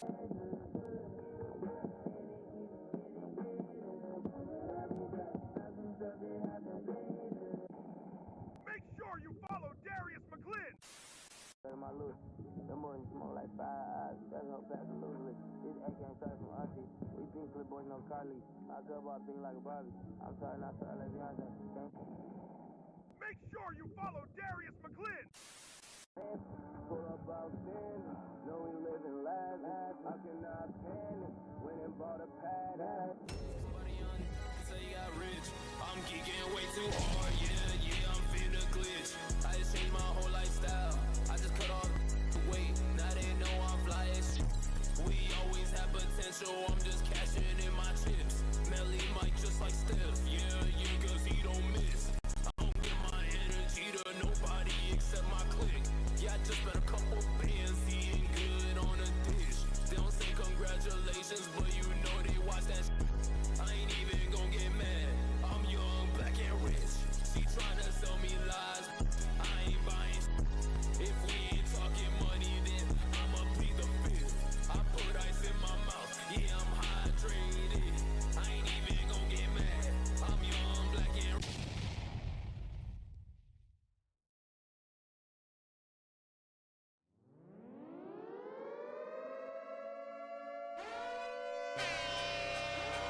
Make sure you follow Darius McGlynn. My loot, the morning smoke like 5 eyes. That's how fast and loosely. This AK ain't straight from auntie. We pink flip boys, no Carly. I cut about pink like a Barbie. I'm sorry, not sorry like Beyonce. Make sure you follow Darius McGlynn. Pull up out then, know we living lavish. I cannot panic when it bought a pad. Somebody young, say you got rich. I'm geeking way too hard, yeah, I'm finna glitch. I just changed my whole lifestyle. I just cut off the weight. Now they know I'm fly as shit. We always have potential. I'm just cashing in my chips. Melly Mike just like Steph. Yeah, cause he don't miss. I don't give my energy to nobody except my clique. Yeah, I just spent a couple bands eating good on a dish. They don't say congratulations, but you know they watch that shit. I ain't even gon' get mad. I'm young, black and rich. She tryna sell me lies. I ain't buying shit. If we ain't talking money, then I'ma plead the fifth. I put ice in my mouth, yeah, I'm hydrated. I ain't even gon' get mad. I'm young, black and rich.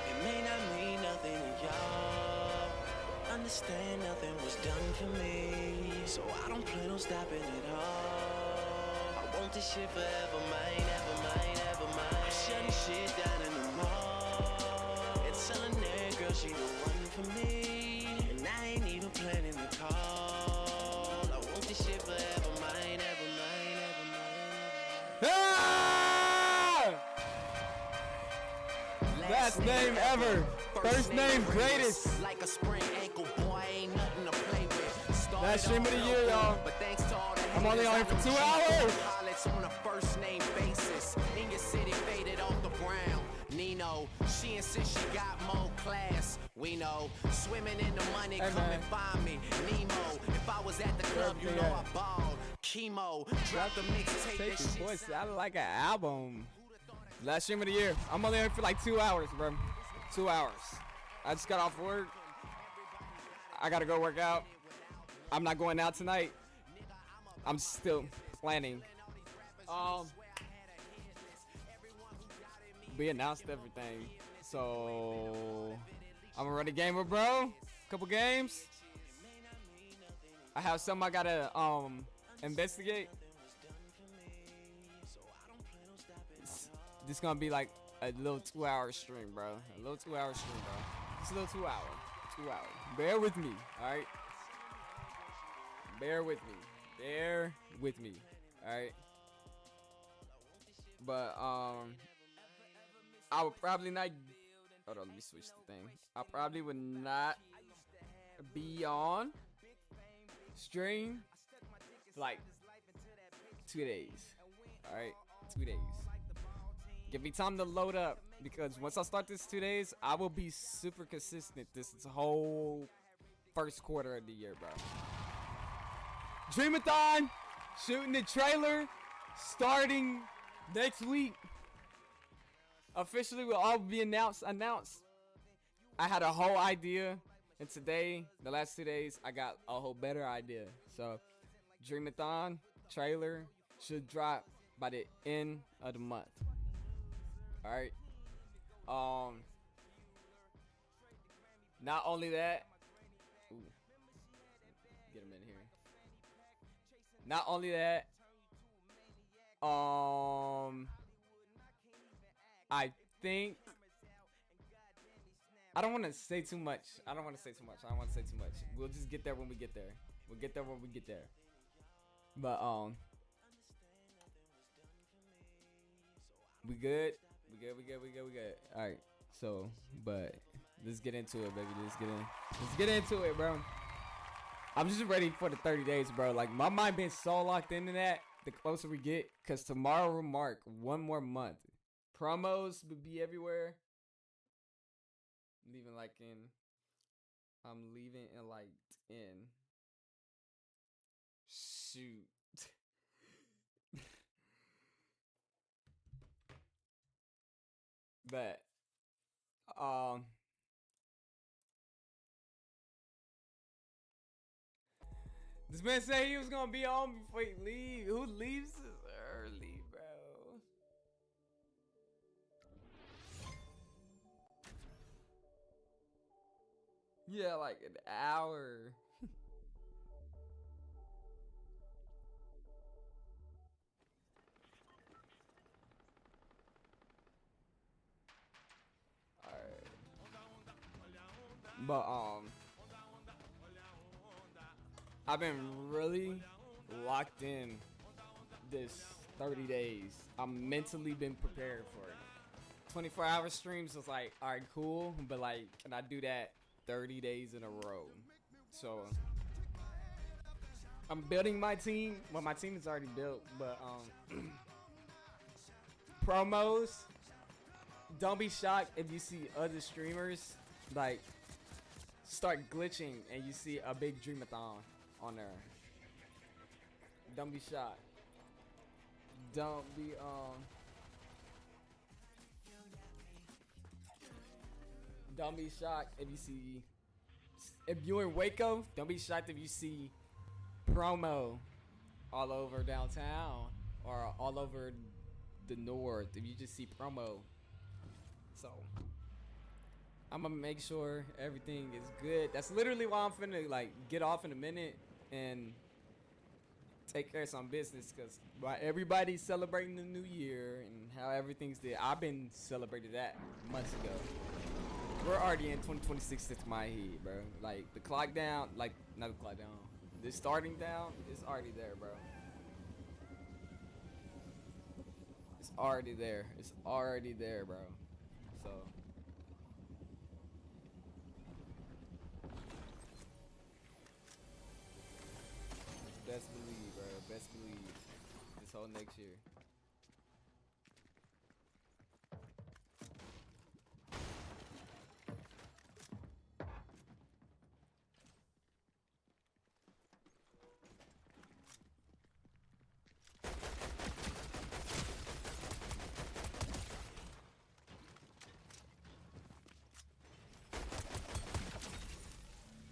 It may not mean nothing to y'all. Understand nothing was done for me, so I don't plan on stopping at all. I want this shit forever, mine, ever mine, ever mine. I'm shutting shit down in the mall and telling that girl she the one for me, and I ain't even planning to call. I want this shit forever, mine, ever mine, ever mine. Ah! Last name ever. First name greatest. Like a sprained ankle, boy, ain't nothing to play with. Last stream of the year, y'all. But thanks to all the I'm only on here for 2 hours. pilots on a first name basis. In your city, faded off the ground. Nino, she insists she got more class. We know, swimming in the money, Hey, come man. and find me. Nemo, if I was at the club, you know I balled. Chemo, drop the mixtape, Take that his shit voice out like an album. Last stream of the year. I'm only here for like 2 hours, bro. 2 hours. I just got off work. I gotta go work out. I'm not going out tonight. I'm still planning. We announced everything, so I'm a running gamer, bro. Couple games. I have some I gotta investigate. This gonna be like a little 2-hour stream, bro. A little 2-hour stream, bro. Just a little 2 hour. 2 hour. Bear with me, alright? Bear with me. Bear with me. Alright? But I would probably not. Hold on, let me switch the thing. I probably would not be on stream for like 2 days. Alright? 2 days. Give me time to load up, because once I start this 2 days, I will be super consistent this whole first quarter of the year, bro. Dreamathon, shooting the trailer, starting next week. Officially will all be announced. I had a whole idea, and today, the last 2 days, I got a whole better idea. So, Dreamathon trailer should drop by the end of the month. Alright. Not only that. Ooh. Get him in here. Not only that. I think. I don't want to say too much. We'll just get there when we get there. But we good. Alright, so, but let's get into it, baby. Let's get into it, bro. I'm just ready for the 30 days, bro. Like, my mind been so locked into that the closer we get, because tomorrow will mark 1 more month. Promos will be everywhere. I'm leaving in like 10. Shoot. But um, this man said he was gonna be on before he leave. Who leaves this early, bro? Yeah, like an hour. Alright. But I've been really locked in this 30 days. I'm mentally been prepared for it. 24-hour streams was like, all right, cool, but like, can I do that 30 days in a row? So I'm building my team. Well, my team is already built, but promos. Don't be shocked if you see other streamers like start glitching and you see a big Dreamathon on there. Don't be shocked. Don't be Don't be shocked if you see. If you're in Waco, don't be shocked if you see promo all over downtown or all over the north. If you just see promo, so I'm gonna make sure everything is good. That's literally why I'm finna like get off in a minute and take care of some business, because while everybody's celebrating the new year and how everything's there, I've been celebrating that months ago. We're already in 2026 to my head, bro. Like the clock down, like not the clock down. The starting down is already there, bro. It's already there. It's already there, bro. So best believe, bro. Best believe. This whole next year.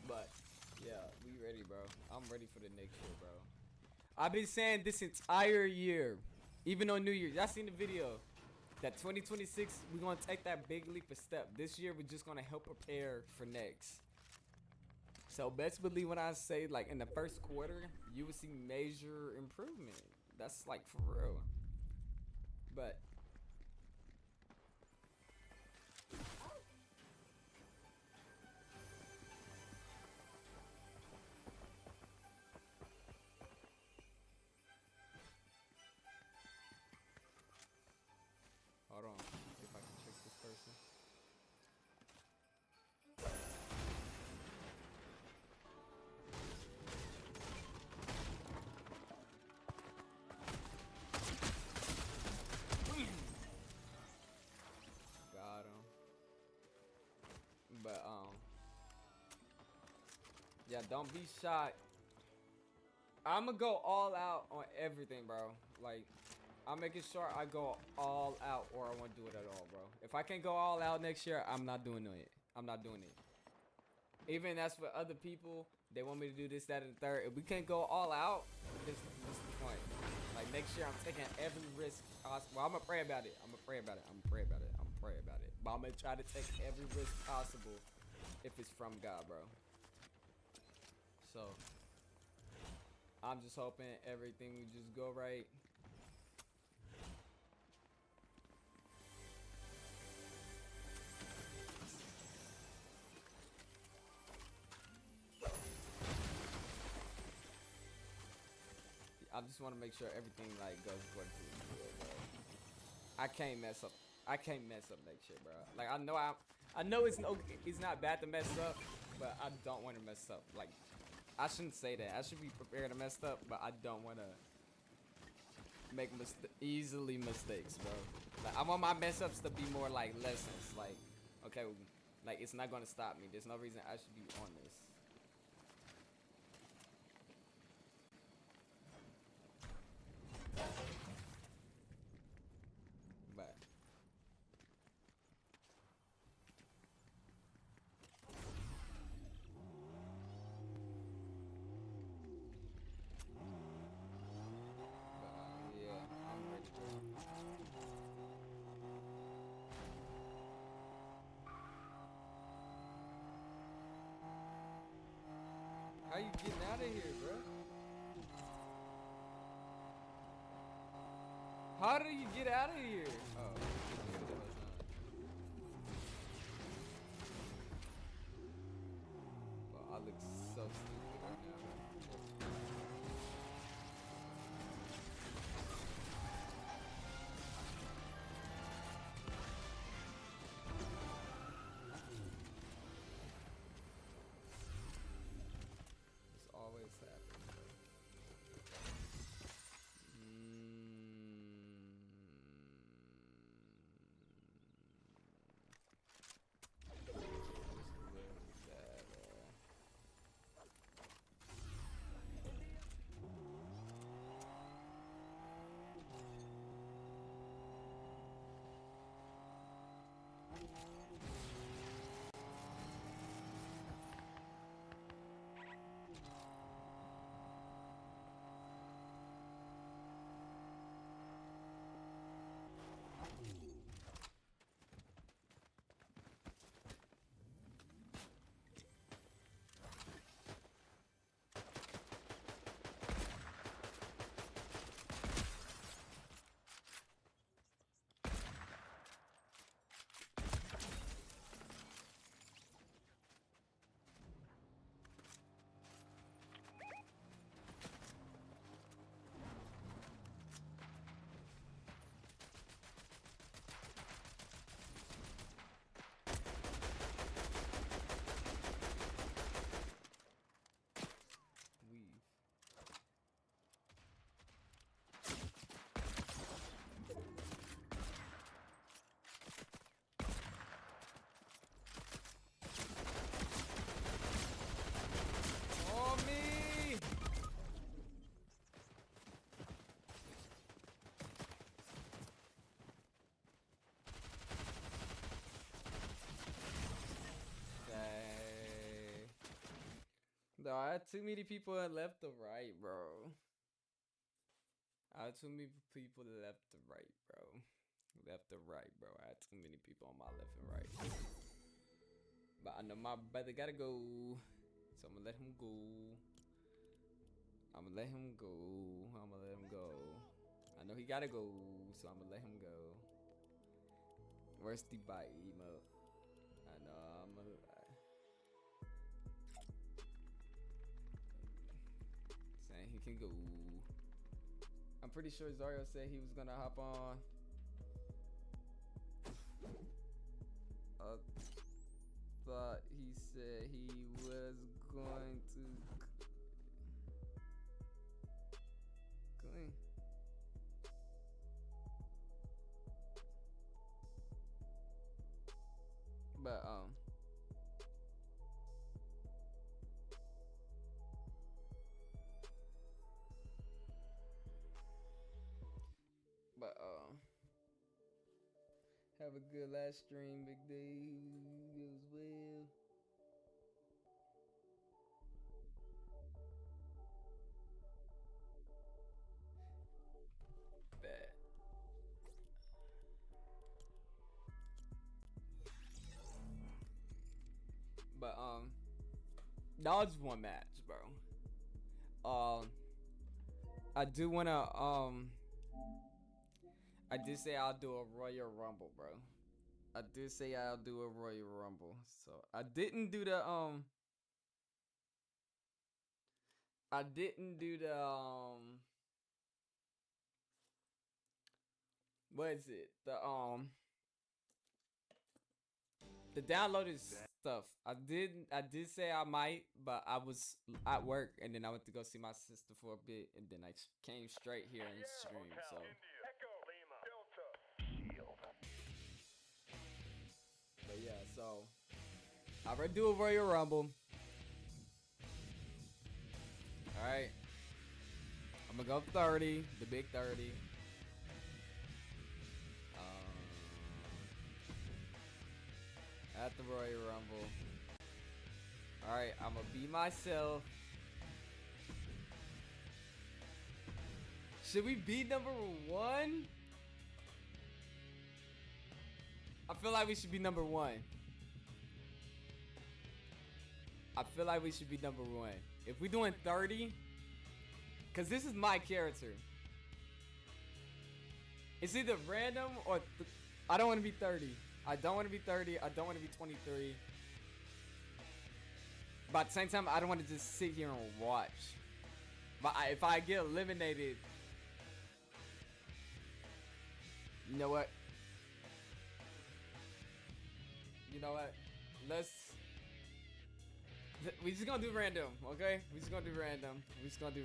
But yeah, we ready, bro. I'm ready for the next year, bro. I've been saying this entire year, even on New Year's. Y'all seen the video that 2026 we're gonna take that big leap of step. This year we're just gonna help prepare for next. So best believe when I say like in the first quarter you will see major improvement. That's like for real. But hold on, see if I can check this person. Got him. But yeah, don't be shocked. I'ma go all out on everything, bro. Like, I'm making sure I go all out or I won't do it at all, bro. If I can't go all out next year, I'm not doing it. I'm not doing it. Even that's for other people. They want me to do this, that, and the third. If we can't go all out, this is the point. Like, next year, I'm taking every risk possible. Well, I'm going to pray about it. I'm going to pray about it. I'm going to pray about it. I'm going to pray about it. But I'm going to try to take every risk possible if it's from God, bro. So, I'm just hoping everything will just go right. I just want to make sure everything like goes according to the good, bro. I can't mess up. I can't mess up next year, bro. Like I know it's not bad to mess up, but I don't want to mess up. Like I shouldn't say that. I should be prepared to mess up, but I don't want to make easily mistakes, bro. Like I want my mess ups to be more like lessons. Like okay, like it's not gonna stop me. There's no reason I should be on this. But How you getting out of here, bro? How do you get out of here? Oh. Well, I look so stupid right now, bro. This always happens, bro. Weave. Oh me! Dang. No, I had too many people that left the right, bro. I had too many people that left the right, bro. Left to right, bro. I had too many people on my left and right. But I know my brother gotta go. So I'm gonna let him go. I'm gonna let him go. I'm gonna let him go. I know he gotta go, so I'm gonna let him go. Where's the bite emo? I know I'm gonna. Saying he can go. I'm pretty sure Zario said he was gonna hop on. Thought he said he was going to. Clean. But have a good last stream, Big Day as well. Bet. But that was one match, bro. I do wanna I did say I'll do a Royal Rumble, bro. I did say I'll do a Royal Rumble. So I didn't do the what is it? The downloaded stuff. I did say I might, but I was at work and then I went to go see my sister for a bit and then I came straight here and streamed. So but yeah, so I already do a Royal Rumble. Alright. I'm gonna go 30, the big 30. At the Royal Rumble. Alright, I'm gonna be myself. Should we be number 1? I feel like we should be number 1. I feel like we should be number 1. If we doing 30, cause this is my character. It's either random or I don't want to be 30. I don't want to be 30. I don't want to be 23. But at the same time, I don't want to just sit here and watch. But if I get eliminated, you know what? You know what? We just gonna do random, okay? We just gonna do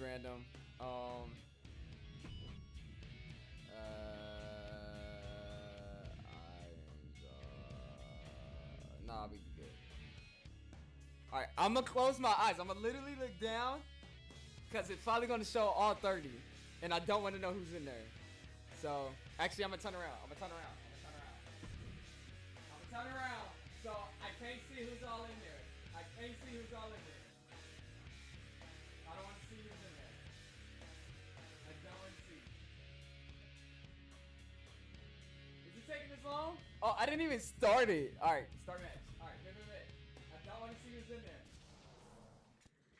random. Nah, we good. Alright, I'm gonna close my eyes. I'm gonna literally look down because it's probably gonna show all 30. And I don't want to know who's in there. So, actually, I'm gonna turn around. I'm gonna turn around. So, I can't see who's all in there. I don't want to see who's in there. Is it taking this long? Oh, I didn't even start it. Alright, start match. Alright, wait. I don't want to see who's in there.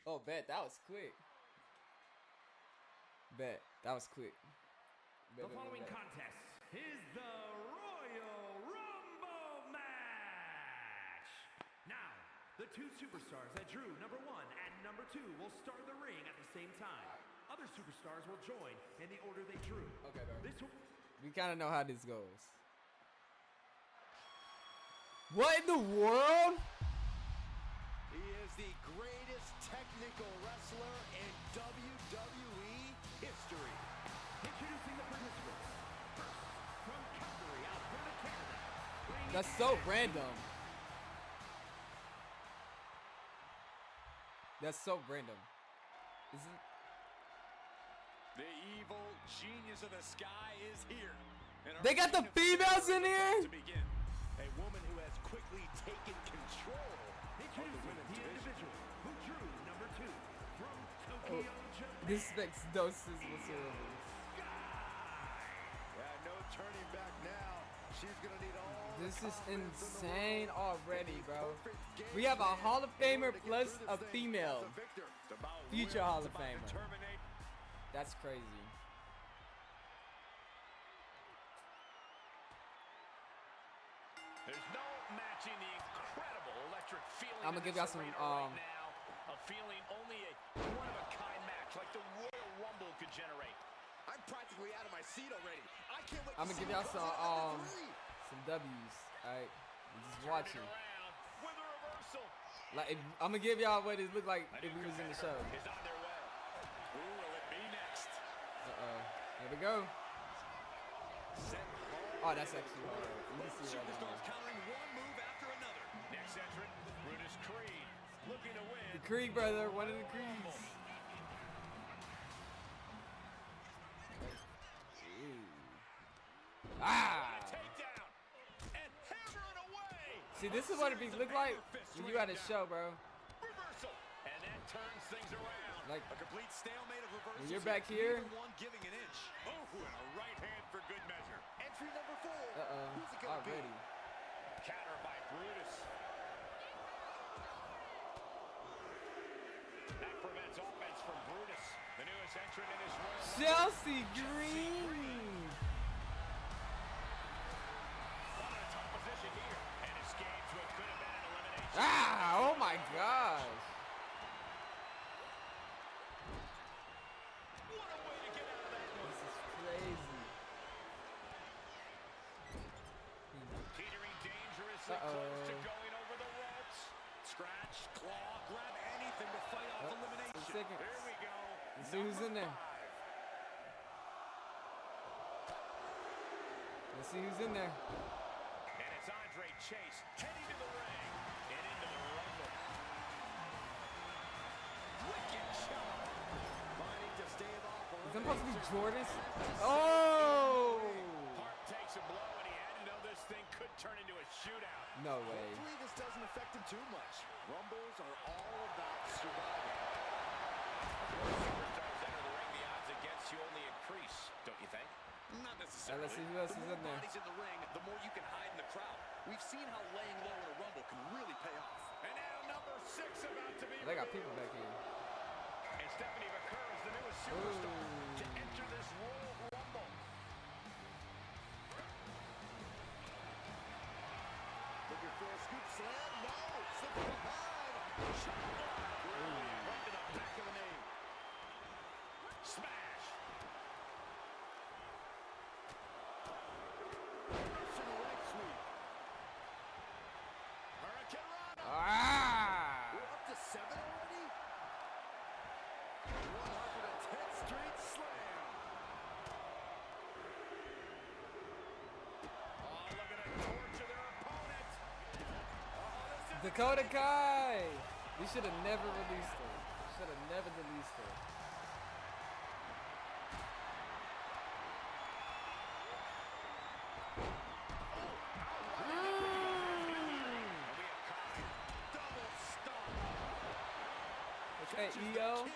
Oh, bet. That was quick. Bet. That was quick. The following contest is the Royal Rumble match. Now, the two superstars that drew number 1 and number 2 will start the ring at the same time. Other superstars will join in the order they drew. Okay, bro. We kind of know how this goes. What in the world? He is the greatest technical wrestler in WWE history. Introducing the participants. First, from Calgary, Alberta, Canada. That's so random. That's so random. Isn't The evil genius of the sky is here. they got the females in here? To begin, a woman who has quickly taken control of the Introducing women's the division. individual who drew number 2 from Tokyo, Japan. This makes no sense whatsoever. Yeah, no turning back now. She's gonna need all This the is confidence in the insane world. already, The bro. perfect game We have a plan Hall of in Famer order to get plus through a this thing female. as a victor. It's about Future will, Hall it's of about Famer. determination. That's crazy. There's no matching the incredible electric feeling. I'ma give y'all some, right now. A feeling only a one-of-a-kind match like the Royal Rumble could generate. I'm practically out of my seat already. I can't wait. I'm gonna give y'all some W's. Alright, just watching. Turn it around with a reversal. Like, I'm gonna give y'all what it looked like if we was in the show. Is on their way. Who will it be next? Here we go. Sent Oh, that's actually hard. You can see right Superstars now. countering one move after another. Next entrant, Brutus Creed, looking to win. The Creed brother, one of the Creeds. Ah! Takedown and hammering away. See, this is what it be look like when you at a show, bro. Reversal, and that turns things around. Like, A complete stalemate of reversals. when you're back here. Neither one giving an inch. Oh, and a right hand for good measure. Entry number 4. Who's it gonna Already. Counter by Brutus. That prevents offense from Brutus, the newest entrant in his Royal Rumble. Chelsea Green. Not in a tough position here, and escapes what could have been an elimination. Ah! Oh my gosh. What a way to get out of that one. This is crazy. Teetering dangerously close to going over the ropes. Scratch, claw, grab anything to fight off Oh, elimination. 6 seconds. Here we go. Let's see who's in there. Let's see who's in there. And it's Andre Chase heading to the ring and into the Rumble. Wicked shot. Fighting to stave off Is that supposed to be elimination. Jordan? Oh! Hart takes a blow, and he had to know this thing could turn into a shootout. No way. Hopefully this doesn't affect him too much. Rumbles are all about surviving. Superstars enter the ring, the odds against you only increase, don't you think? Not necessarily. Let's see who else The is more in there. bodies in the ring, the more you can hide in the crowd. We've seen how laying low in a rumble can really pay off. And now number 6 about to be They got revealed. people back here. Stephanie McCurr is the newest superstar to enter this Royal Rumble. Looking for a scoop slam. No. Slips behind. Right to the back of the knee. Smash. Russian leg sweep. Hurricane Rana. Ah! We're up to 7 already? 110th Street Slam. Oh, looking to torture their opponent. Oh, this is Dakota Kai! We should have never released her. Should have never released her. Double stomp. Okay, EO.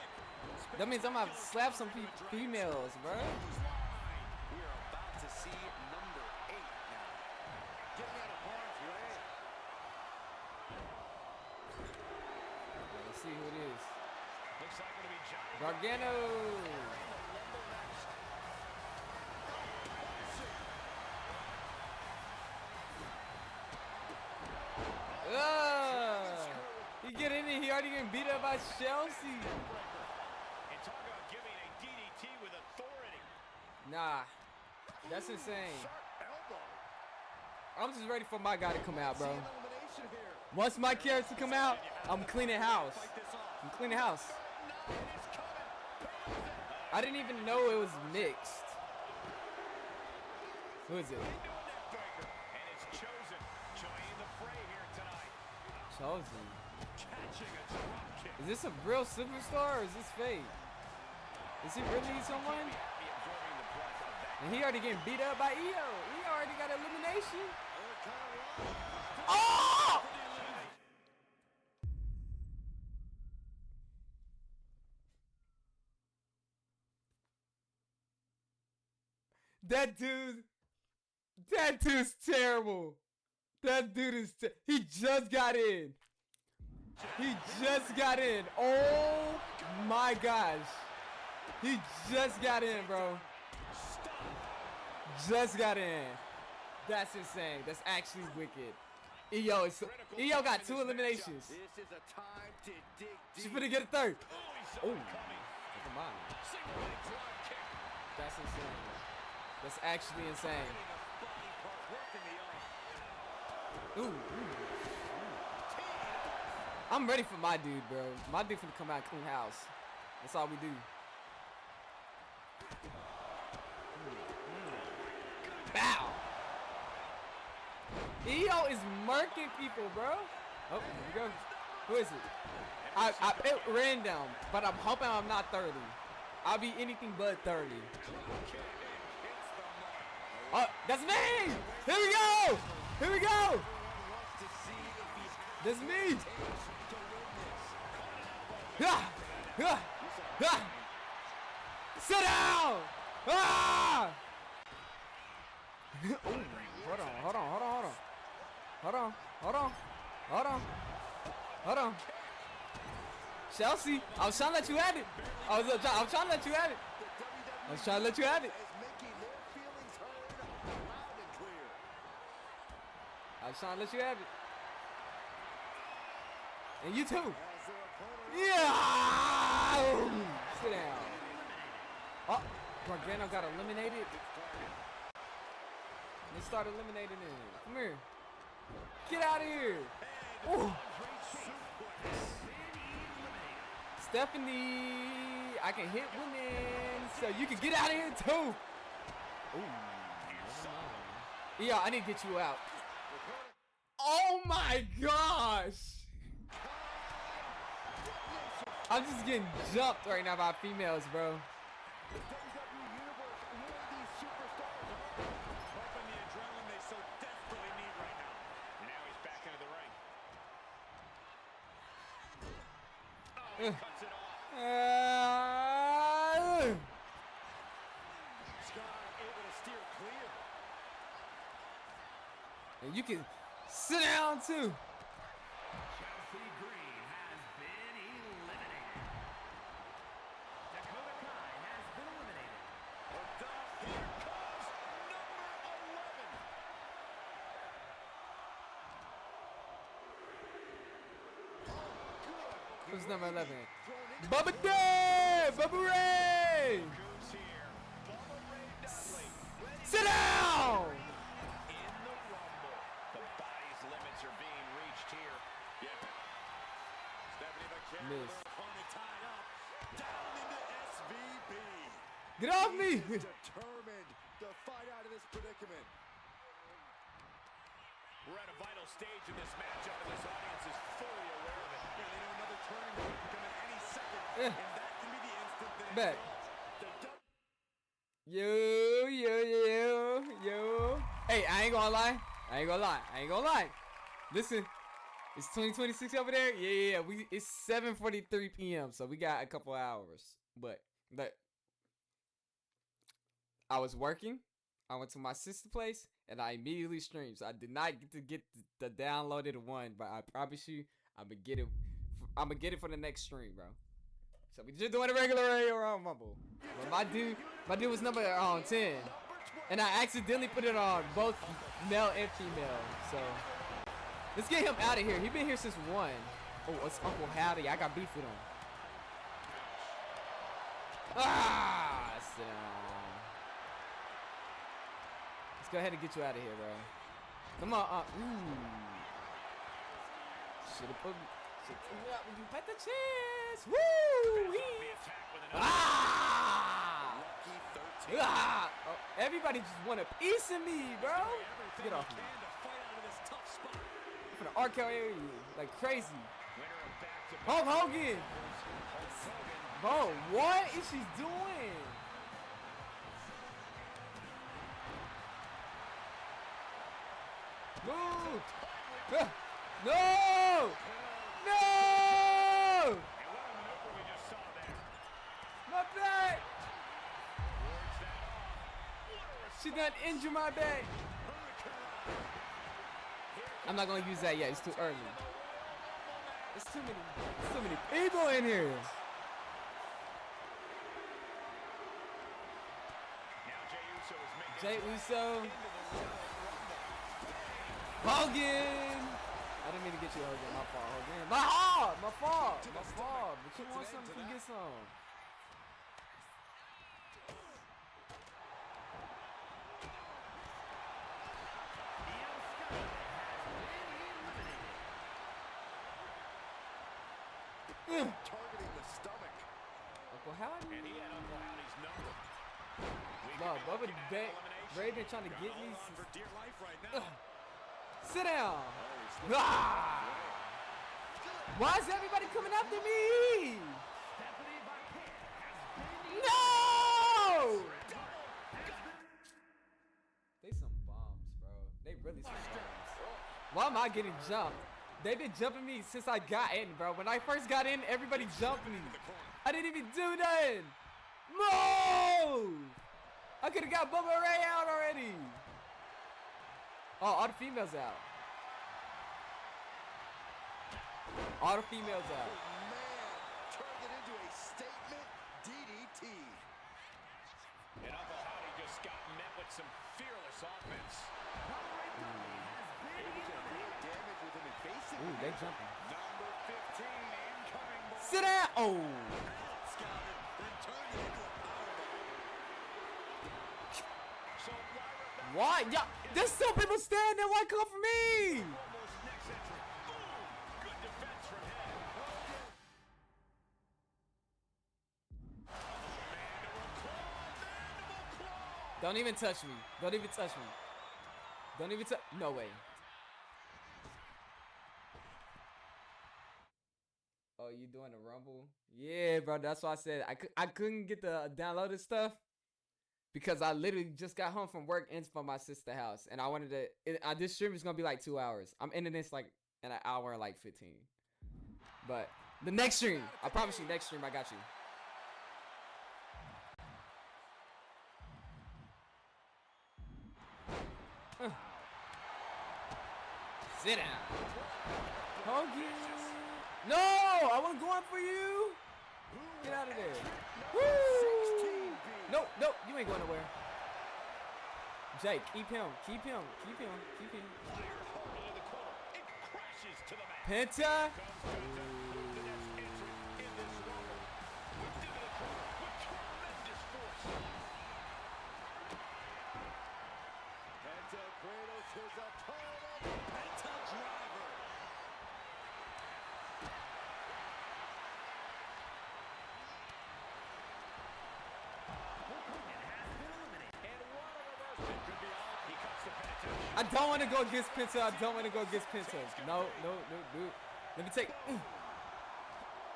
That means I'm gonna slap some females, bro. We are about to see number 8 now. Getting out of harm's way. Let's see who it is. looks like it'll be Johnny Gargano. He get in it. He already getting beat up by Chelsea. And talk about giving a DDT with authority. Nah, that's insane. Sharp elbow. I'm just ready for my guy to come out, bro. See an elimination here. Once my character come out, I'm cleaning house. Fight this off. I'm cleaning house. Nine is coming. I didn't even know it was mixed. Who is it? Into a neck breaker. And it's Chosen joining the fray here tonight. Chosen. Catching a drop kick. Is this a real superstar or is this fake? Is he really someone? Be absorbing the brunt of that. And he already getting beat up by EO. He already got elimination. Oh! That dude's terrible. That dude is, he just got in. He just got in. Oh my gosh. He just got in, bro. Just got in. That's insane. That's actually wicked. EO got 2 eliminations. This is a time to dig deep. She's gonna get a third. Oh, Oh, he's coming. come on. Single leg drop kick. That's insane. That's actually insane. Body part working the arm. Ooh. I'm ready for my dude, bro. My dude finna come out and clean house. That's all we do. Bow. EO is murking people, bro. Oh, here we go. Who is it? It ran down, but I'm hoping I'm not 30. I'll be anything but 30. Oh, that's me! Here we go! Here we go! That's me! Yeah! Yeah! Yeah! Sit down! Ah! Ooh, hold on. Chelsea, I was trying to let you have it. I was trying to let you have it. Is making their feelings heard loud and clear. I was trying to let you have it. And you too. As their opponent Yeah! Sit down. Oh, Gargano got eliminated. They started eliminating him. Come here. Get out of here. Ooh. Stephanie, I can hit women, so you can get out of here too. Ooh. Yeah, I need to get you out. Oh my gosh. I'm just getting jumped right now by females, bro. the WWE Universe, who are these superstars are? Pumping the adrenaline they so desperately need right now. And now he's back into the ring. Oh, he cuts it off. Scar able to steer clear. And you can sit down too. Chelsea Green has been eliminated. Who's number 11? Bubba Day! Bubba Ray! Goes here. Bubba Ray Dudley. Sit down! In the Rumble. The body's limits are being reached here. Yeah. Stephanie McMahon with Miss. her opponent tied up. Down into SVB. Get off me! He's determined to fight out of this predicament. We're at a vital stage in this matchup, and this audience is fully aware of it. Yeah, they know another turning point can come at any second, Yeah. and that can be the instant that Bet. the Yo. Hey, I ain't gonna lie. Listen, it's 2026 over there. Yeah. It's 7:43 p.m. So we got a couple hours. But I was working. I went to my sister's place and I immediately streamed. So I did not get the downloaded one, but I promise you, I'm gonna get it for the next stream, bro. So we just doing a regular Royal Rumble. But my dude was number 10, and I accidentally put it on both male and female. So let's get him out of here. He been here since 1. Oh, it's Uncle Howdy. I got beef with him. Sit down. Let's go ahead and get you out of here, bro. Come on, Should've put me out when you had the chance. Woo! Oh, everybody just want a piece of me, bro. Get off me. I'm gonna RKO you like crazy. Hulk Hogan. Bro, what is she doing? Move! No! My back! She done injure my back. I'm not gonna use that yet. It's too early. There's too many people in here. Jey Uso. Hogan. I didn't mean to get you, Hogan. My fault, Hogan. My fault. But you want something, you get some. targeting the stomach. Uncle Howdy. And he had Uncle Howdy's number. No, Bubba Ray been trying to get me. For dear life right now. Sit down. Why is everybody coming after me? No! They some bombs, bro. They really some bombs. Why am I getting jumped? They've been jumping me since I got in, bro. When I first got in, everybody jumped me. I didn't even do nothing. Move! I could have got Bubba Ray out already. Oh, all the females out. All the females out. Man, turned it into a statement DDT. And Uncle Howdy just got met with some fearless offense. Damage with an invasive. Ooh, they jumping. Number 15 incoming. Sit down. Oh. Scouted and turned it into a powerbomb. So Lyra back Why? Yeah, there's still people standing. Why come for me? almost next entry. Ooh, good defense from Head. Don't even touch me. Don't even touch me. Don't even touch. No way. Oh, you doing a rumble? Yeah, bro. That's why I said I couldn't get the downloaded stuff because I literally just got home from work and from my sister's house, and I wanted to. This stream is gonna be like 2 hours. I'm ending this like in an hour and like 15. But the next stream, I promise you, next stream I got you. Sit down. Hogan. No, I wasn't going for you. Get out of there. Woo. No, you ain't going nowhere. Jake, keep him. Lyra hard into the corner. It crashes to the mat. Penta. his opponent. Penta driver. And what a reversal. It could be all. He cuts the penitentiary. I don't want to go against Penta. I don't want to go against Penta. No. Let me take.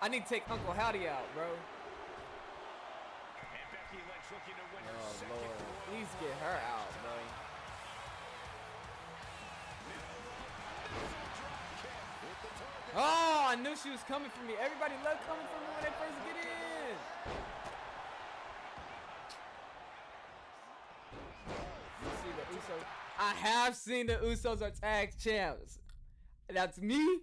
I need to take Uncle Howdy out, bro. And Becky Lynch looking to win her Oh second Lord, Royal please get her out, bro. With the target. Oh, I knew she was coming for me. Everybody love coming for me when they first get in. You see the Usos? I have seen the Usos are tag champs. That's me.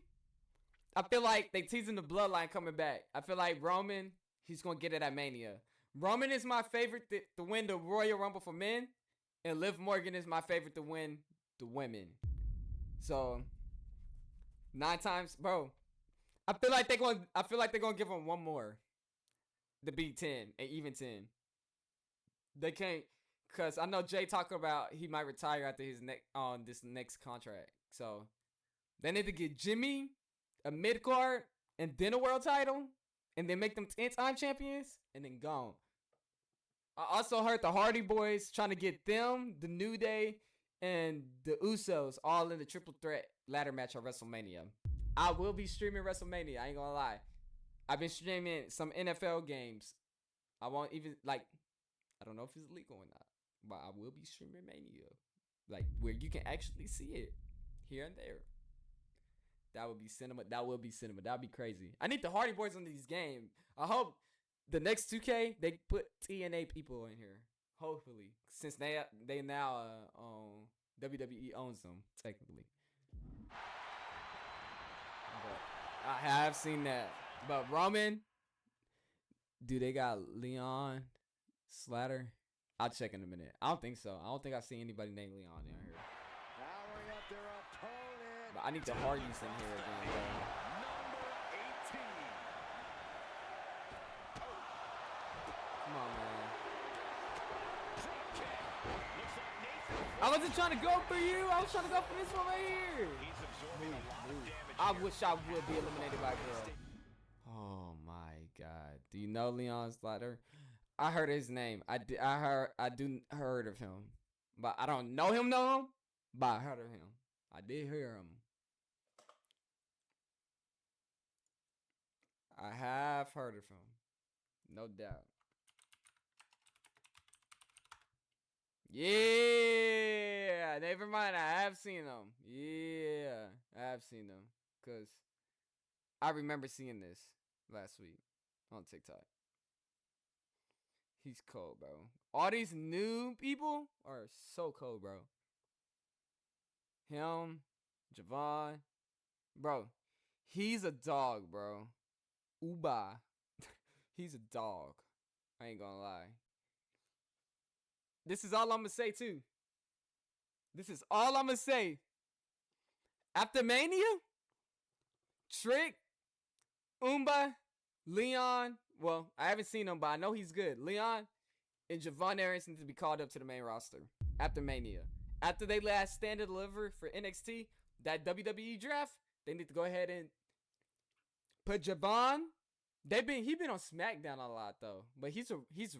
I feel like they teasing the bloodline coming back. I feel like Roman, he's gonna get it at Mania. Roman is my favorite to win the Royal Rumble for men, and Liv Morgan is my favorite to win the women. So 9 times, bro. I feel like they're gonna give him one more to beat 10 and even 10. They can't, cause I know Jay talking about he might retire after his this next contract. So they need to get Jimmy a mid card and then a world title, and then make them 10-time champions, and then gone. I also heard the Hardy Boys trying to get them, the New Day, and the Usos all in the triple threat ladder match on WrestleMania. I will be streaming WrestleMania. I ain't gonna lie. I've been streaming some NFL games. I won't even I don't know if it's legal or not, but I will be streaming Mania, like where you can actually see it here and there. That would be cinema. That would be crazy. I need the Hardy Boys on these games. I hope the next 2K they put TNA people in here. Hopefully, since they now WWE owns them technically. But I have seen that. But Roman, do they got Leon Slater? I'll check in a minute. I don't think so. I don't think I've seen anybody named Leon in here. Powering up their opponent. But I need the Hardys in here again, bro. Number 18. Come on, man. Drop kick. Looks like Nathan. I wasn't trying to go for you. I was trying to go for this one right here. He's absorbing a lot of damage I here. wish I would be eliminated by a girl. Oh my God. Do you know Leon Slater? I heard his name. I heard of him. But I don't know him, but I heard of him. I did hear him. I have heard of him. No doubt. Yeah, never mind. I have seen them. Yeah, I have seen them. Because I remember seeing this last week on TikTok. He's cold, bro. All these new people are so cold, bro. Him, Javon. Bro, he's a dog, bro. Uba. He's a dog. I ain't gonna lie. This is all I'm gonna say, too. This is all I'm gonna say. After Mania, Trick, Umba, Leon. Well, I haven't seen him, but I know he's good. Leon and Javon Aarons need to be called up to the main roster after Mania. After they last stand and deliver for NXT, that WWE draft, they need to go ahead and put Javon. He been on SmackDown a lot though, but he's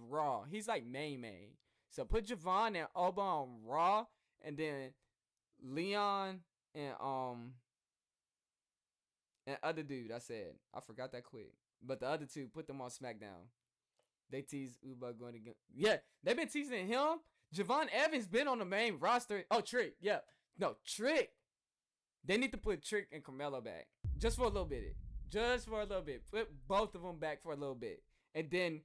Raw. He's like main. So put Javon and Oba on Raw, and then Leon and other dude. I said I forgot that quick, but the other two, put them on SmackDown. They tease Uba going to get. Yeah, they've been teasing him. Javon Evans been on the main roster. Oh, Trick. Yeah. No, Trick. They need to put Trick and Carmelo back. Just for a little bit. Put both of them back for a little bit. And then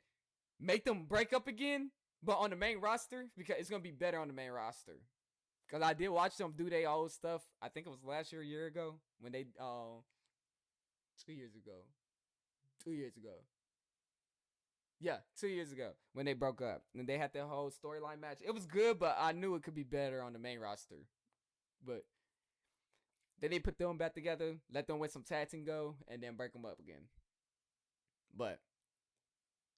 make them break up again, but on the main roster, because it's going to be better on the main roster. Because I did watch them do their old stuff. I think it was last year, a year ago. When they, 2 years ago. 2 years ago. Yeah, 2 years ago when they broke up. And they had their whole storyline match. It was good, but I knew it could be better on the main roster. But then they put them back together, let them win some tag team go, and then break them up again. But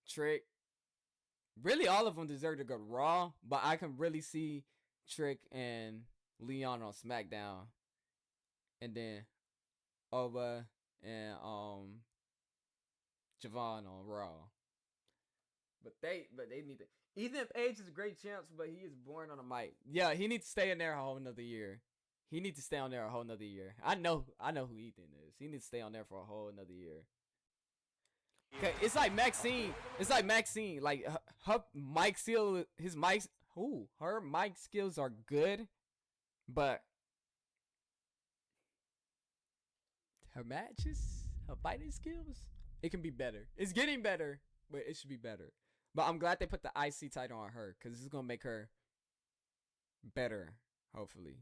Trick, really all of them deserve to go Raw, but I can really see Trick and Leon on SmackDown, and then Oba and Javon on Raw. But they need to. Ethan Page is a great champ, but he is born on a mic. Yeah, he needs to stay in there a whole nother year. He needs to stay on there a whole nother year. I know who Ethan is. He needs to stay on there for a whole nother year. Okay, it's like Maxine. Like her mic skill, her mic skills are good, but her fighting skills, it can be better. It's getting better, but it should be better. But I'm glad they put the IC title on her, because it's gonna make her better, hopefully.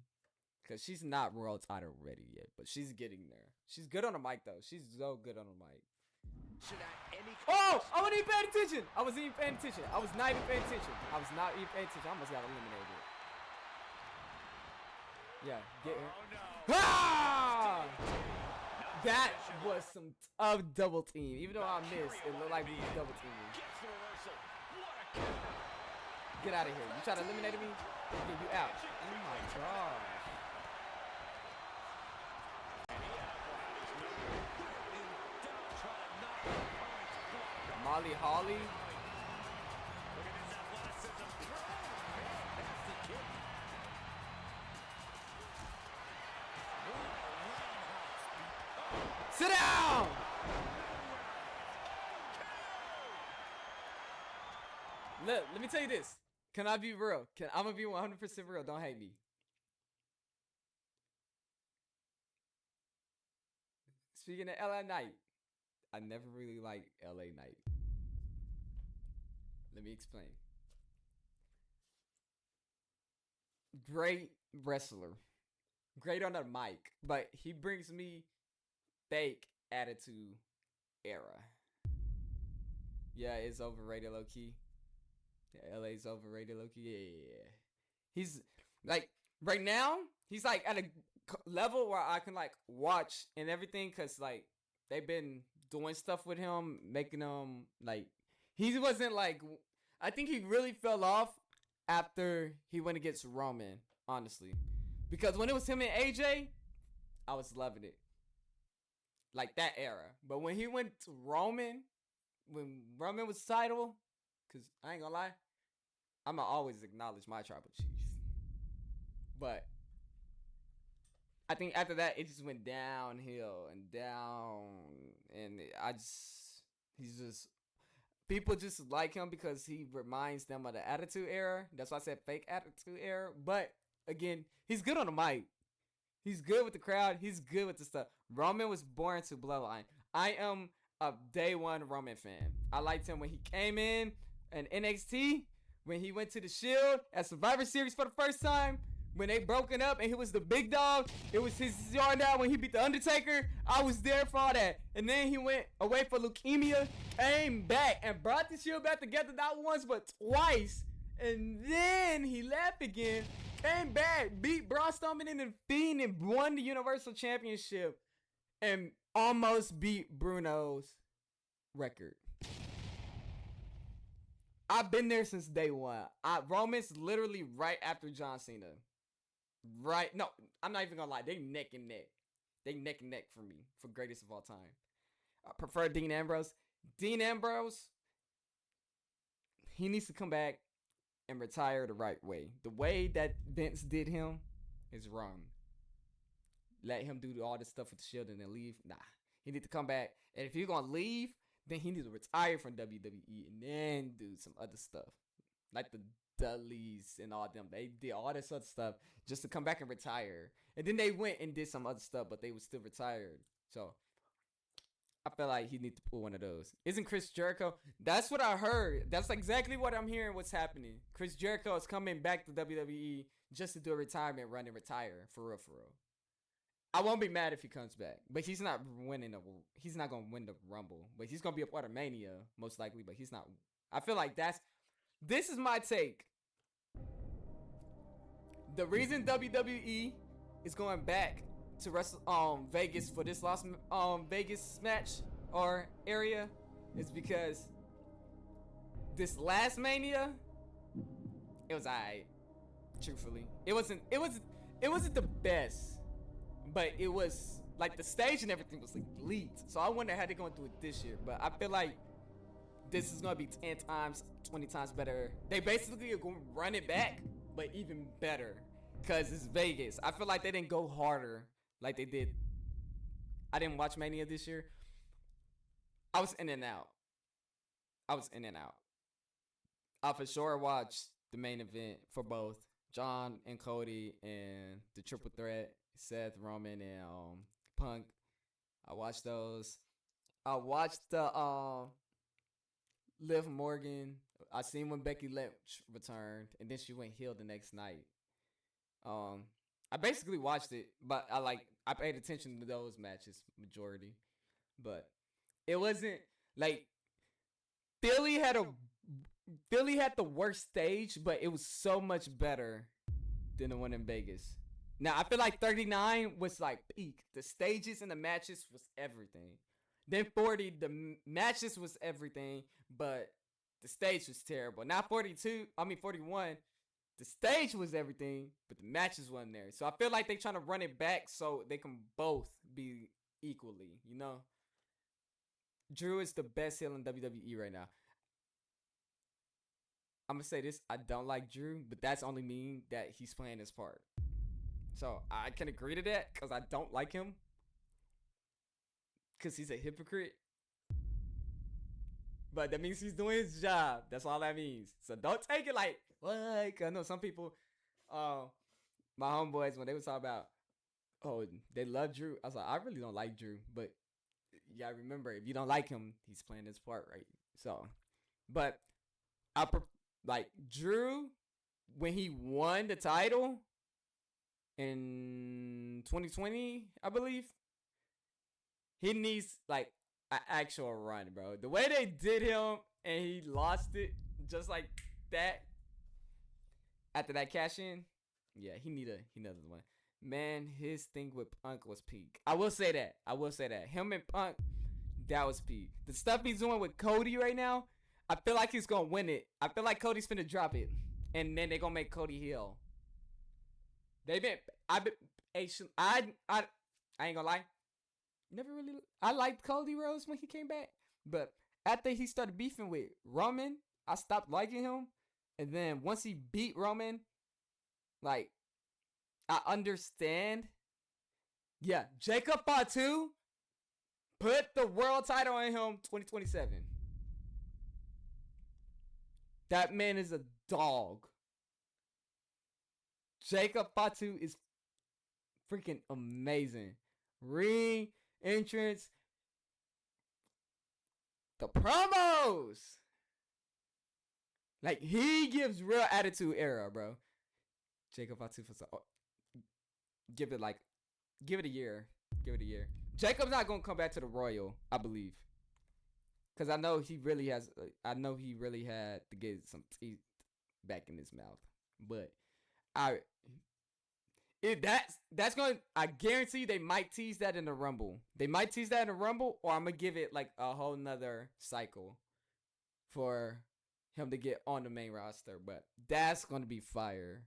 Because she's not world title ready yet, but she's getting there. She's good on the mic, though. She's so good on the mic. Oh! I wasn't even paying attention! I wasn't even paying attention. I was not even paying attention. I almost got eliminated. Yeah, get her. Ah! That was some tough double team. Even though I missed, it looked like we was double teaming. Get out of here. You try to eliminate me? Get you out. Oh my gosh. Molly Holly. Sit down! Look, let me tell you this. Can I be real? I'm gonna be 100% real. Don't hate me. Speaking of LA Knight, I never really liked LA Knight. Let me explain. Great wrestler. Great on the mic. But he brings me fake attitude era. Yeah, it's overrated low key. Yeah, LA's overrated low key. Yeah. He's like, right now, he's like at a level where I can like watch and everything, because like they've been doing stuff with him, making him like, he wasn't like, I think he really fell off after he went against Roman, honestly. Because when it was him and AJ, I was loving it. Like that era. But when he went to Roman, when Roman was title, because I ain't gonna lie, I'ma always acknowledge my tribal chief. But I think after that, it just went downhill and down. And he's just, people just like him because he reminds them of the Attitude Era. That's why I said fake Attitude Era. But again, he's good on the mic. He's good with the crowd. He's good with the stuff. Roman was born to Bloodline. I am a day one Roman fan. I liked him when he came in NXT, when he went to the Shield at Survivor Series for the first time, when they broken up and he was the big dog. It was his yarn down when he beat The Undertaker. I was there for all that. And then he went away for leukemia, came back and brought the Shield back together not once but twice. And then he left again, came back, beat Braun Strowman in the Fiend and won the Universal Championship and almost beat Bruno's record. I've been there since day one. Roman's literally right after John Cena. Right? No, I'm not even gonna lie. They neck and neck. They neck and neck for me for greatest of all time. I prefer Dean Ambrose. Dean Ambrose, he needs to come back and retire the right way. The way that Vince did him is wrong. Let him do all this stuff with the Shield and then leave. Nah, he need to come back. And if he's gonna leave, then he needs to retire from WWE and then do some other stuff, like the Dudleys and all them. They did all this other stuff just to come back and retire. And then they went and did some other stuff, but they were still retired. So I feel like he needs to pull one of those. Isn't Chris Jericho? That's what I heard. That's exactly what I'm hearing. What's happening? Chris Jericho is coming back to WWE just to do a retirement run and retire for real, for real. I won't be mad if he comes back, but he's not winning. He's not gonna win the Rumble, but he's gonna be a part of Mania most likely. But he's not. I feel like this is my take. The reason WWE is going back to Vegas for this last Vegas match or area is because this last Mania, it was alright. Truthfully, it it wasn't the best, but it was like the stage and everything was like elite. So I wonder how they're going to do it this year. But I feel like this is gonna be 10 times, 20 times better. They basically are gonna run it back, but even better, cause it's Vegas. I feel like they didn't go harder like they did. I didn't watch Mania this year. I was in and out. I for sure watched the main event for both John and Cody and the triple threat, Seth, Roman, and Punk. I watched those. I watched the Liv Morgan. I seen when Becky Lynch returned, and then she went heel the next night. I basically watched it, but I paid attention to those matches majority, but it wasn't like Philly had the worst stage, but it was so much better than the one in Vegas. Now I feel like 39 was like peak. The stages and the matches was everything. Then 40, the matches was everything, but the stage was terrible. Now 41, the stage was everything, but the matches wasn't there. So I feel like they trying to run it back so they can both be equally, you know? Drew is the best heel in WWE right now. I'm gonna say this, I don't like Drew, but that's only mean that he's playing his part. So I can agree to that because I don't like him. Because he's a hypocrite. But that means he's doing his job. That's all that means. So don't take it like, what? I know some people, my homeboys, when they was talking about, oh, they love Drew. I was like, I really don't like Drew. But yeah, remember, if you don't like him, he's playing his part right. So, but like Drew, when he won the title in 2020, I believe, he needs like an actual run, bro. The way they did him and he lost it just like that after that cash in, yeah, he need another one. Man, his thing with Punk was peak. I will say that. Him and Punk, that was peak. The stuff he's doing with Cody right now, I feel like he's gonna win it. I feel like Cody's finna drop it, and then they're gonna make Cody heel. I ain't gonna lie. I liked Cody Rhodes when he came back, but after he started beefing with Roman, I stopped liking him. And then once he beat Roman, like, I understand. Yeah, Jacob Fatu, put the world title on him 2027. That man is a dog. Jacob Fatu is freaking amazing. Ring entrance, the promos, like he gives real attitude era, bro. Jacob Fatu give it a year. Jacob's not gonna come back to the Royal, I believe, because I know he really had to get some teeth back in his mouth, but I guarantee they might tease that in the Rumble. Or I'm gonna give it like a whole nother cycle for him to get on the main roster. But that's gonna be fire.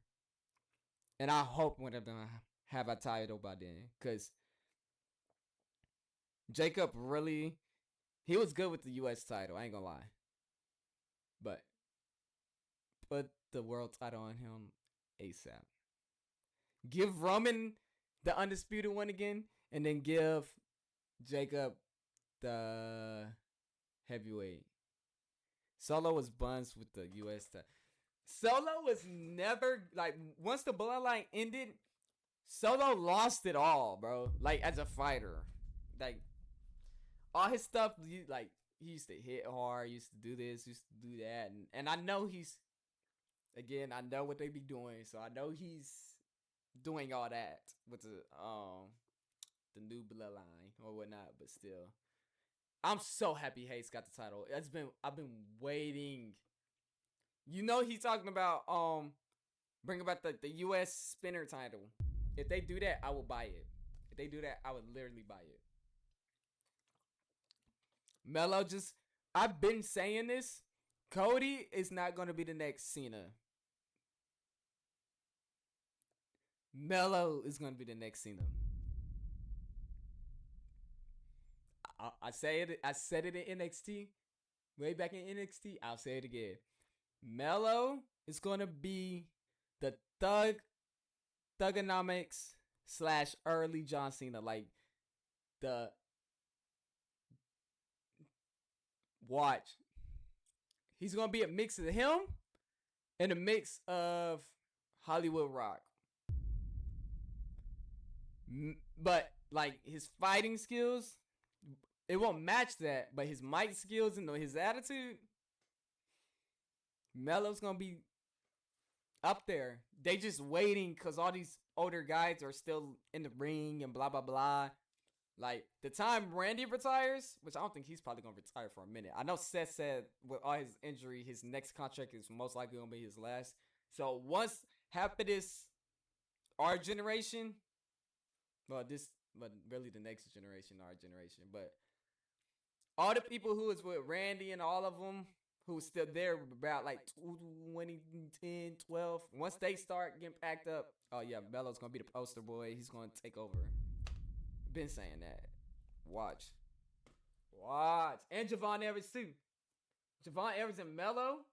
And I hope when they're gonna have a title by then. Cause Jacob he was good with the US title, I ain't gonna lie. But put the world title on him ASAP. Give Roman the undisputed one again, and then give Jacob the heavyweight. Solo was buns with the US title. Solo was never, like, once the bloodline ended, Solo lost it all, bro. Like, as a fighter. Like, all his stuff, he used to hit hard, used to do this, used to do that. And I know I know what they be doing, so I know he's doing all that with the new bloodline or whatnot, but still, I'm so happy Hayes got the title. I've been waiting. You know, he's talking about bring about the US spinner title. If they do that, I will buy it. If they do that, I would literally buy it. Melo I've been saying this. Cody is not gonna be the next Cena. Melo is gonna be the next Cena. I say it. I said it in NXT, way back in NXT. I'll say it again. Melo is gonna be the Thugonomics / early John Cena, like the watch. He's gonna be a mix of him and a mix of Hollywood Rock. But like his fighting skills, it won't match that. But his mic skills and his attitude, Melo's gonna be up there. They just waiting because all these older guys are still in the ring and blah blah blah. Like the time Randy retires, which I don't think he's probably gonna retire for a minute. I know Seth said with all his injury, his next contract is most likely gonna be his last. So once half of this, our generation, but really the next generation, our generation, but all the people who was with Randy and all of them who was still there about like 2010, 12, once they start getting packed up, oh yeah, Melo's gonna be the poster boy. He's gonna take over. Been saying that. Watch. And Javon Evans too. Javon Evans and Melo.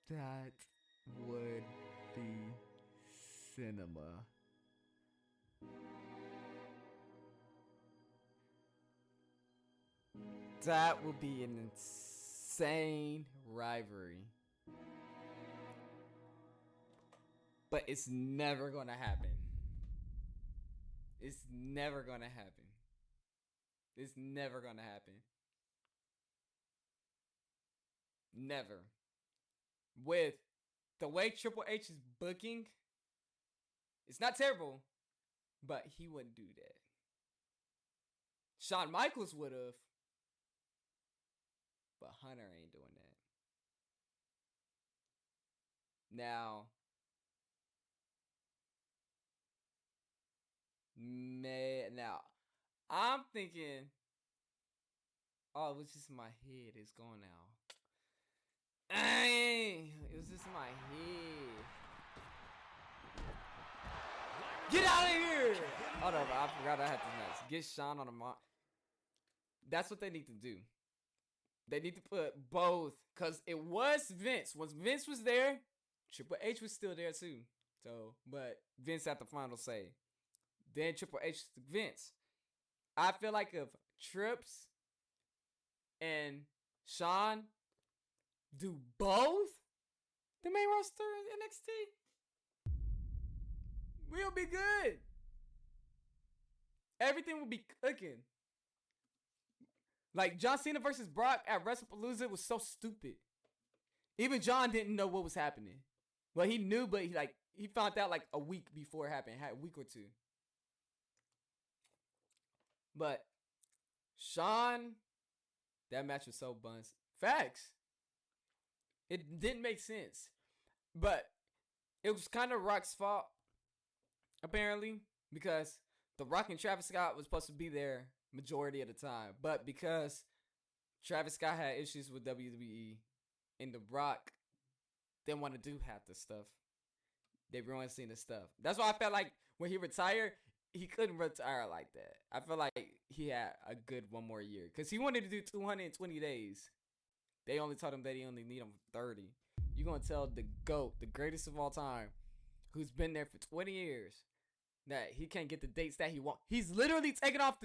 That would be cinema. That would be an insane rivalry. But it's never gonna happen. It's never gonna happen. It's never gonna happen. Never. With the way Triple H is booking, it's not terrible, but he wouldn't do that. Shawn Michaels would have, but Hunter ain't doing that. Now, I'm thinking, oh, it was just in my head. It's gone now. It was just in my head. Get out of here! Hold on, I forgot I had this next. Get Sean on the mark. That's what they need to do. They need to put both, because it was Vince. Once Vince was there, Triple H was still there too. So, but Vince had the final say. Then Triple H to Vince. I feel like if Trips and Sean do both the main roster in NXT, we'll be good. Everything will be cooking. Like John Cena versus Brock at WrestlePalooza was so stupid. Even John didn't know what was happening. Well, he knew, but he found out like a week before it happened, had a week or two. But Sean, that match was so buns. Facts. It didn't make sense. But it was kind of Rock's fault, apparently, because The Rock and Travis Scott was supposed to be there majority of the time. But because Travis Scott had issues with WWE and The Rock didn't want to do half the stuff, they ruined Cena's stuff. That's why I felt like when he retired, he couldn't retire like that. I feel like he had a good one more year because he wanted to do 220 days. They only told him that he only need him for 30. You're going to tell the GOAT, the greatest of all time, who's been there for 20 years, that he can't get the dates that he wants. He's literally taking off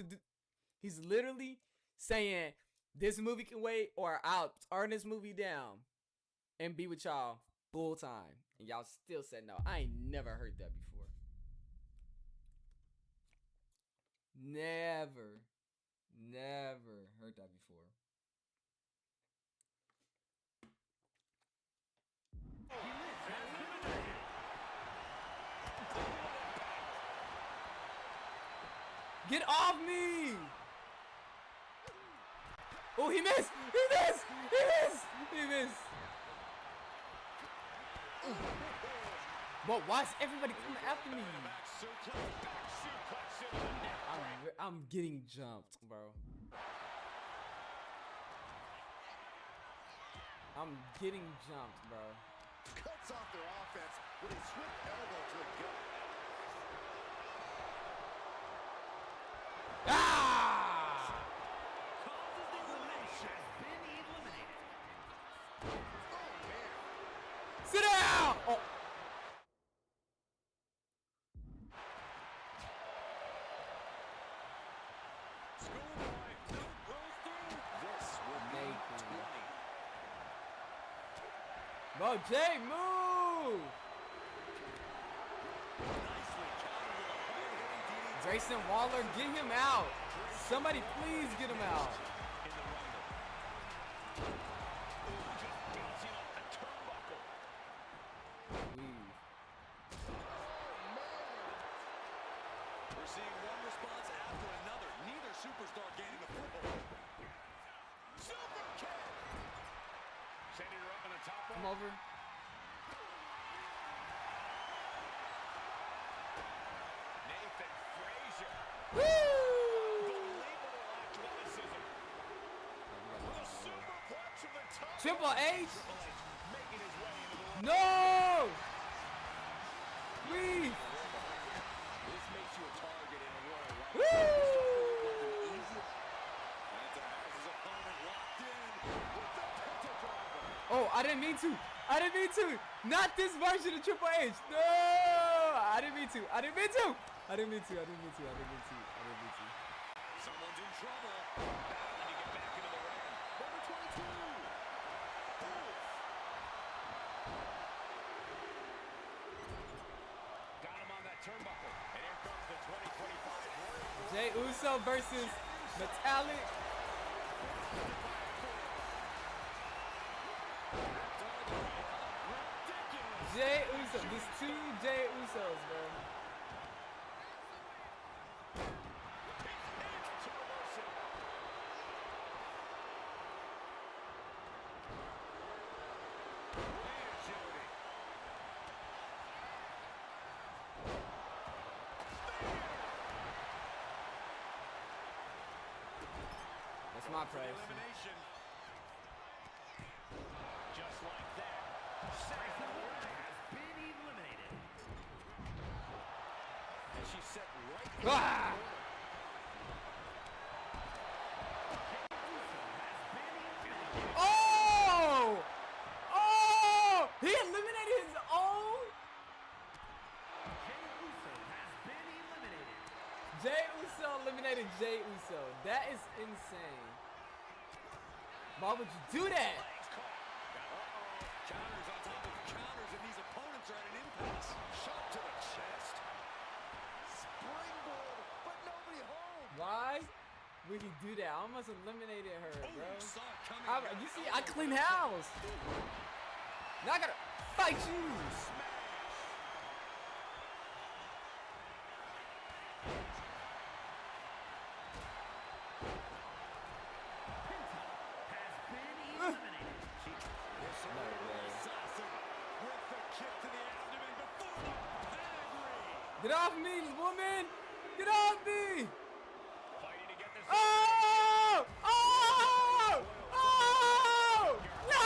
he's literally saying, this movie can wait, or I'll turn this movie down and be with y'all full time. And y'all still said no. I ain't never heard that before. Never heard that before. Get off me! Oh, he missed! He missed! He missed! He missed! But why is everybody coming after me? Back suplex into the neck. I'm getting jumped, bro. I'm getting jumped, bro. Cuts off their offense with a swift elbow to the gut. Ah! Causes the elimination. Has been eliminated. Oh, man. Sit down! Oh. Schoolboy, no, rolls through. This will be Nathan. 20. Bro, Jay, move! Nicely countered with a hard-hitting DDT. Grayson Waller, get him out. Somebody please get him out. In the Rumble. Ooh, just bouncing off the turnbuckle. Leave. We're seeing one response after another. Neither superstar gaining a foothold. Super kick. Sending her up in the top Come rope. over. Nathan Frazier. Woo! Unbelievable athleticism. With a superplex from the top. Triple H? Triple H making his way into the ring. No! Leave! This makes you a target in a Royal Rumble. Woo! Easy. Phantom has his opponent locked in with the penta driver. Oh, I didn't mean to. I didn't mean to. Not this version of Triple H. No! I didn't mean to. I didn't mean to. I didn't mean to. I didn't mean to. I didn't mean to. I didn't mean to. Someone's in trouble. Battling to get back into the ring. Number 22. Wolf. Got him on that turnbuckle. And here comes the 2025 Royal Jay Uso versus Metallic. Ridiculous. Jay Uso. There's two Jay Usos, bro. to reverse it. Way agility. That's my For the price. elimination. Just like that. Seth Has been eliminated. And she's set right in Ah! Oh! Oh! He eliminated his own? Jey Uso has been eliminated. Jay Uso eliminated Jay Uso. That is insane. Why would you do that? legs caught. counters on top of counters, and these opponents are at an impasse. Shot to the chest. Springboard, but nobody home. Why would he do that? I almost eliminated her, bro. Oh, saw it coming. You see, I clean house. Now I gotta fight you. Has been eliminated. Assassin with the kick to the abdomen before the pedigree. Get off me, woman. Get off me. Fighting to get this. Oh! Oh! Oh! No!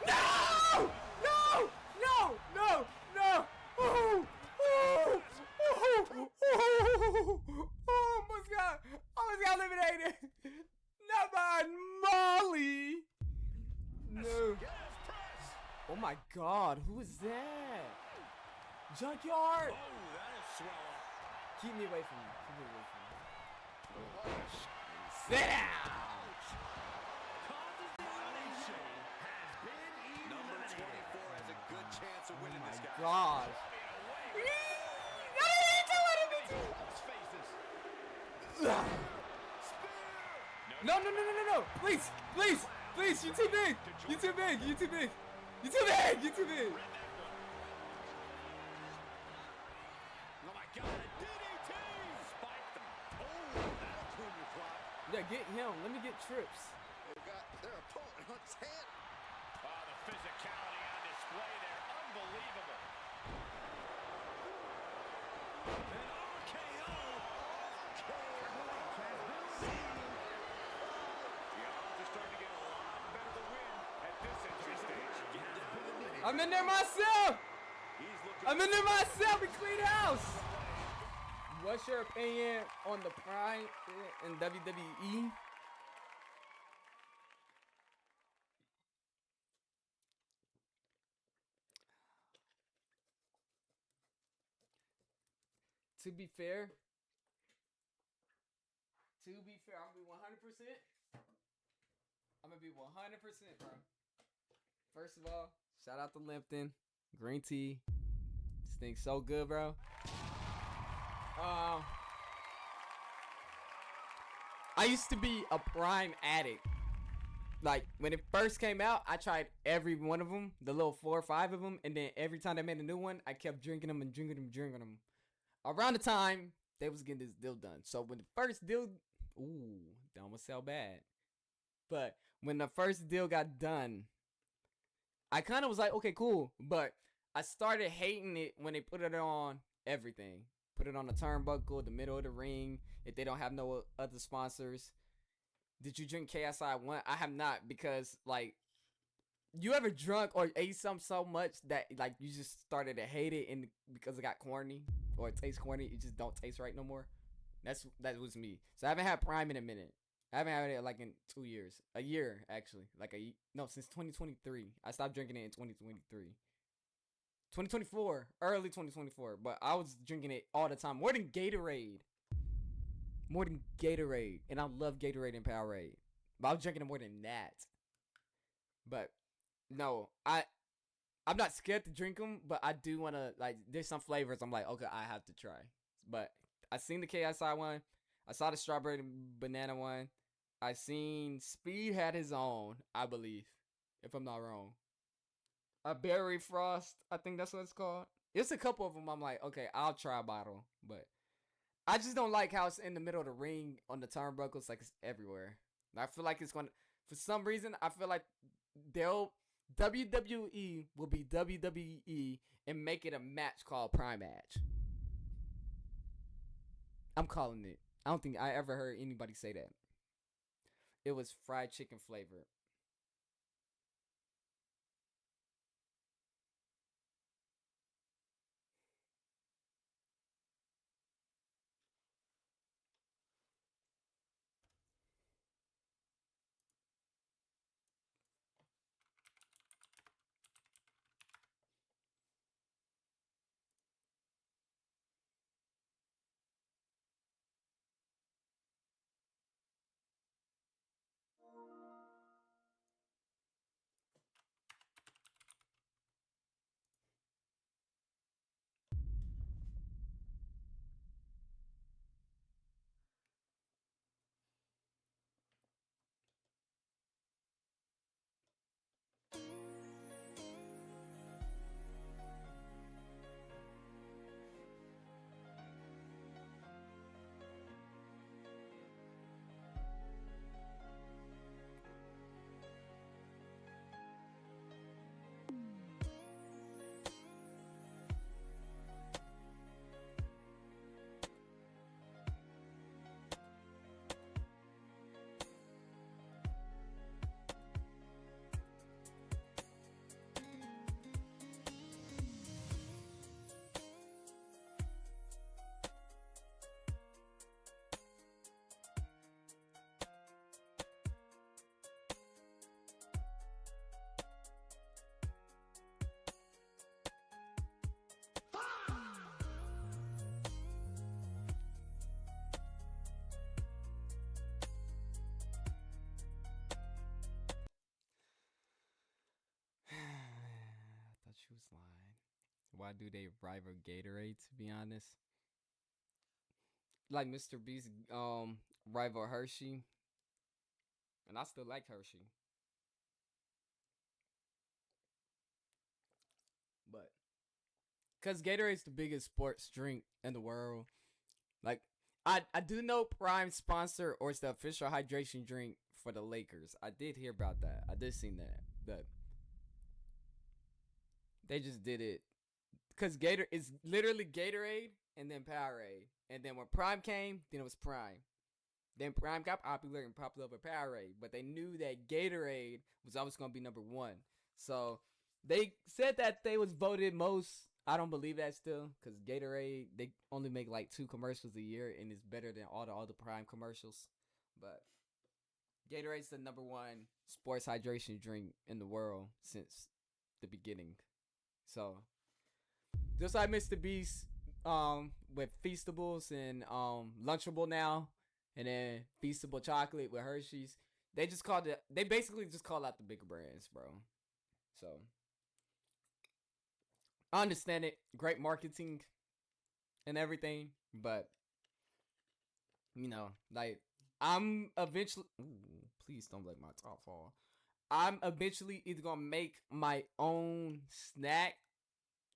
No! No! No! No! No! Oh! Oh! Oh! Oh! Almost got eliminated. Not by Molly. No. Oh my God! Who is that? Junkyard. Oh, that'll swell up. Keep me away from me. Keep me away from me. Sit down. Causes the elimination. Has been Number eliminated. 24 has a good chance of winning this guy. God. No, no, no, no, no, no. Please, please, please. You too big. You too big. You too big. You too big. You too big. Oh my God, a DDT! Spiked them. Oh, that'll prove your plot. Yeah, get him. Let me get Trips. They've got their opponent on his hand. The physicality on display there. I'm in there myself. I'm in there myself. We clean house. What's your opinion on the Prime in WWE? To be fair, I'm gonna be 100%. I'm gonna be 100%, bro. First of all, shout out to Lipton green tea. This thing's so good, bro. I used to be a Prime addict. Like when it first came out, I tried every one of them, the little 4 or 5 of them, and then every time they made a new one, I kept drinking them. Around the time they was getting this deal done. So when the first deal, that almost sound bad. But when the first deal got done, I kind of was like, okay, cool. But I started hating it when they put it on everything. Put it on the turnbuckle, the middle of the ring, if they don't have no other sponsors. Did you drink KSI 1? I have not, because, like, you ever drunk or ate something so much that, like, you just started to hate it and because it got corny or it tastes corny, it just don't taste right no more? That was me. So I haven't had Prime in a minute. I haven't had it, like, in 2 years. A year, actually. Since 2023. I stopped drinking it in 2023. 2024. Early 2024. But I was drinking it all the time. More than Gatorade. And I love Gatorade and Powerade. But I was drinking it more than that. But no, I'm not scared to drink them, but I do want to, like, there's some flavors I'm like, okay, I have to try. But I seen the KSI one. I saw the strawberry and banana one. I seen Speed had his own, I believe, if I'm not wrong. A berry frost, I think that's what it's called. It's a couple of them. I'm like, okay, I'll try a bottle, but I just don't like how it's in the middle of the ring on the turnbuckles, like it's everywhere. I feel like it's going to, for some reason, I feel like WWE will be WWE and make it a match called Prime Match. I'm calling it. I don't think I ever heard anybody say that. It was fried chicken flavored. I thought she was lying. Why do they rival Gatorade, to be honest? Like Mr. Beast rival Hershey. And I still like Hershey. But because Gatorade's the biggest sports drink in the world. Like, I do know Prime sponsor or it's the official hydration drink for the Lakers. I did hear about that. I did see that. But they just did it because it's literally Gatorade and then Powerade. And then when Prime came, then it was Prime. Then Prime got popular and popular over Powerade. But they knew that Gatorade was always going to be number one. So They said that they was voted most. I don't believe that still, because Gatorade, they only make like 2 commercials a year, and it's better than all the other Prime commercials. But Gatorade's the #1 sports hydration drink in the world since the beginning. So just like Mr. Beast, with Feastables and Lunchable now, and then Feastable chocolate with Hershey's, they basically just call out the bigger brands, bro. So I understand it, great marketing and everything, but you know, like I'm eventually. Ooh, please don't let my top fall. I'm eventually either gonna make my own snack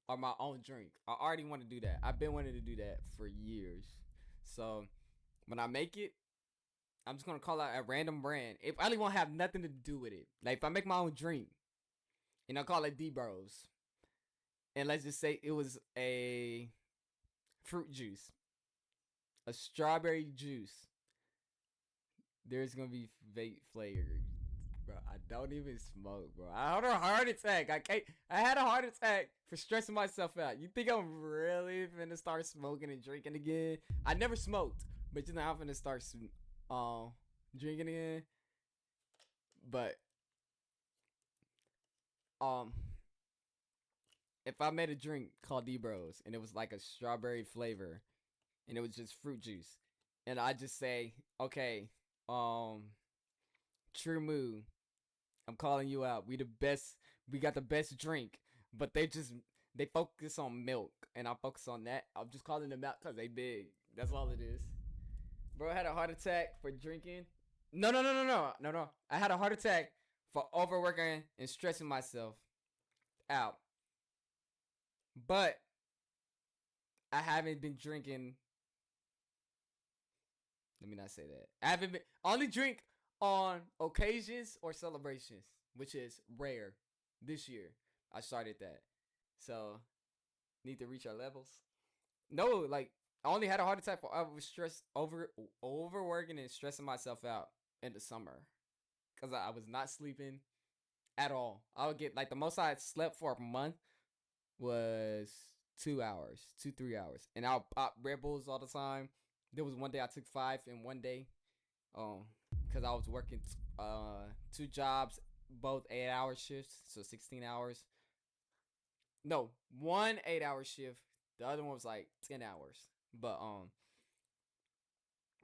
or my own drink. I already want to do that. I've been wanting to do that for years. So when I make it, I'm just gonna call out a random brand. It probably won't have nothing to do with it. Like if I make my own drink, and I'll call it D-Bros, and let's just say it was a fruit juice, a strawberry juice. There's gonna be vape flavored, bro. I don't even smoke, bro. I had a heart attack. I had a heart attack for stressing myself out. You think I'm really finna start smoking and drinking again? I never smoked, but you know I'm finna start drinking again. But if I made a drink called D-Bros and it was like a strawberry flavor and it was just fruit juice, and I just say, okay, True Moo, I'm calling you out. We got the best drink, but they focus on milk, and I focus on that. I'm just calling them out because they big. That's all it is. Bro, I had a heart attack for drinking. No. I had a heart attack for overworking and stressing myself out. But I haven't been drinking. Let me not say that. I haven't been only drink on occasions or celebrations, which is rare. This year I started that. So need to reach our levels. No, like I only had a heart attack for I was stressed overworking and stressing myself out in the summer. Cause I was not sleeping at all. I would get like the most I had slept for a month was 2 hours, 3 hours. And I'll pop Red Bulls all the time. There was one day I took 5 in one day. Because I was working 2 jobs, both 8-hour shifts, so 16 hours. No, one 8-hour shift. The other one was like 10 hours. But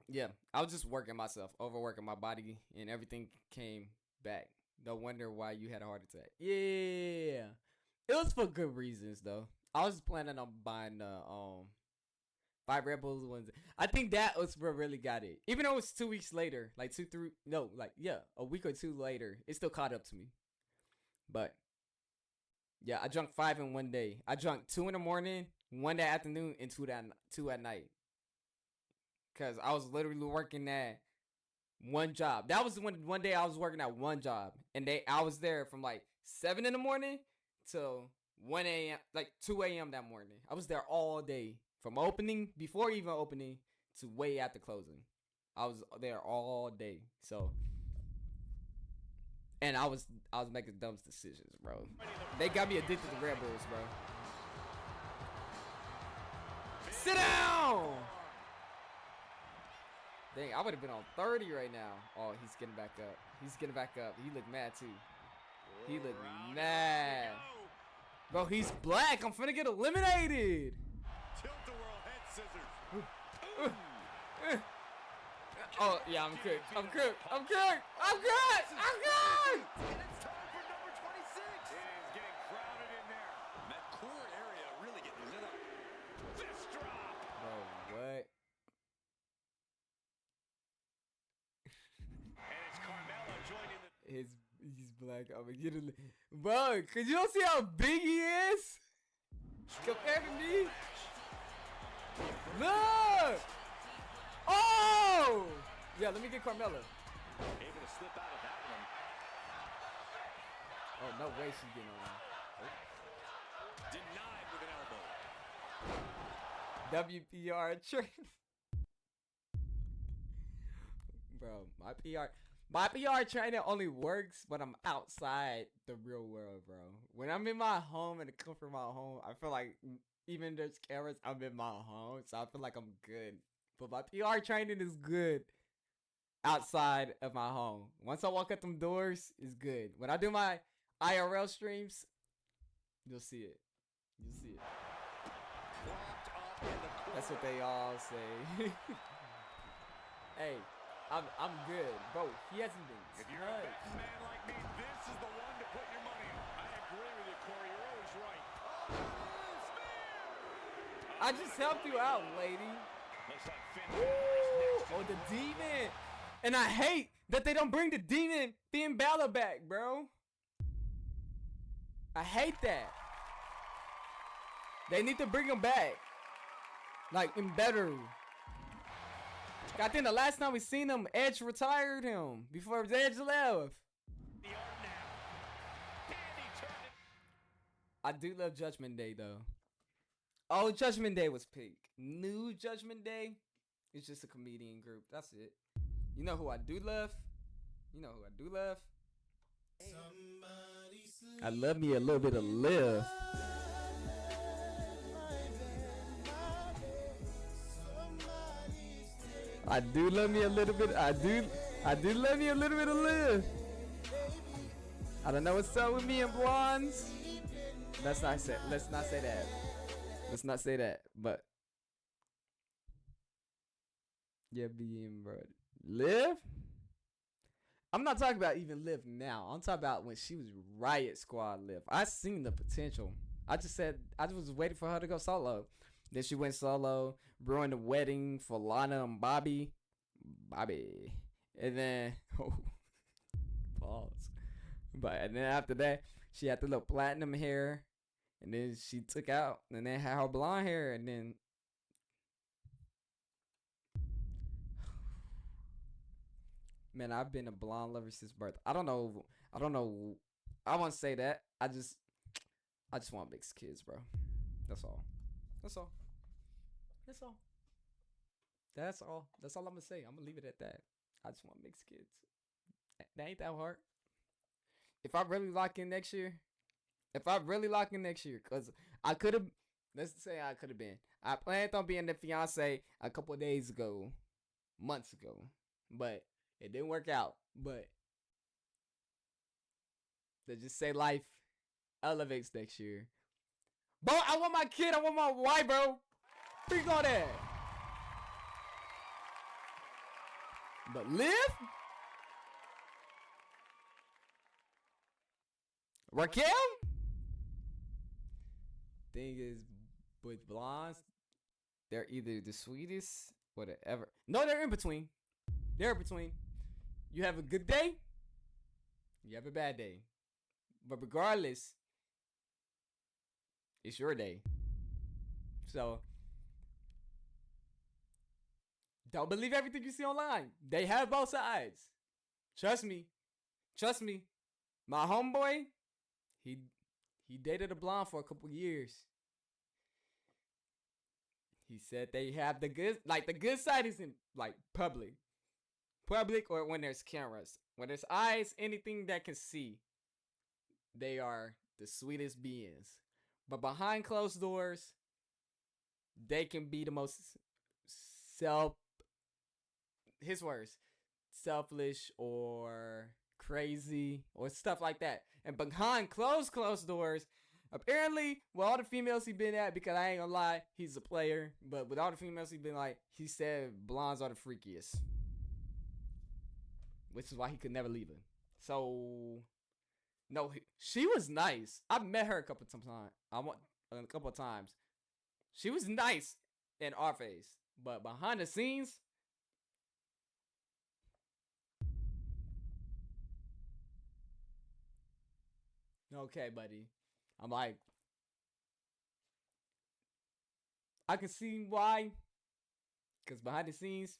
yeah, I was just working myself, overworking my body, and everything came back. No wonder why you had a heart attack. Yeah, it was for good reasons though. I was planning on buying the 5 Red Bulls ones. I think that was what really got it. Even though it was 2 weeks later, like a week or 2 later, it still caught up to me. But yeah, I drank 5 in one day. I drank 2 in the morning, 1 that afternoon, and 2 at night. Cause I was literally working at one job. That was one day I was working at one job, and I was there from like 7 in the morning till 1 a.m. like 2 a.m. that morning. I was there all day. From opening, before even opening, to way after closing. I was there all day. So, and I was making dumb decisions, bro. They got me addicted to Red Bulls, bro. Sit down! Dang, I would have been on 30 right now. Oh, he's getting back up. He looked mad, too. He looked mad. Bro, he's black. I'm finna get eliminated. Tilt-a-whirl head scissors. Oh, yeah, I'm cooked. And it's time for number 26. It is getting crowded in there. And that core area really getting lit up. Fist drop. Bro, what? And it's Carmelo joining the... He's black. I'm gonna get it. Bro, cause you don't see how big he is compared to me. Look! Oh! Yeah, let me get Carmelo. Able to slip out of that one. Oh, no way she's getting on that. Denied with an elbow. WPR train. Bro, my PR. My PR training only works when I'm outside the real world, bro. When I'm in my home and the comfort of my home, I feel like even there's cameras, I'm in my home, so I feel like I'm good. But my PR training is good outside of my home. Once I walk out them doors, it's good. When I do my IRL streams, you'll see it. You'll see it. Propped up in the corner. That's what they all say. Hey, I'm good, bro. He hasn't been If you're a touched. betting man like me, this is the one to put your money on. I agree with you, Corey. You're always right. Oh, I just helped you out, lady. looks like Finn Woo! Balor's next. Oh, the demon. And I hate that they don't bring the demon Finn Balor back, bro. I hate that. They need to bring him back. Like, in better. I think the last time we seen him, Edge retired him before Edge left. The art now. And he turned it. I do love Judgment Day, though. Oh, Judgment Day was peak. New Judgment Day is just a comedian group. That's it. You know who I do love? You know who I do love? I love me a little bit of Liv. I do love me a little bit. I do love me a little bit of Liv. I don't know what's up with me and blondes. Let's not say that. Let's not say that. But yeah, being bro. Liv? I'm not talking about even Liv now. I'm talking about when she was Riot Squad Liv. I seen the potential. I just was waiting for her to go solo. Then she went solo, ruined the wedding for Lana and Bobby. And then pause. And then after that, she had the little platinum hair. And then she took out and then had her blonde hair and then man, I've been a blonde lover since birth. I don't know. I won't say that. I just want mixed kids, bro. That's all. That's all. That's all I'm gonna say. I'm gonna leave it at that. I just want mixed kids. That ain't that hard. If I really lock in next year, cause I could have. Let's say I could have been. I planned on being the fiance a couple of days ago, months ago, but it didn't work out. But let's just say life elevates next year. Bro, I want my kid. I want my wife, bro. Freak all that. But Liv? Raquel? Thing is, with blondes, they're either the sweetest or the ever. No, they're in between. You have a good day, you have a bad day. But regardless, it's your day. So, don't believe everything you see online. They have both sides. Trust me. My homeboy, he dated a blonde for a couple years. He said they have the good side is in like public or when there's cameras. When there's eyes, anything that can see, they are the sweetest beings. But behind closed doors, they can be the most selfish or crazy or stuff like that. And behind closed doors, apparently, with all the females he been at, because I ain't gonna lie, he's a player, but with all the females he been like, he said blondes are the freakiest. Which is why he could never leave her. So, no, she was nice. I've met her a couple of times. She was nice in our face, but behind the scenes, okay, buddy. I'm like, I can see why. Because behind the scenes,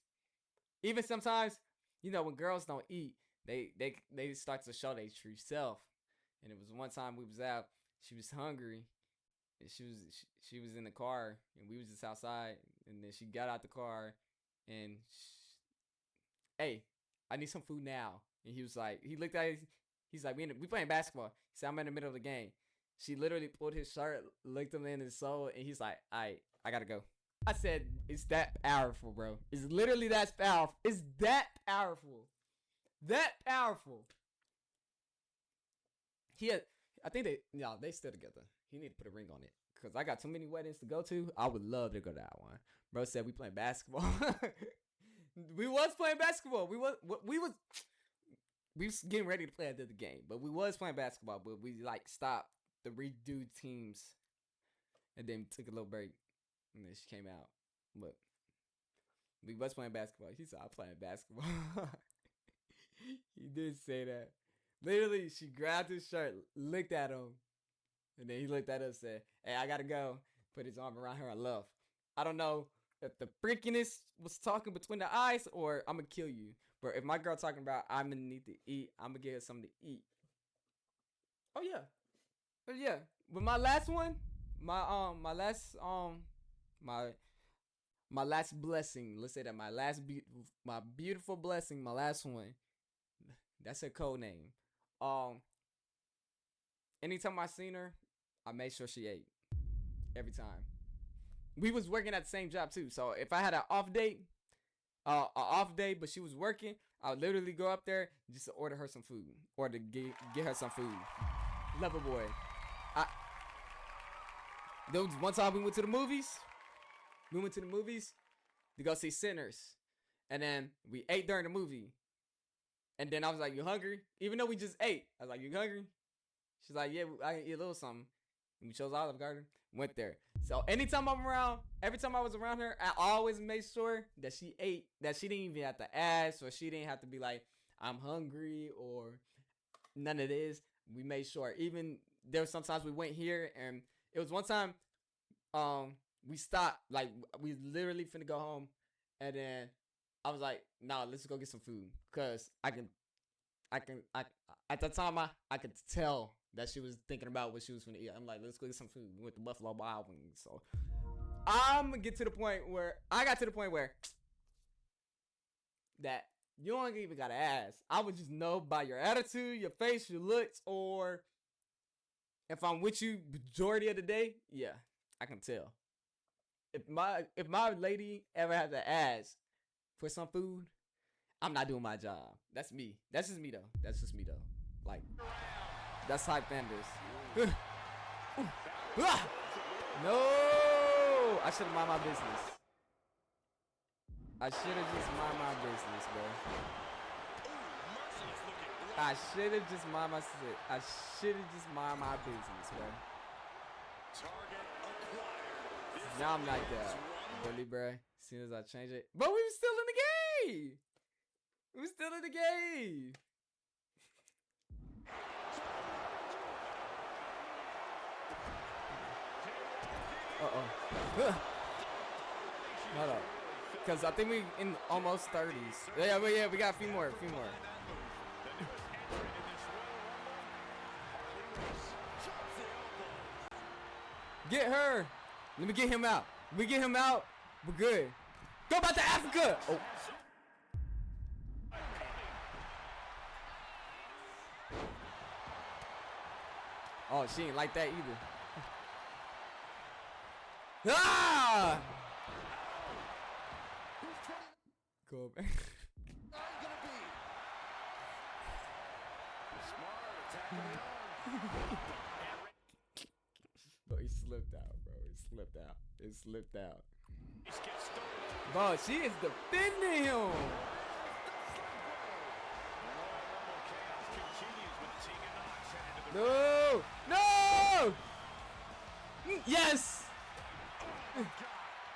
even sometimes, you know, when girls don't eat, they start to show their true self. And it was one time we was out, she was hungry, and she was in the car, and we was just outside, and then she got out the car, and hey, I need some food now. And he was like, he looked at it, he's like, we playing basketball. He said, I'm in the middle of the game. She literally pulled his shirt, looked him in his soul, and he's like, I gotta go. I said, it's that powerful, bro. It's literally that powerful. It's that powerful. That powerful. I think they still together. He need to put a ring on it. Because I got too many weddings to go to. I would love to go to that one. Bro said we playing basketball. We was playing basketball. We was getting ready to play another game. But we was playing basketball. But we like stopped the redo teams. And then took a little break. And then she came out. But we was playing basketball. He said I'm playing basketball. He did say that. Literally, she grabbed his shirt, looked at him. And then he looked at us and said, hey, I gotta go. Put his arm around her and left. I don't know if the freakiness was talking between the eyes or I'm gonna kill you. But if my girl talking about I'm gonna need to eat, I'm gonna give her something to eat. Oh yeah. But yeah. But my last one, my last blessing. Let's say that my beautiful blessing, my last one. That's her code name. Anytime I seen her, I made sure she ate. Every time. We was working at the same job too. So if I had an off day, but she was working, I would literally go up there just to order her some food. Or to get her some food. Lover boy. There was one time we went to the movies. We went to the movies to go see Sinners. And then we ate during the movie. And then I was like, you hungry? Even though we just ate. I was like, you hungry? She's like, yeah, I can eat a little something. And we chose Olive Garden. Went there. So anytime I'm around, every time I was around her, I always made sure that she ate. That she didn't even have to ask. Or she didn't have to be like, I'm hungry. Or none of this. We made sure. Even there was sometimes we went here. And it was one time we stopped. Like, we literally finna go home. And then I was like, nah, let's go get some food. Because I at the time I could tell that she was thinking about what she was gonna eat. I'm like, let's go get some food. We went to Buffalo Wild Wings. So I'm gonna get to the point where that you don't even gotta ask. I would just know by your attitude, your face, your looks, or if I'm with you majority of the day, yeah, I can tell. If my lady ever had to ask for some food, I'm not doing my job. That's me. That's just me though. Like, that's how Fenders. No! I should have mind my business. I should have just mind my business, bro. I should have just mind my shit. I should have just mind my business, bro. Now I'm like that. Really, bro. As soon as I change it. But we were still in the game! We were still in the game! Uh-oh. Hold up. Because I think we in almost 30s. Yeah, but yeah, we got a few more. Get her! Let me get him out. We get him out, we're good. Go back to Africa! Oh. Oh, she ain't like that either. Ah! Go back. Bro, he slipped out, bro. It slipped out. Bro, she is defending him. No! No! Yes!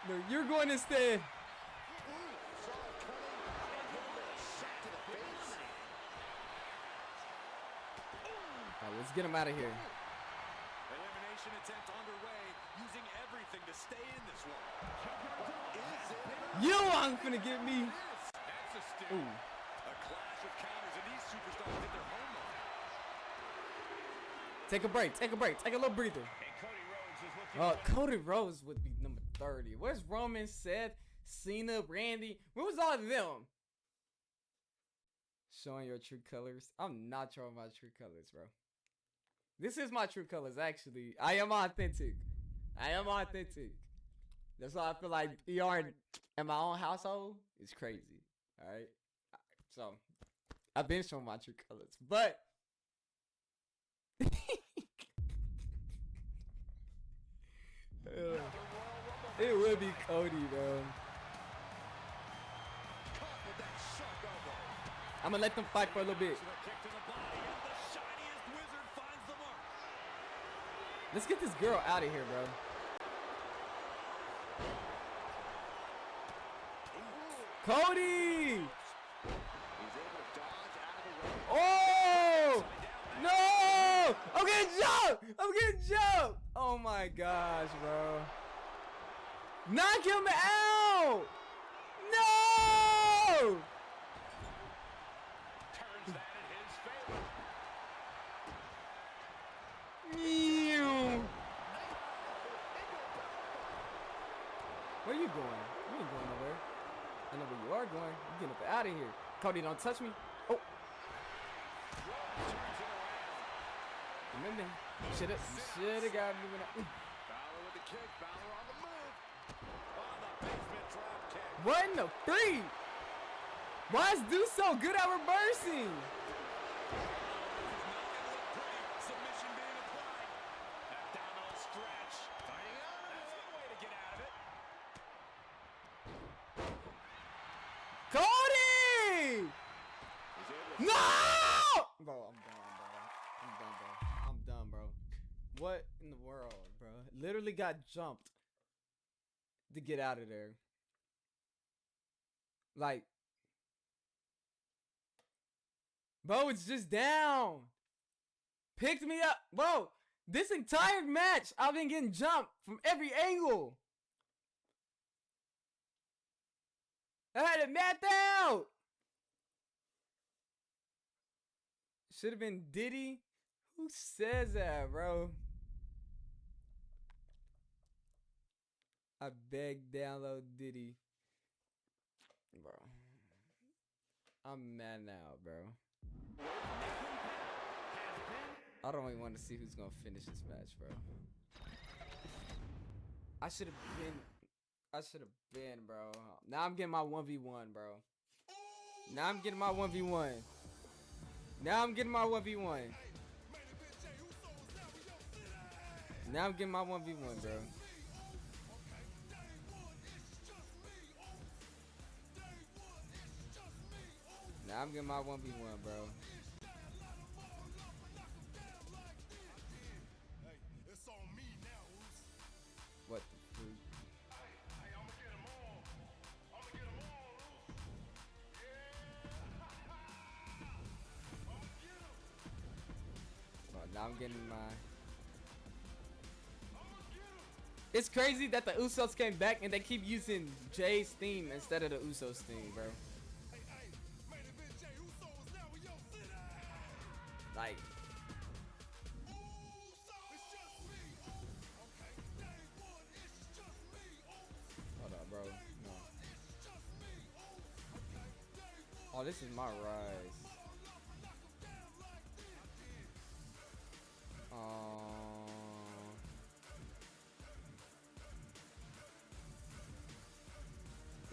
No, you're going instead. Right, let's get him out of here. Elimination attempt underway, using everything to stay in this one. You aren't gonna get me. That's a stick. A clash of counters, and these superstars did their homework. Take a little breather. Cody Rhodes would be number 30. Where's Roman, Seth, Cena, Randy? Where was all of them? Showing your true colors. I'm not showing my true colors, bro. This is my true colors, actually. I am authentic. I am authentic. That's why I feel like ER in my own household is crazy. Alright? So, I've been showing my true colors. But, it would be Cody, bro. Caught with that sharp elbow. I'm gonna let them fight for a little bit. A kick to the body, and the shiniest wizard finds the mark. Let's get this girl out of here, bro. Cody! He's able to dodge out of the way. Oh! No! I'm getting jumped! I'm getting jumped! Oh my gosh, bro. Knock him out! No! Turns that in his favor. Meow. Where you going? You ain't going nowhere. I know where you are going. You getting up out of here. Cody, don't touch me. Oh. Turns it around. Remember, you shoulda got me when I. Balor with the kick. Balor on the move. On the basement drop kick. What in the freak? Why is Deuce so good at reversing? This is not going to look pretty. Submission being applied. Abdominal stretch. Fighting out of it. That's one way to get out of it. Cody! He's able to No! Bro, I'm done, bro. I'm done, bro. What in the world, bro? Literally got jumped to get out of there. Like, bro, it's just down. Picked me up. Bro, this entire match, I've been getting jumped from every angle. I had it mapped out. Should have been Diddy. Who says that, bro? I beg, download Diddy. Bro. I'm mad now, bro. I don't even want to see who's gonna finish this match, bro. I should have been, bro. Now I'm getting my 1v1, bro. Now I'm getting my 1v1. Now I'm getting my 1v1. Now I'm getting my 1v1, bro. Now I'm getting my 1v1, bro. What the freak? Well, now I'm getting my... It's crazy that the Usos came back and they keep using Jay's theme instead of the Usos theme, bro. Like... Hold on, bro. No. Oh, this is my rise.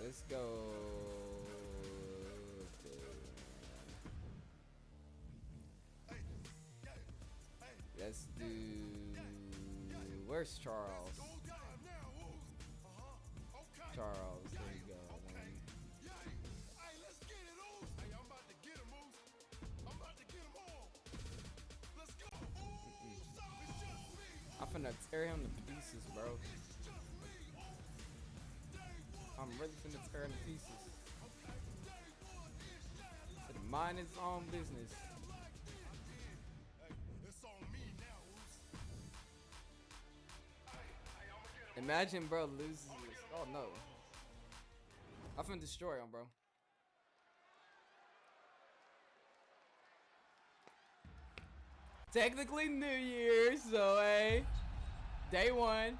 Let's go. Let's do. Where's Charles? Charles, there you go. I'm finna tear him to pieces, bro. I'm really finna tear him to pieces. To mind his own business. Imagine, bro, loses this. Oh no. I'm finna destroy him, bro. Technically New Year's, so hey. Day one.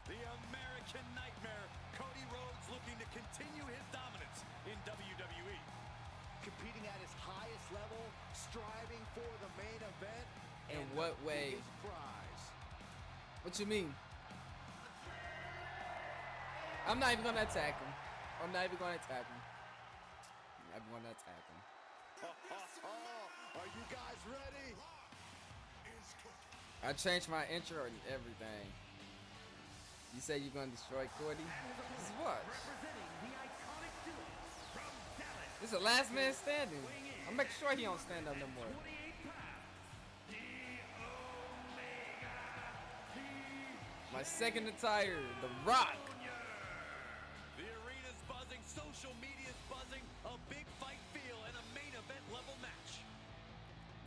The American Nightmare, Cody Rhodes, looking to continue his dominance in WWE. What way? Biggest prize. What you mean? I'm not even gonna attack him. I'm not even gonna attack him. I'm not even gonna attack him. Are you guys ready? I changed my intro and everything. You say you're gonna destroy Cody? This is what? Representing the iconic duo from Dallas. This is the last man standing. I'm making sure he don't stand up no more. 28 pounds. The Omega. My second attire, The Rock. The arena's buzzing, social media's buzzing, a big fight feel, and a main event level match.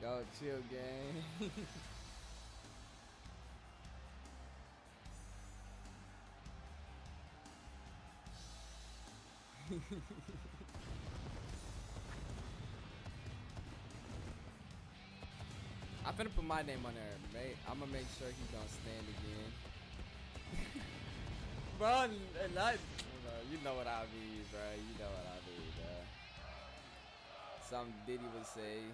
Yo, chill, gang. I'm finna put my name on there, mate. I'm gonna make sure he don't stand again. Bro, you know what I mean, bro. You know what I mean, bro. Some Diddy would say.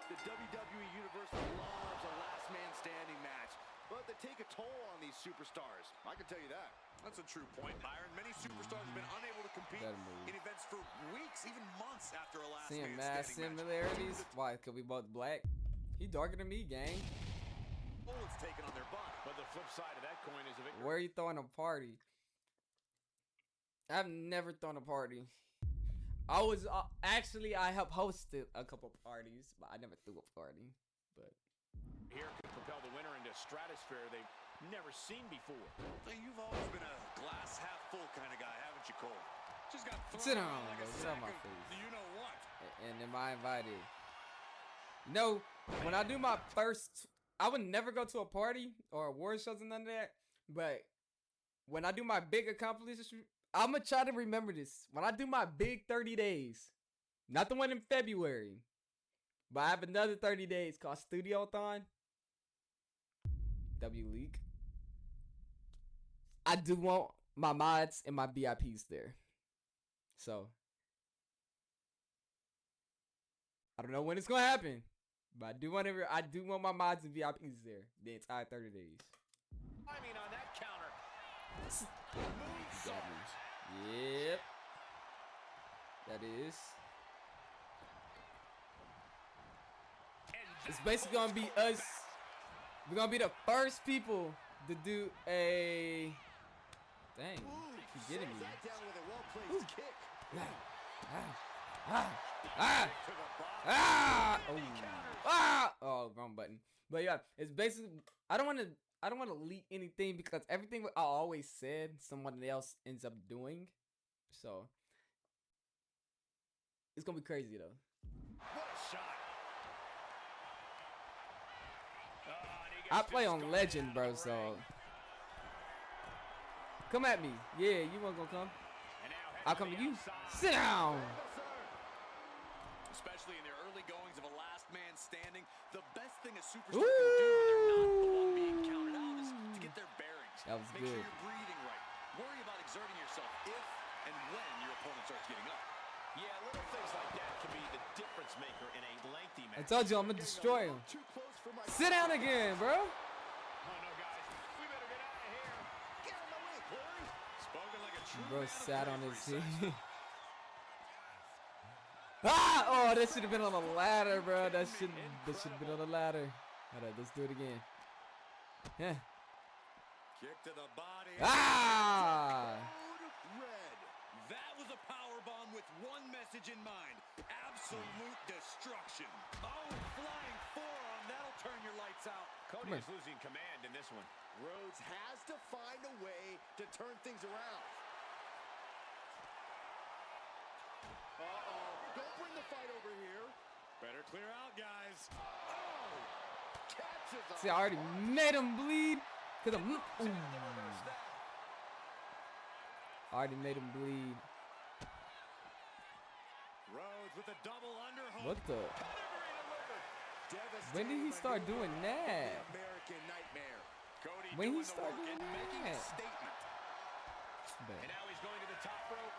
The WWE Universe loves a last man standing match, but they take a toll on these superstars. I can tell you that. That's a true point, Byron. Many superstars have been unable to compete Better move. in events for weeks, even months after a last Seeing man mad standing similarities? match. Why? Cause we both black? He darker than me, gang. Bullets taken on their body. But the flip side of that coin is a victory. Where are you throwing a party? I've never thrown a party. I was actually I helped hosted a couple parties, but I never threw a party. But Here could propel the winner into stratosphere they've never seen before. Hey, you've always been a glass half full kind of guy, haven't you, Cole? Just got thrown Sit around down, like bro. a Get out sack my of face. you know what? and am I invited? No, when I do my first, I would never go to a party or award shows and none of that. But when I do my big accomplishments, I'm gonna try to remember this. When I do my big 30 days, not the one in February, but I have another 30 days called Studiothon. W League. I do want my mods and my VIPs there. So I don't know when it's gonna happen, but I do want my mods and VIPs there the entire 30 days. I mean, on that counter. That means, yep, that is. It's basically gonna be us. We're gonna be the first people to do a. Dang, he's getting me. That down with a well-placed kick. Oh, wrong button. But yeah, it's basically I don't want to leak anything because everything I always said someone else ends up doing. So it's gonna be crazy though. What a shot. I play on Legend, bro, so come at me. Yeah, you wanna go come? I'll come to you. Sit down. Especially in their early goings of a last man standing, the best thing a superstar can do when they're not the one being counted out is to get their bearings. That was Make sure good. you're breathing right. Worry about exerting yourself if and when your opponent starts getting up. Yeah, little things like that can be the difference maker in a lengthy I match. told you I'm gonna destroy him. Too close for my Sit down again, bro. Oh, no, guys. We better get out of here. Get out of my way, Corey. Spoken like a true Bro man of sat on bravery, his son. feet. Ah! Oh, that should have been on the ladder, bro. That should have been on the ladder. Alright, let's do it again. Yeah. Kick to the body. Ah! Code red. That was a power bomb with one message in mind. Absolute destruction. Oh, flying forearm. That'll turn your lights out. Cody is losing command in this one. Rhodes has to find a way to turn things around. Uh-oh. Don't bring the fight over here. Better clear out, guys. Oh! Catches a See, I already made him bleed. Cause I'm. Ooh. I already made him bleed. Rhodes with a double underhook. What the? When did he start doing that? American nightmare. Cody When he doing the start work doing and making a that? statement. Bet. And now he's going to the top rope.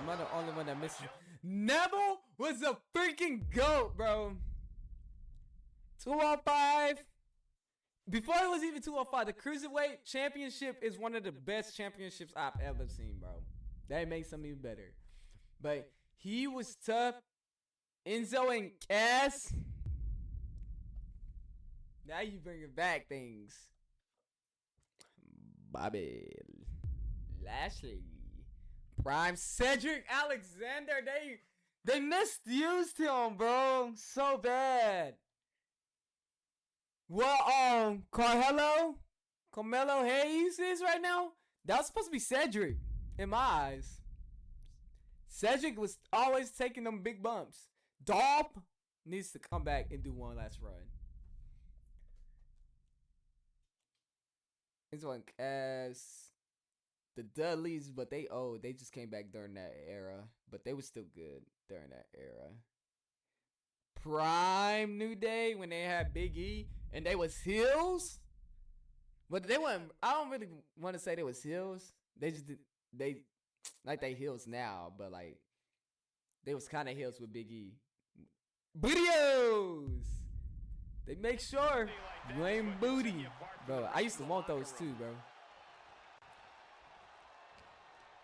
Am I the only one that misses? Neville was a freaking GOAT, bro. 205. Before it was even 205, the Cruiserweight Championship is one of the best championships I've ever seen, bro. That makes something even better. But he was tough. Enzo and Cass. Now you bringing back things. Bobby Lashley. Prime Cedric Alexander. They misused him, bro. So bad. Well, Carmelo Hayes is right now. That was supposed to be Cedric in my eyes. Cedric was always taking them big bumps. Dolph needs to come back and do one last run. It's like as the Dudleys, but they just came back during that era, but they were still good during that era. Prime New Day when they had Big E and they was heels, but they weren't. I don't really want to say they was heels. They just they like they heels now, but like they was kind of heels with Big E. Bootios. They make sure you ain't booty, bro. I used to want those too, bro.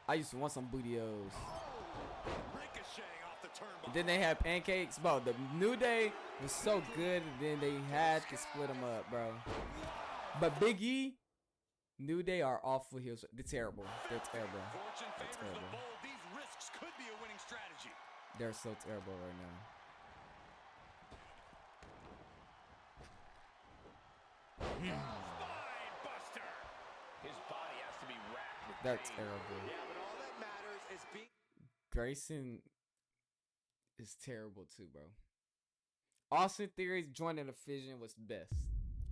I used to want some bootios. And then they had pancakes, bro. The New Day was so good, and then they had to split them up, bro. But Big E, New Day are awful heels. They're terrible. They're terrible. They're terrible. They're so terrible right now. His body has to be racked with They're pain. terrible. Yeah, but all that matters is being Grayson is terrible too, bro. Austin Theory's joining the Fission was best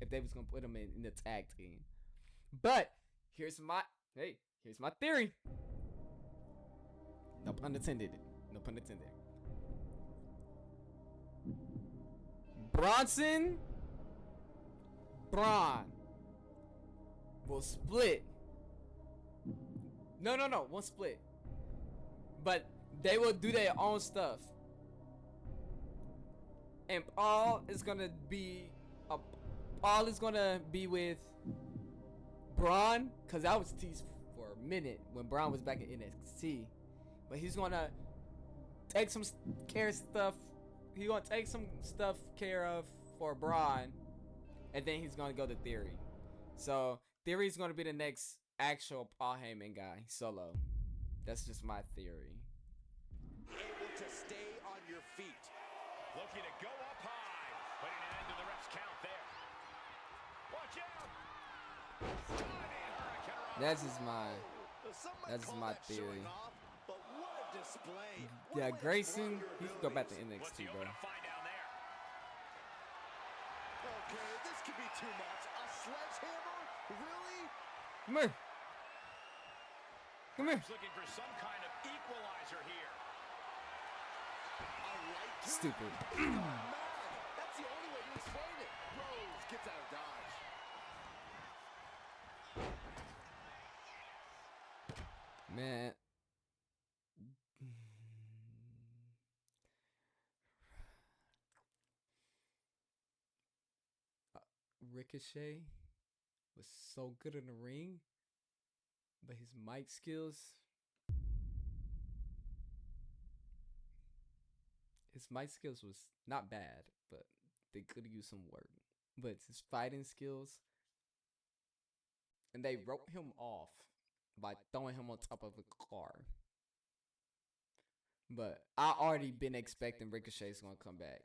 if they was gonna put him in the tag team. But here's my theory. No pun intended. No pun intended. Braun will split. No, won't split. But they will do their own stuff. And Paul is gonna be with Braun, cause I was teased for a minute when Braun was back in NXT. But he's gonna take some care of stuff. He's gonna take some stuff care of for Braun, and then he's gonna go to Theory. So Theory's gonna be the next actual Paul Heyman guy solo. That's just my theory. able to stay on your feet. Looking to go up high, putting an end to the ref's count there. Watch out! Diving hurricane run. That's just my Some might That's call my that theory. showing off, but what a display. What yeah. a way to Grayson, flaunt he your can go back to abilities. What's he NXT, bro. hoping to find down there? Okay, this could be too much. A sledgehammer? Really? Come here. Come here. He's looking for some kind of equalizer here. A right to Stupid. Man, that's the only way to explain it. Rose gets out of dodge. Man. Ricochet was so good in the ring, but his mic skills. His mic skills was not bad, but they could use some work. But his fighting skills, and they wrote him off by throwing him on top of a car. But I already been expecting Ricochet's gonna come back.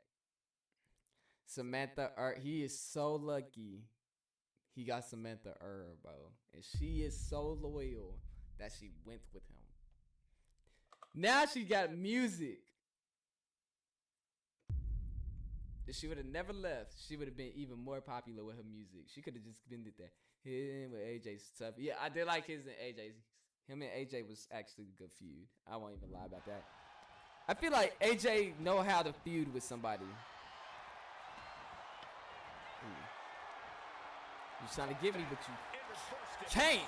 Samantha he is so lucky he got Samantha bro. And she is so loyal that she went with him. Now she got music. If she would have never left, she would have been even more popular with her music. She could have just been did that. Him with AJ's stuff. Yeah, I did like his and AJ's. Him and AJ was actually a good feud. I won't even lie about that. I feel like AJ know how to feud with somebody. You're trying to give me, but you can't.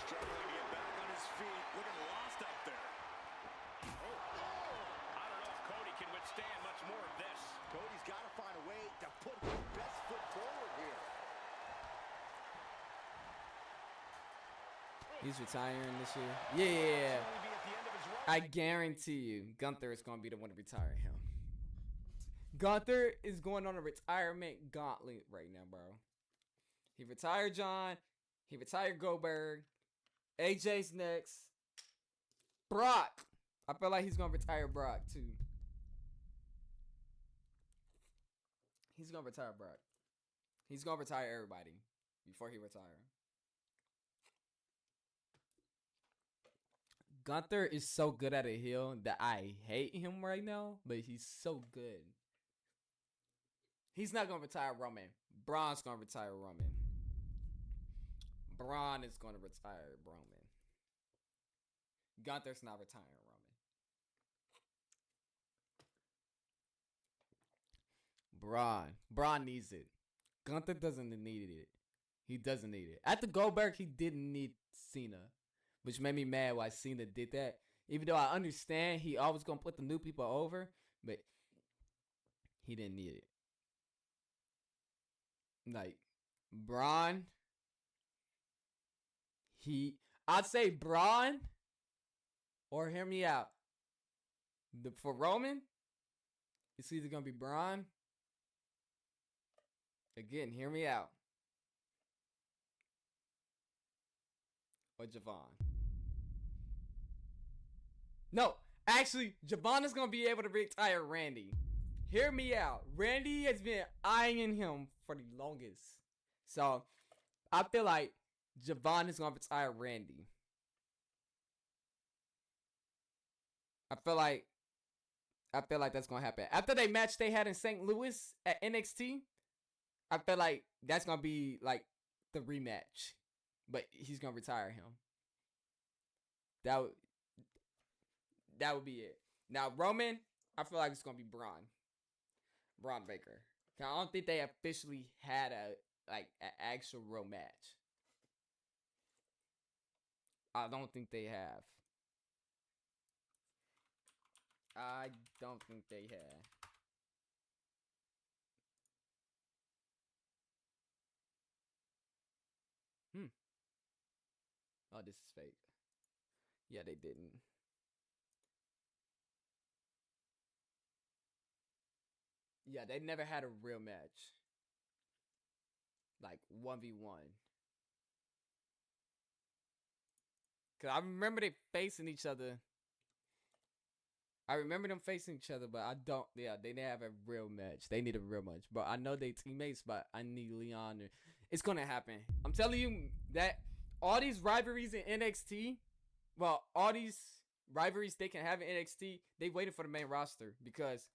Struggling to get back on his feet. Looking lost out there. I don't know if Cody can withstand much more of this. Cody's got to find a way to put his best foot forward here. He's retiring this year. Yeah. I guarantee you, Gunther is going to be the one to retire him. Gunther is going on a retirement gauntlet right now, bro. He retired John. He retired Goldberg. AJ's next. Brock. I feel like he's going to retire Brock, too. He's going to retire Brock. He's going to retire everybody before he retires. Gunther is so good at a heel that I hate him right now, but he's so good. He's not going to retire Roman. Braun's going to retire Roman. Braun is going to retire Roman. Gunther's not retiring Roman. Braun needs it. Gunther doesn't need it. He doesn't need it. At the Goldberg, he didn't need Cena, which made me mad why Cena did that. Even though I understand he always going to put the new people over, but he didn't need it. Like, Braun, I'd say Braun, or hear me out. For Roman, it's either going to be Braun. Again, hear me out. Or Javon. No, actually, Javon is going to be able to retire Randy. Hear me out. Randy has been eyeing him for the longest. So, I feel like Javon is going to retire Randy. I feel like that's going to happen. After they match they had in St. Louis at NXT, I feel like that's going to be like the rematch. But he's going to retire him. That would be it. Now, Roman, I feel like it's going to be Braun Baker. I don't think they officially had an actual real match. I don't think they have. I don't think they have. Oh, this is fake. Yeah, they didn't. Yeah, they never had a real match. Like 1v1. Cause I remember they facing each other. I remember them facing each other, but I don't. Yeah, they didn't have a real match. They need a real match. But I know they teammates, but I need Leon. It's gonna happen. I'm telling you that all these rivalries in NXT, well, all these rivalries they can have in NXT, they waited for the main roster because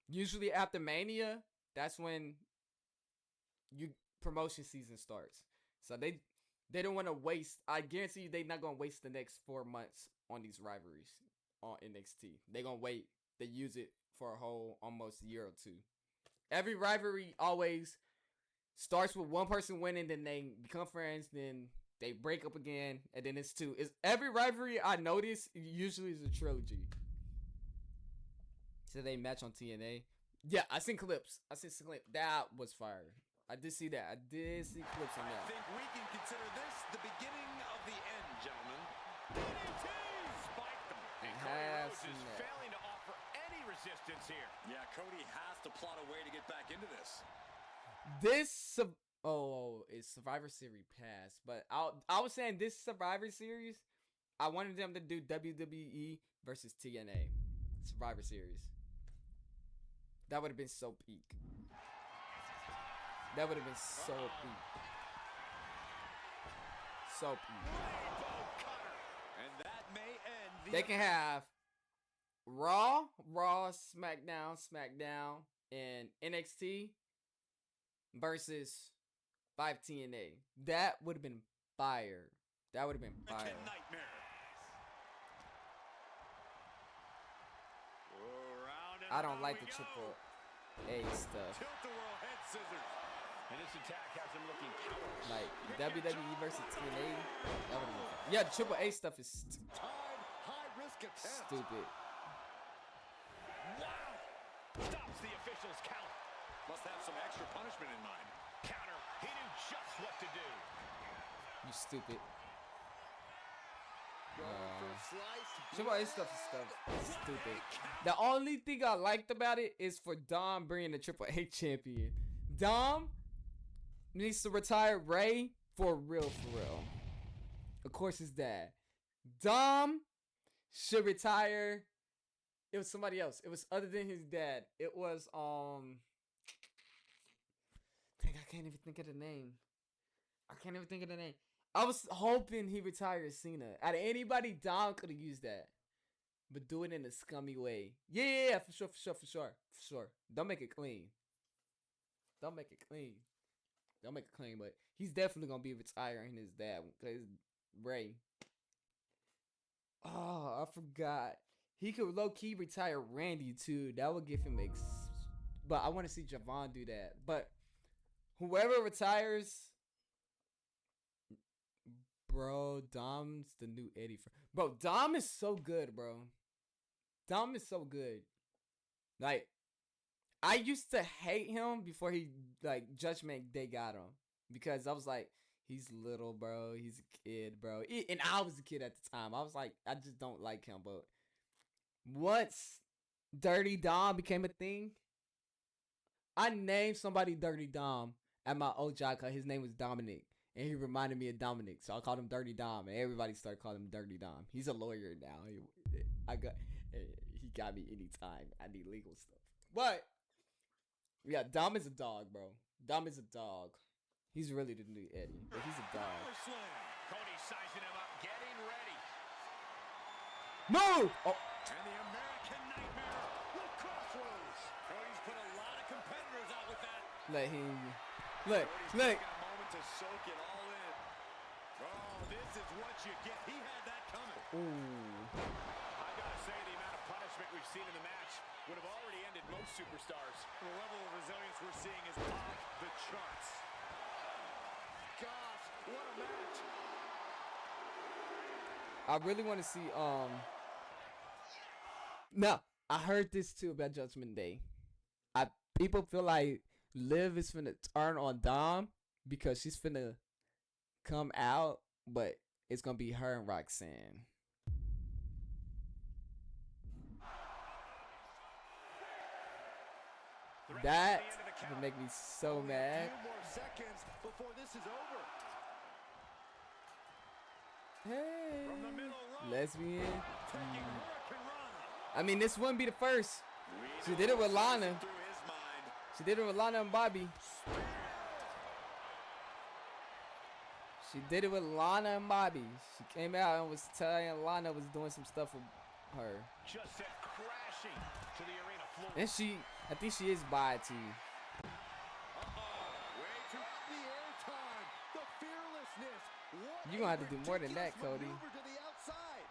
usually after Mania, that's when promotion season starts. So they don't want to waste. I guarantee you they're not gonna waste the next 4 months on these rivalries on NXT. They're gonna wait. They use it for a whole almost year or two. Every rivalry always starts with one person winning, then they become friends, then they break up again, and then it's two. It's every rivalry I notice usually is a trilogy. So they match on TNA. Yeah, I seen clips. That was fire. I did see that. I did see clips on that. I think we can consider this the beginning of the end, gentlemen. DDT! Spiked them. And Cody Rhodes is failing to offer any resistance here. Yeah, Cody has to plot a way to get back into this. It's Survivor Series pass, but I was saying this Survivor Series, I wanted them to do WWE versus TNA Survivor Series. That would have been so peak. That would have been so peak. So peak. And that may end They can have Raw, SmackDown, and NXT versus 5 TNA. That would have been fire. That would have been fire. Nightmare. I don't like the triple A stuff. Tilt-a-whirl head scissors. And this attack has him looking powerless. Like WWE versus TNA. That would be, yeah, the Triple A stuff is Tied, high-risk attempt. stupid. Wow! Stops the official's count. Must have some extra punishment in mind. Counter. He knew just what to do. You stupid. Slice. Triple A stuff is stupid. The only thing I liked about it is for Dom bringing the Triple A champion. Dom needs to retire Ray for real. Of course, his dad. Dom should retire. It was somebody else. It was other than his dad. It was dang, I can't even think of the name. I was hoping he retired Cena. Out of anybody, Dom could have used that. But do it in a scummy way. Yeah, for sure. Don't make it clean. But he's definitely going to be retiring his dad. Because Ray. Oh, I forgot. He could low-key retire Randy, too. That would give him but I want to see Javon do that. But whoever retires... Bro, Dom's the new Eddie. Bro, Dom is so good, bro. Dom is so good. Like, I used to hate him before Judgment Day got him. Because I was like, he's little, bro. He's a kid, bro. And I was a kid at the time. I was like, I just don't like him. But once Dirty Dom became a thing, I named somebody Dirty Dom at my old job because his name was Dominic. And he reminded me of Dominic, so I called him Dirty Dom, and everybody started calling him Dirty Dom. He's a lawyer now. He got me anytime I need legal stuff. But yeah, Dom is a dog, bro. Dom is a dog. He's really the new Eddie, but he's a dog. Cody sizing him up, getting ready. Move! Oh. And the American Nightmare will crossroads. Cody's put a lot of competitors out with that. Let him. Cody's Look. taking a moment to soak it all in. Oh, this is what you get. He had that coming. Ooh. I gotta say, the amount of punishment we've seen in the match would have already ended most superstars. The level of resilience we're seeing is off the charts. Gosh, what a match. I really want to see. No, I heard this too about Judgment Day. People feel like Liv is finna turn on Dom because she's finna come out, but it's gonna be her and Roxanne. That would make me so mad. A few more seconds before this is over. Hey, From the middle row, lesbian. taking Hurricane Rana. I mean, this wouldn't be the first. We She know did it with what's Lana. passing through his mind. She did it with Lana and Bobby. She did it with Lana and Bobby. She came out and was telling Lana was doing some stuff with her. Just sent crashing to the arena floor. And I think she is bi too. Way too the airtime, the fearlessness. What You gonna a have to do more than that, ridiculous Cody. maneuver to the outside.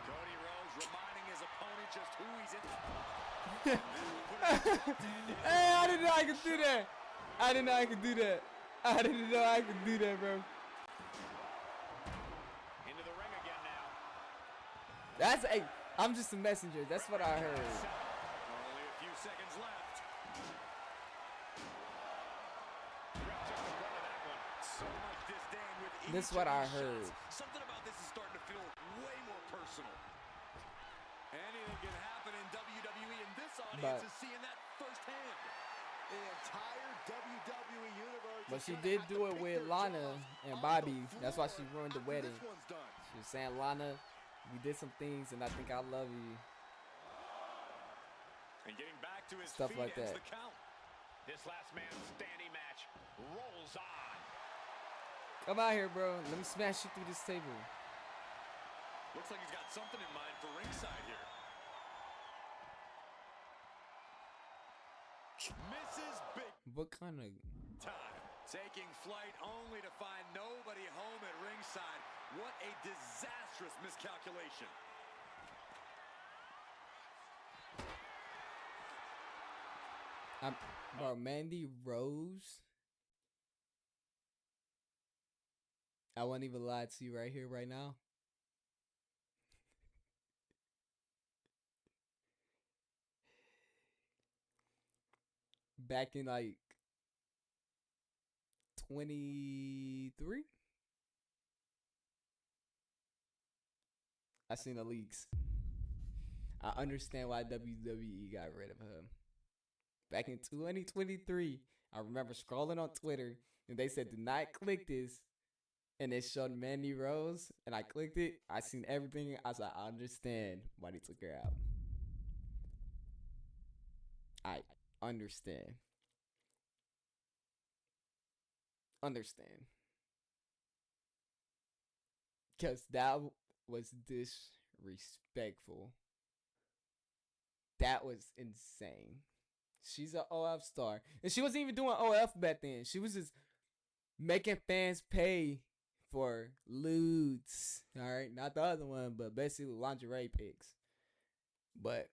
Cody Rhodes reminding his opponent just who he's in. Hey, I didn't know I could do that. I didn't know I could do that. I didn't know I could do that, bro. Into the ring again now. I'm just a messenger. That's what I heard. Only a few seconds left. Ref took the brunt of that one. So much disdain with each This is what of I these heard. shots. Something about this is starting to feel way more personal. Anything can happen in WWE, and this audience But- is seeing that firsthand. The entire WWE universe. But is she gonna did have to do it pick with their Lana jaws and on Bobby. the That's why she floor ruined the after wedding. This one's done. She was saying, Lana, we did some things and I think I love you. And getting back to his Stuff feet like ends that. the count. This last man standing match rolls on. Come out here, bro. Let me smash you through this table. Looks like he's got something in mind for ringside here. Misses big What kind of... time. Taking flight only to find nobody home at ringside. What a disastrous miscalculation. Bro, Mandy Rose. I won't even lie to you right here, right now. Back in like 23, I seen the leaks. I understand why WWE got rid of him. Back in 2023, I remember scrolling on Twitter and they said, do not click this. And it showed Mandy Rose, and I clicked it. I seen everything. I was like, I understand why they took her out. I understand. Because that was disrespectful. That was insane. She's an OF star. And she wasn't even doing OF back then. She was just making fans pay for lewds. Alright, not the other one, but basically lingerie pics. But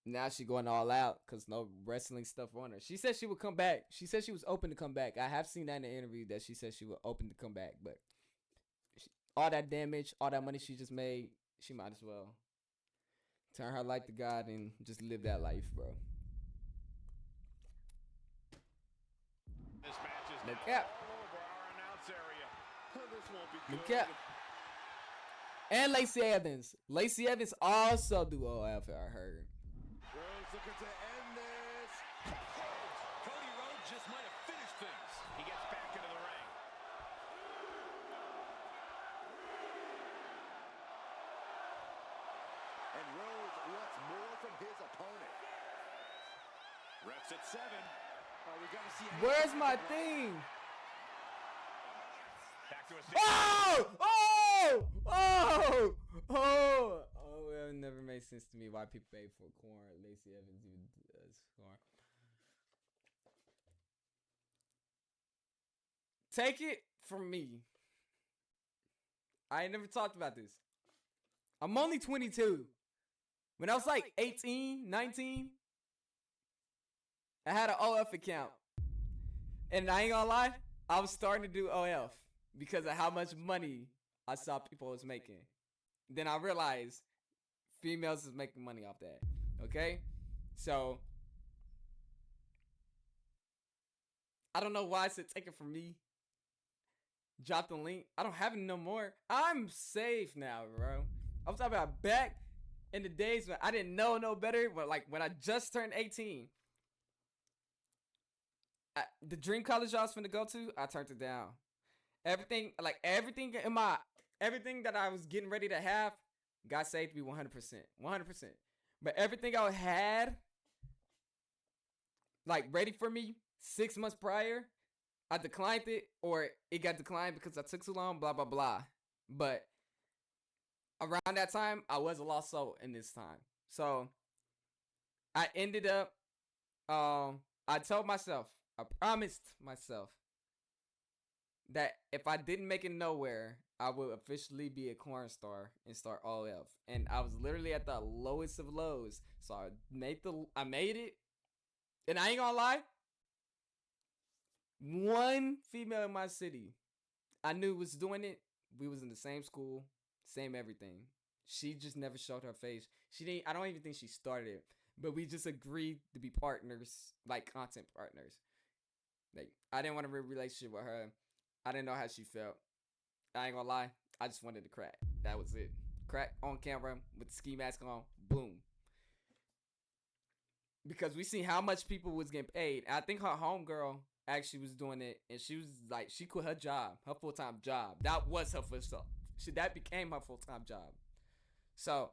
now she going all out because no wrestling stuff on her. She said she would come back. She said she was open to come back. I have seen that in the interview that she said she was open to come back. But all that damage, all that money she just made, she might as well turn her life to God and just live that life, bro. This match is No now cap. all over our announce area. This won't be No good. cap. And Lacey Evans. Lacey Evans also do OF, I heard. Rhodes looking to end this. Cody Rhodes just might have finished things. He gets back into the ring. And Rhodes wants more from his opponent. Refs at 7. We gotta see Where's my thing? Back to a 6. Oh! Oh! Oh! Oh! Oh, it never made sense to me why people pay for corn. Lacey Evans even does corn. Take it from me. I ain't never talked about this. I'm only 22. When I was like 18, 19, I had an OF account. And I ain't gonna lie, I was starting to do OF because of how much money I saw people was making. Then I realized females is making money off that. Okay? So I don't know why I said take it from me. Drop the link. I don't have it no more. I'm safe now, bro. I'm talking about back in the days when I didn't know no better, but like when I just turned 18. The dream college I was finna go to, I turned it down. Everything that I was getting ready to have, God saved me 100%. 100%. But everything I had, like ready for me 6 months prior, I declined it, or it got declined because I took too long, blah, blah, blah. But around that time, I was a lost soul in this time. So I ended up, I told myself, I promised myself that if I didn't make it nowhere, I would officially be a corn star and start OF. And I was literally at the lowest of lows. So I made it. And I ain't gonna lie. One female in my city I knew was doing it. We was in the same school, same everything. She just never showed her face. I don't even think she started it. But we just agreed to be partners, like content partners. Like, I didn't want a real relationship with her. I didn't know how she felt. I ain't gonna lie. I just wanted to crack. That was it. Crack on camera with the ski mask on. Boom. Because we seen how much people was getting paid. And I think her homegirl actually was doing it. And she was like, she quit her job. Her full-time job. That was her that became her full-time job. So,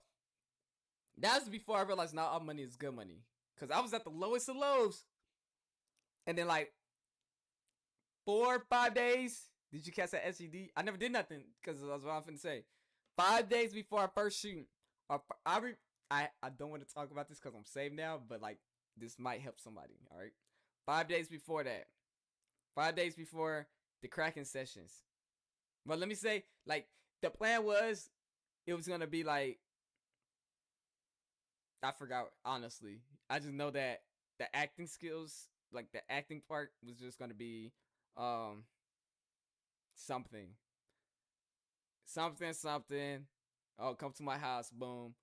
that was before I realized now all money is good money. Because I was at the lowest of lows. And then like 4 or 5 days. Did you catch that SED? I never did nothing because that's what I'm finna say. 5 days before our first shoot. I don't want to talk about this because I'm saved now. But like this might help somebody. Alright. 5 days before that. 5 days before the cracking sessions. But let me say, like, the plan was, it was gonna be like, I forgot, honestly. I just know that the acting skills, like the acting part was just gonna be um something. Something. Oh, come to my house, boom,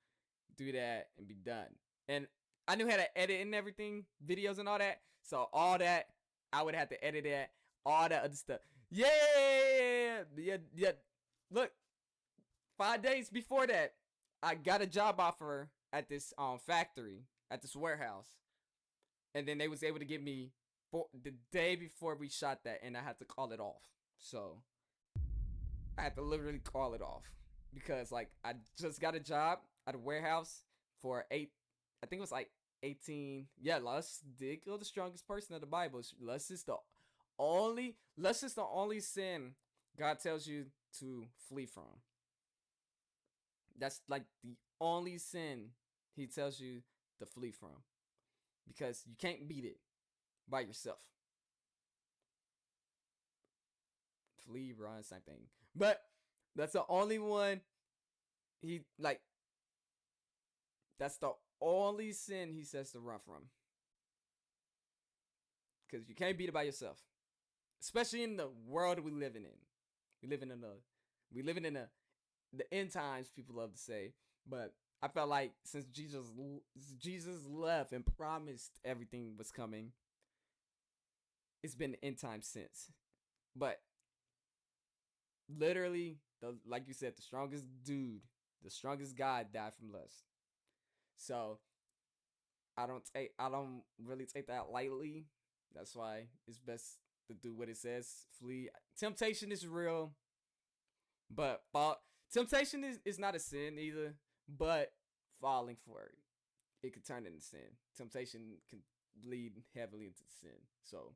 do that and be done. And I knew how to edit and everything, videos and all that. So all that I would have to edit that, all that other stuff. Yeah. Look, 5 days before that, I got a job offer at this factory, at this warehouse. And then they was able to give me for the day before we shot that, and I had to call it off. So I had to literally call it off because like I just got a job at a warehouse for I think it was like 18. Yeah, lust did kill the strongest person of the Bible. Lust is the only sin God tells you to flee from. That's like the only sin he tells you to flee from. Because you can't beat it by yourself. Flee, run, same thing. But that's the only one he like. That's the only sin he says to run from. Because you can't beat it by yourself. Especially in the world we living in. We living in the end times, people love to say. But I felt like since Jesus left and promised everything was coming, it's been the end time since. But literally, like you said, the strongest guy died from lust. So I don't really take that lightly. That's why it's best to do what it says. Flee. Temptation is real, but temptation is not a sin either. But falling for it could turn into sin. Temptation can lead heavily into sin. So,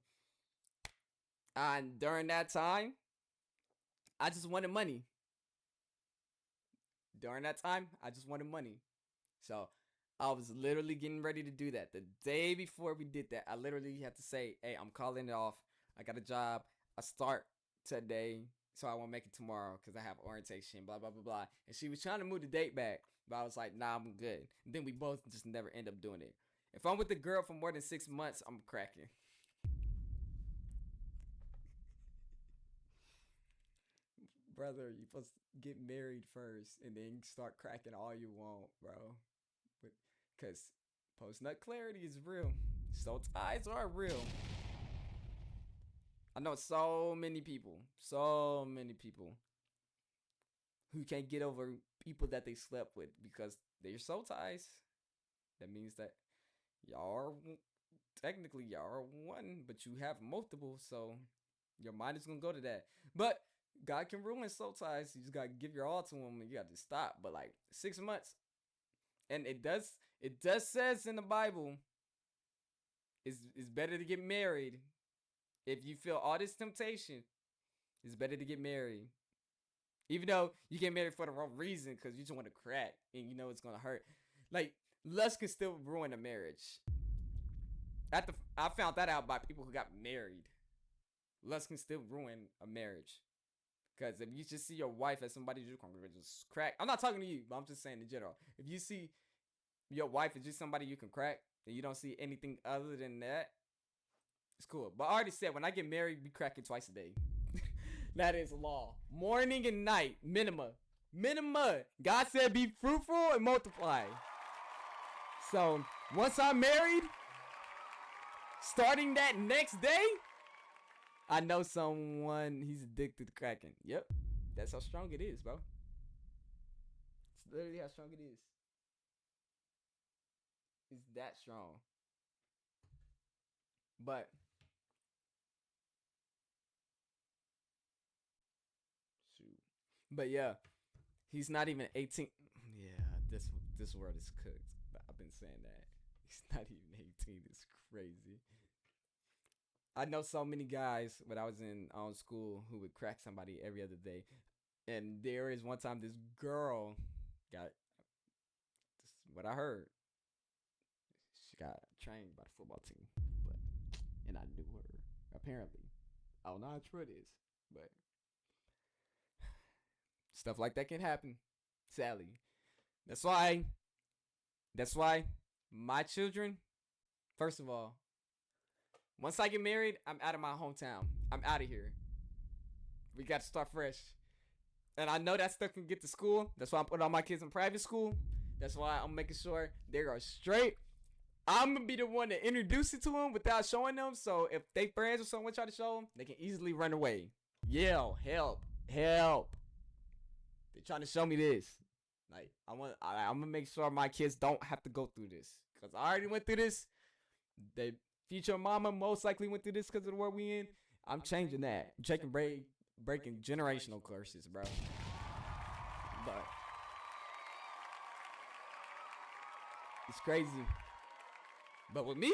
and during that time, I just wanted money. So, I was literally getting ready to do that. The day before we did that, I literally had to say, hey, I'm calling it off. I got a job. I start today, so I won't make it tomorrow because I have orientation, blah, blah, blah, blah. And she was trying to move the date back, but I was like, nah, I'm good. And then we both just never end up doing it. If I'm with a girl for more than 6 months, I'm cracking. Brother, you're supposed to get married first and then start cracking all you want, bro. Because post-nut clarity is real. Soul ties are real. I know so many people who can't get over people that they slept with because they're soul ties. That means that y'all are one, but you have multiple, so your mind is gonna go to that. But God can ruin soul ties. You just gotta give your all to him and you gotta stop. But like 6 months. And it does says in the Bible, it's better to get married. If you feel all this temptation, it's better to get married. Even though you get married for the wrong reason, because you just want to crack and you know it's gonna hurt. Like, lust can still ruin a marriage. I found that out by people who got married. Lust can still ruin a marriage. Because if you just see your wife as somebody you're gonna just crack. I'm not talking to you, but I'm just saying in general. If you see your wife as just somebody you can crack, and you don't see anything other than that, it's cool. But I already said, when I get married, be cracking twice a day. That is law. Morning and night, minima. God said be fruitful and multiply. So, once I'm married, starting that next day, I know someone, he's addicted to cracking. Yep. That's how strong it is, bro. It's literally how strong it is. It's that strong. But shoot. But yeah, he's not even 18. Yeah, this world is cooked. I've been saying that. He's not even 18. It's crazy. I know so many guys when I was in school who would crack somebody every other day. And there is one time this girl got, this is what I heard, she got trained by the football team. And I knew her, apparently. I don't know how true it is, but stuff like that can happen, sadly. That's why my children, First of all, once I get married, I'm out of my hometown. I'm out of here. We got to start fresh. And I know that stuff can get to school. That's why I'm putting all my kids in private school. That's why I'm making sure they are straight. I'm going to be the one to introduce it to them without showing them. So if they friends or someone try to show them, they can easily run away. Yell, help, help. They're trying to show me this. Like, I'm going to make sure my kids don't have to go through this. Because I already went through this. The future mama most likely went through this because of the world we in. I'm changing that. Breaking generational curses, bro. But it's crazy. But with me,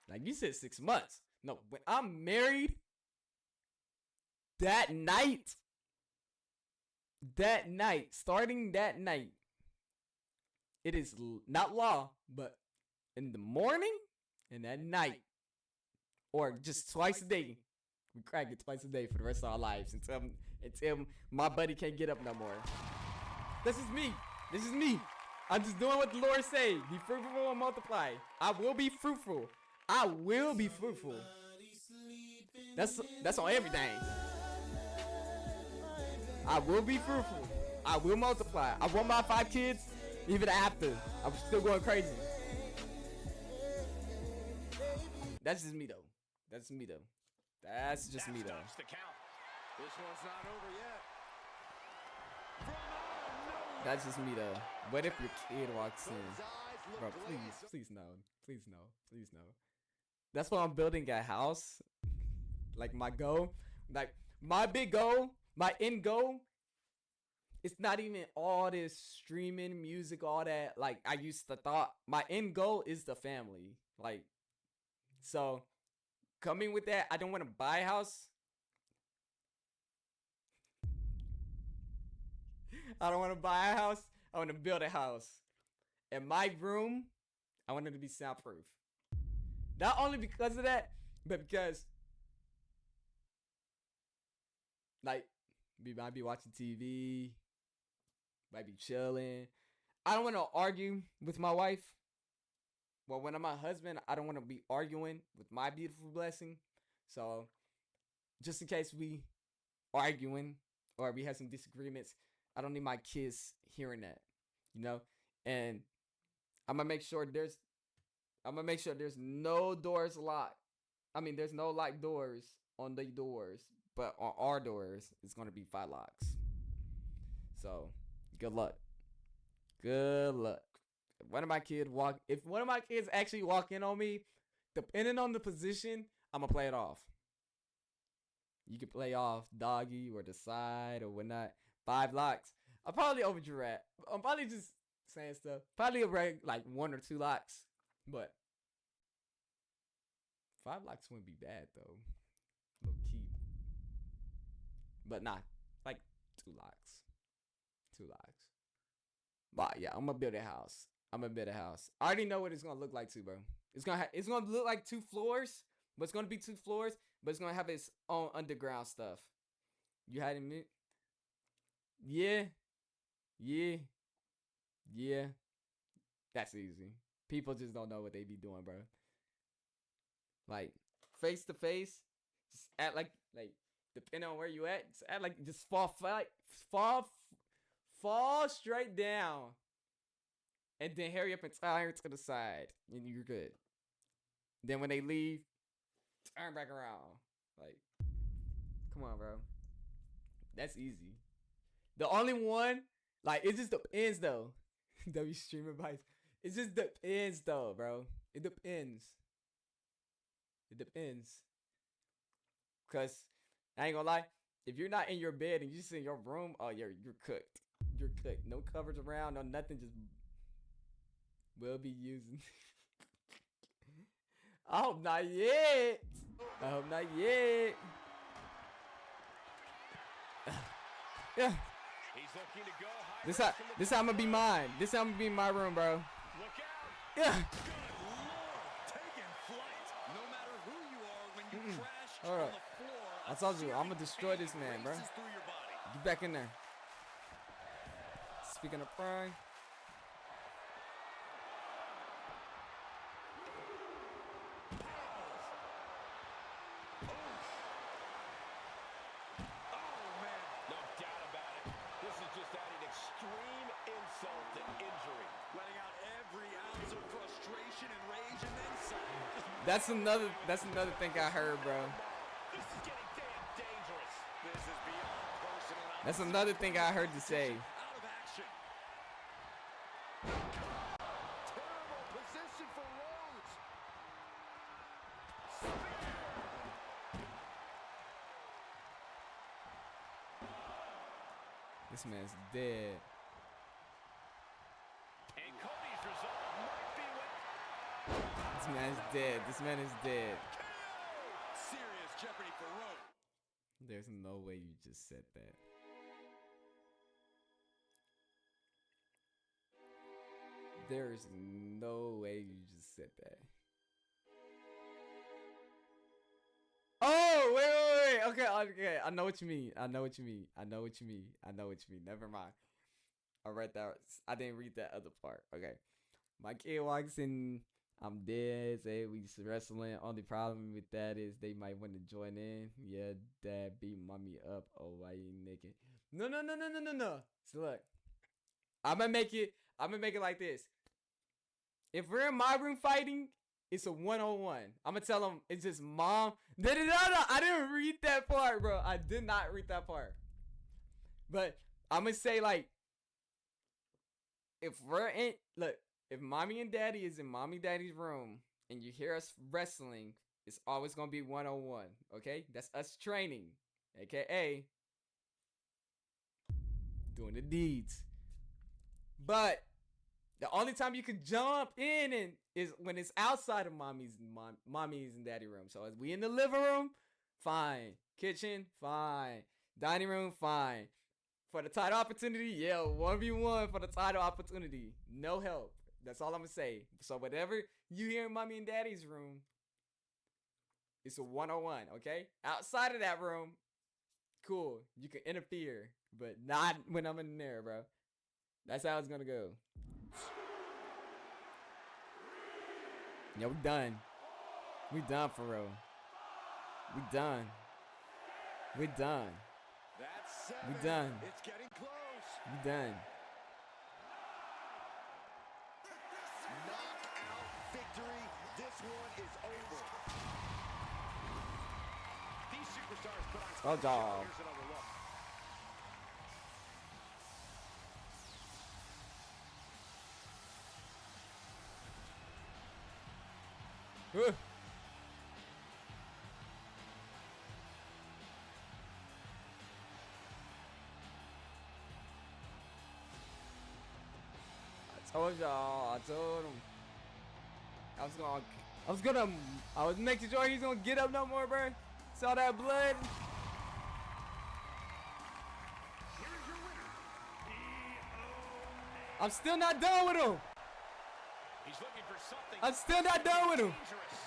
like you said, 6 months. No, when I'm married, starting that night, it is not law, but in the morning and at night, or just twice a day. We crack it twice a day for the rest of our lives until my buddy can't get up no more. This is me. I'm just doing what the Lord say. Be fruitful and multiply. I will be fruitful. That's on everything. I will be fruitful. I will multiply. I want my 5 kids even after. I'm still going crazy. That's just me though. That's just me though. This one's not over yet. That's just me though. What if your kid walks in? Bro, please no. That's why I'm building a house. Like my goal, like my big goal, my end goal. It's not even all this streaming music, all that. Like I used to thought. My end goal is the family. Like, so coming with that, I don't want to buy a house. I don't want to buy a house. I want to build a house. And my room, I want it to be soundproof. Not only because of that, but because, like, we might be watching TV, might be chilling. I don't want to argue with my wife. Well, when I'm my husband, I don't want to be arguing with my beautiful blessing. So, just in case we arguing or we have some disagreements, I don't need my kids hearing that, you know. And I'm gonna make sure there's no doors locked. I mean, there's no locked doors on the doors, but on our doors, it's gonna be 5 locks. So, good luck. Good luck. If one of my kids actually walk in on me, depending on the position, I'm gonna play it off. You can play off doggy or the side or whatnot. 5 locks. I'll probably overdrew that. I'm probably just saying stuff. Probably like 1 or 2 locks. But 5 locks wouldn't be bad though. Low key. But nah, like 2 locks. 2 locks. But yeah, I'm gonna build a house. I already know what it's gonna look like too, bro. It's gonna look like 2 floors, but it's gonna be 2 floors, but it's gonna have its own underground stuff. You had me? Yeah. That's easy. People just don't know what they be doing, bro. Like face to face, just act like depending on where you at, just act like just fall straight down, and then hurry up and turn to the side, and you're good. Then when they leave, turn back around. Like, come on, bro. That's easy. The only one, like, it just depends though. W stream advice. It just depends though, bro. It depends. Cause I ain't gonna lie, if you're not in your bed and you just in your room, oh you're cooked. You're cooked. No covers around, no nothing, just will be using. I hope not yet. Yeah. He's looking to go high. This how I'm gonna be mine. This how I'm gonna be in my room, bro. Look out. Yeah. Good Lord. Taking flight. No matter who you are, when you crash Hold on up. the floor, I told you, I'm gonna destroy this man, bro. races through your body. Get back in there. Speaking of prime. passion and rage and then some. That's another thing I heard, bro. This is getting damn dangerous. This is beyond personal. That's another thing I heard you say. Out of action. Terrible position for Rhodes. This man's dead. And Cody's result might be what This man's dead. This man is dead. Serious jeopardy for Rhodes. There's no way you just said that. There's no way you just said that. Oh, wait. Okay. I know what you mean. Never mind. I read that. I didn't read that other part. Okay. My kid walks in. I'm dead. Say we wrestling. Only problem with that is they might want to join in. Yeah, dad beat mommy up. Oh, why you naked? No. So look, I'm gonna make it like this. If we're in my room fighting, it's a 1-on-1. I'm gonna tell them it's just mom. No. I didn't read that part, bro. I did not read that part. But I'm gonna say like, if mommy and daddy is in mommy daddy's room and you hear us wrestling, it's always gonna be 1-on-1. Okay, that's us training, aka doing the deeds. But the only time you can jump in and is when it's outside of mommy's and daddy room. So as we in the living room, fine. Kitchen, fine. Dining room, fine. For the title opportunity, yeah, 1v1 for the title opportunity. No help. That's all I'm gonna say. So whatever you hear in mommy and daddy's room, it's a 1-on-1, okay? Outside of that room, cool. You can interfere, but not when I'm in there, bro. That's how it's gonna go. Yeah, we done. We done for real. We done. We done. That's We 7. done. It's getting close. We done. Knockout victory. This one is over. these superstars put on. Oh, dog. Here's another look. Huh. I told y'all. I told him. I was making sure he's gonna get up no more, bro. Saw that blood. Here's your winner, I'm still not done with him. He's looking for something. I'm still not done with him. Dangerous.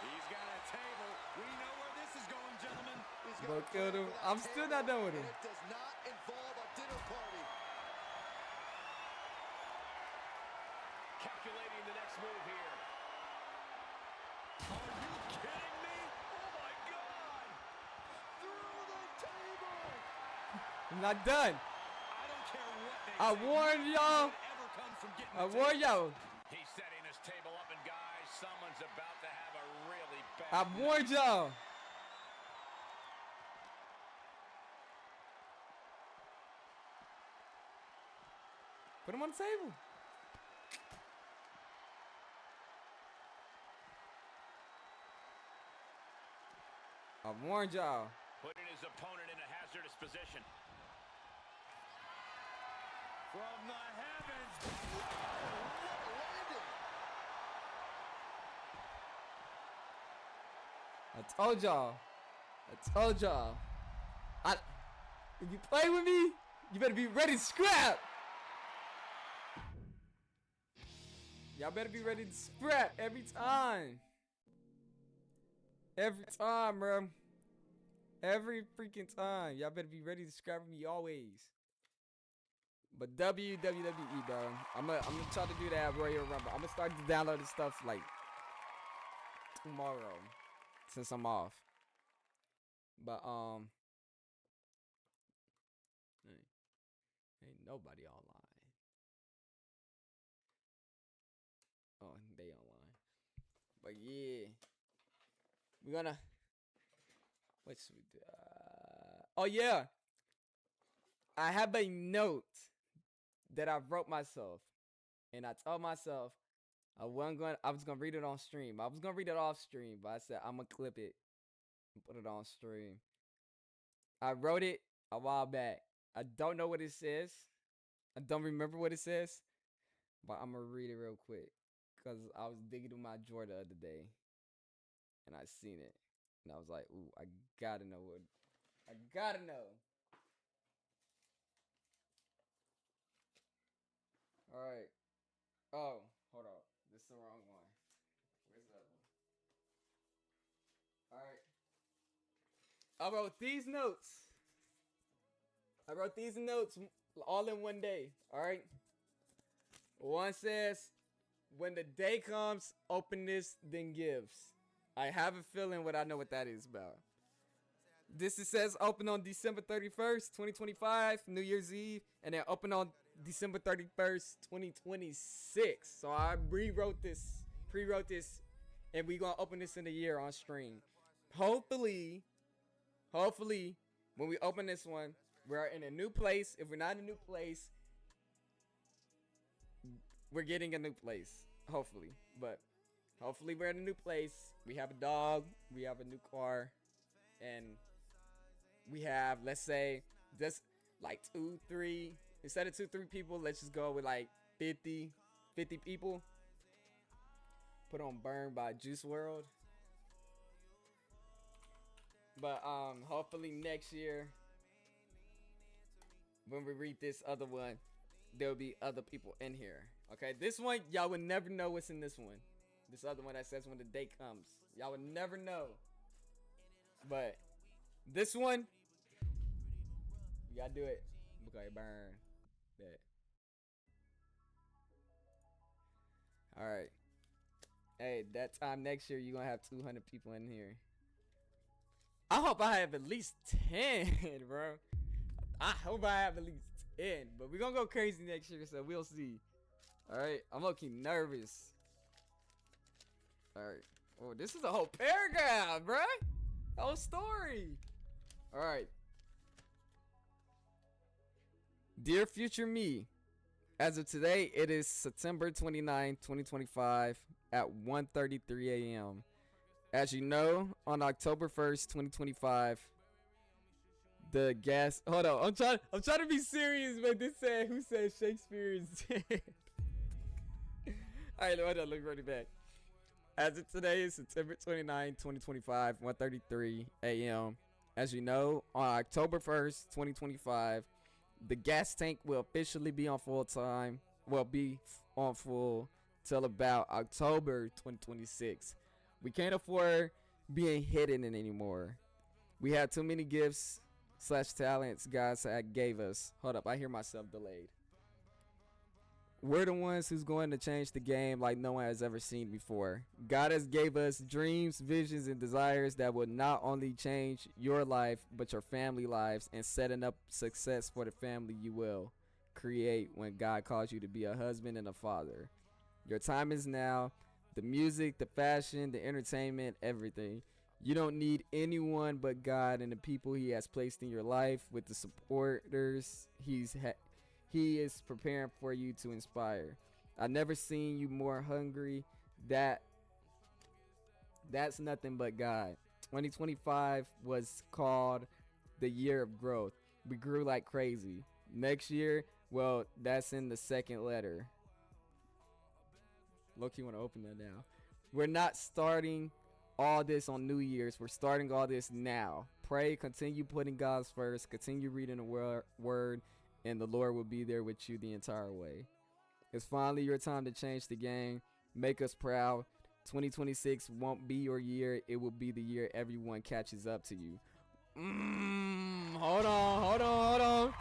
He's got a table. We know where this is going, gentlemen. He's got Bro, a killed plan him. for that I'm still not table, done with him. and it does not involve a dinner party. Calculating the next move here. Are you kidding me? Oh my God! Through the table! I'm not done. I don't care what they I say. warned You y'all. can't ever come from getting I the warned table. y'all. He's setting his table up, and guys, someone's about to have a really bad I warned y'all. Put him on the table. I warned y'all. Putting his opponent in a hazardous position. From the heavens. Whoa, what a landing. I told y'all. If you play with me, you better be ready to scrap. Y'all better be ready to scrap every time. Every time, bro. Every freaking time. Y'all better be ready to scrap me always. But WWE, bro. I'm gonna try to do that Royal Rumble. I'm gonna start to download this stuff like tomorrow, since I'm off. But ain't nobody online. Yeah. We're gonna. What should we do? Oh yeah. I have a note that I wrote myself, and I told myself I was gonna read it on stream. I was gonna read it off stream, but I said I'm gonna clip it and put it on stream. I wrote it a while back. I don't know what it says. I don't remember what it says, but I'm gonna read it real quick because I was digging through my drawer the other day, and I seen it, and I was like, "Ooh, I gotta know what. I gotta know." All right. Oh, hold on. This is the wrong one. Where's the other one? All right. I wrote these notes. All in one day. All right. One says, when the day comes, open this, then gives. I have a feeling I know what that is about. This it says open on December 31st, 2025, New Year's Eve, and then open on December 31st, 2026. So I pre-wrote this, and we gonna open this in the year on stream. Hopefully, when we open this one, we're in a new place. If we're not in a new place, we're getting a new place. Hopefully, but hopefully we're in a new place. We have a dog, we have a new car, and we have, let's say, just like 2-3. Instead of 2-3 people, let's just go with like 50 people. Put on Burn by Juice WRLD. But hopefully next year, when we read this other one, there'll be other people in here. Okay, this one, y'all would never know what's in this one. This other one that says when the day comes. Y'all would never know. But this one, you gotta do it. Okay, burn. Bet. Alright. Hey, that time next year, you're gonna have 200 people in here. I hope I have at least 10, bro. I hope I have at least 10. But we're gonna go crazy next year, so we'll see. Alright, I'm looking nervous. Alright. Oh, this is a whole paragraph, bro. Whole story. Alright. Dear future me, as of today, it is September 29, 2025 at 1:33 a.m. As you know, on October 1st, 2025, the gas. Hold on, I'm trying to be serious, but this said, who said Shakespeare is dead? All right, hold on, look really back. As of today is September 29, 2025, 1:33 a.m. As you know, on October 1st, 2025, the gas tank will officially be on full time. Will be on full till about October 2026. We can't afford being hidden in anymore. We have too many gifts / talents God gave us. Hold up, I hear myself delayed. We're the ones who's going to change the game like no one has ever seen before. God has gave us dreams, visions, and desires that will not only change your life, but your family lives, and setting up success for the family you will create when God calls you to be a husband and a father. Your time is now. The music, the fashion, the entertainment, everything. You don't need anyone but God and the people he has placed in your life with the supporters he is preparing for you to inspire. I've never seen you more hungry. That's nothing but God. 2025 was called the year of growth. We grew like crazy. Next year, well, that's in the second letter. Loki, want to open that now. We're not starting all this on New Year's. We're starting all this now. Pray, continue putting God first, continue reading the word, and the Lord will be there with you the entire way. It's finally your time to change the game. Make us proud. 2026 won't be your year. It will be the year everyone catches up to you. Hold on.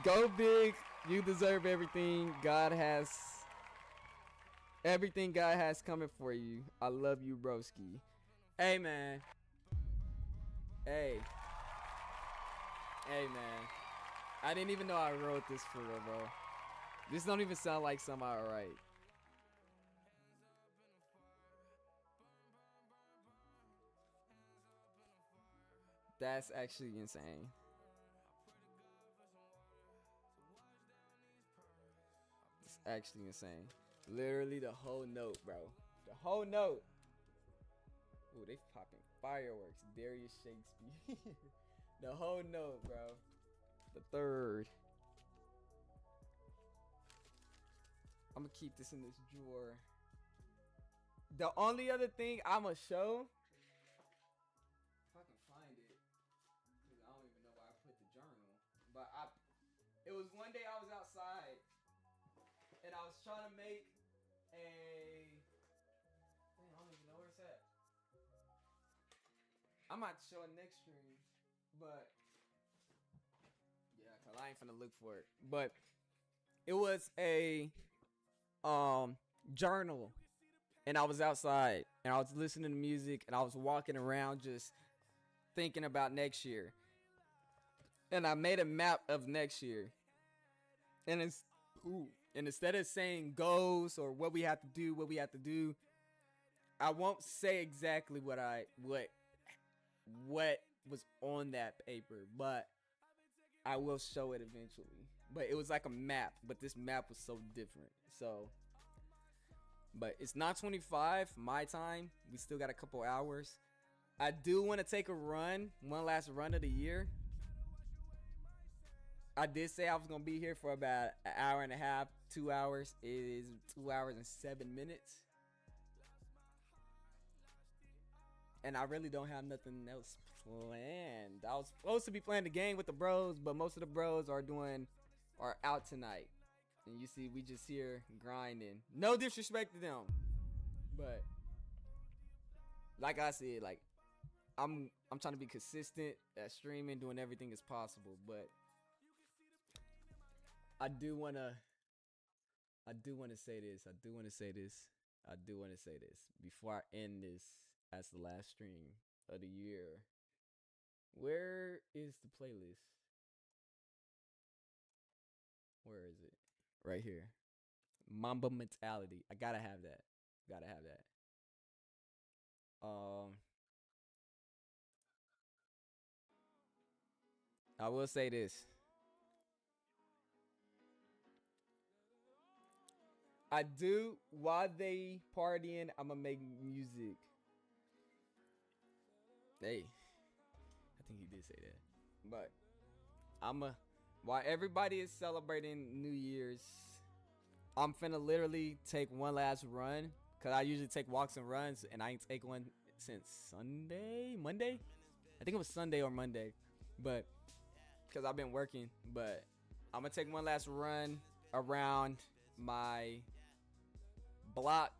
Go big. You deserve everything. Everything God has coming for you. I love you, broski. Hey, man. Hey, man. I didn't even know I wrote this for real, bro. This don't even sound like something I write. That's actually insane. It's actually insane. Literally the whole note, bro. The whole note. Ooh, they popping fireworks. Darius Shakespeare. The whole note, bro. The third. I'm gonna keep this in this drawer. The only other thing I'ma show, if I can find it, because I don't even know where I put the journal. But it was one day I was outside, and I was trying to make a. Dang, I don't even know where it's at. I might show it next stream, but yeah, cause I ain't finna look for it. But it was a journal, and I was outside and I was listening to music and I was walking around just thinking about next year, and I made a map of next year, and instead of saying goals or what we have to do, I won't say exactly what was on that paper, but I will show it eventually. But it was like a map, but this map was so different. So, but it's 9:25 my time. We still got a couple hours. I do want to take a run, one last run of the year. I did say I was gonna be here for about an hour and a half, 2 hours. It is 2 hours and 7 minutes. And I really don't have nothing else planned. I was supposed to be playing the game with the bros, but most of the bros are out tonight. And you see, we just here grinding. No disrespect to them, but like I said, like I'm trying to be consistent at streaming, doing everything as possible. But I do wanna say this before I end this as the last stream of the year. Where is the playlist? Where is it? Right here. Mamba Mentality. I gotta have that. I will say this. I do, while they partying, I'ma make music. Hey, I think he did say that. But while everybody is celebrating New Year's, I'm finna literally take one last run. Cause I usually take walks and runs, and I ain't take one since Monday? I think it was Sunday or Monday. But, cause I've been working. But I'm gonna take one last run around my block.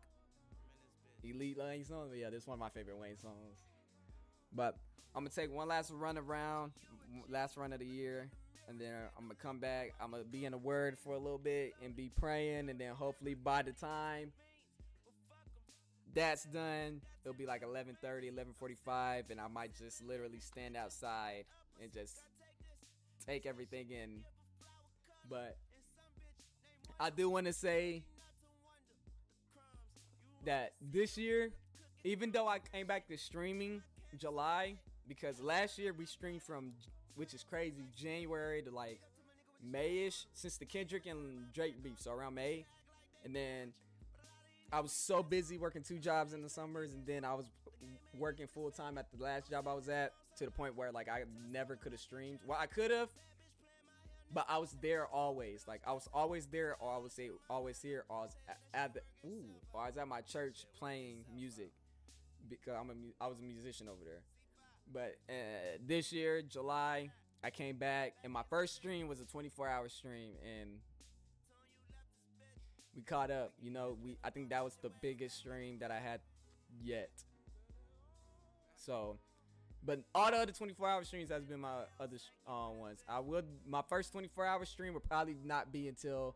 Elite Wayne song. Yeah, this is one of my favorite Wayne songs. But I'm gonna take one last run around, last run of the year, and then I'm gonna come back. I'm gonna be in the Word for a little bit and be praying, and then hopefully by the time that's done, it'll be like 11:30, 11:45, and I might just literally stand outside and just take everything in. But I do want to say that this year, even though I came back to streaming July, because last year we streamed from, which is crazy, January to like May-ish, since the Kendrick and Drake beef, so around May. And then I was so busy working 2 jobs in the summers, and then I was working full time at the last job I was at, to the point where like I never could have streamed. Well, I could have, but I was there always. Like I was always there, or I would say always here, or I was or I was at my church playing music, because I was a musician over there. But this year, July, I came back, and my first stream was a 24-hour stream, and we caught up. You know, I think that was the biggest stream that I had yet. So, but all the other 24-hour streams has been my other ones. My first 24-hour stream will probably not be until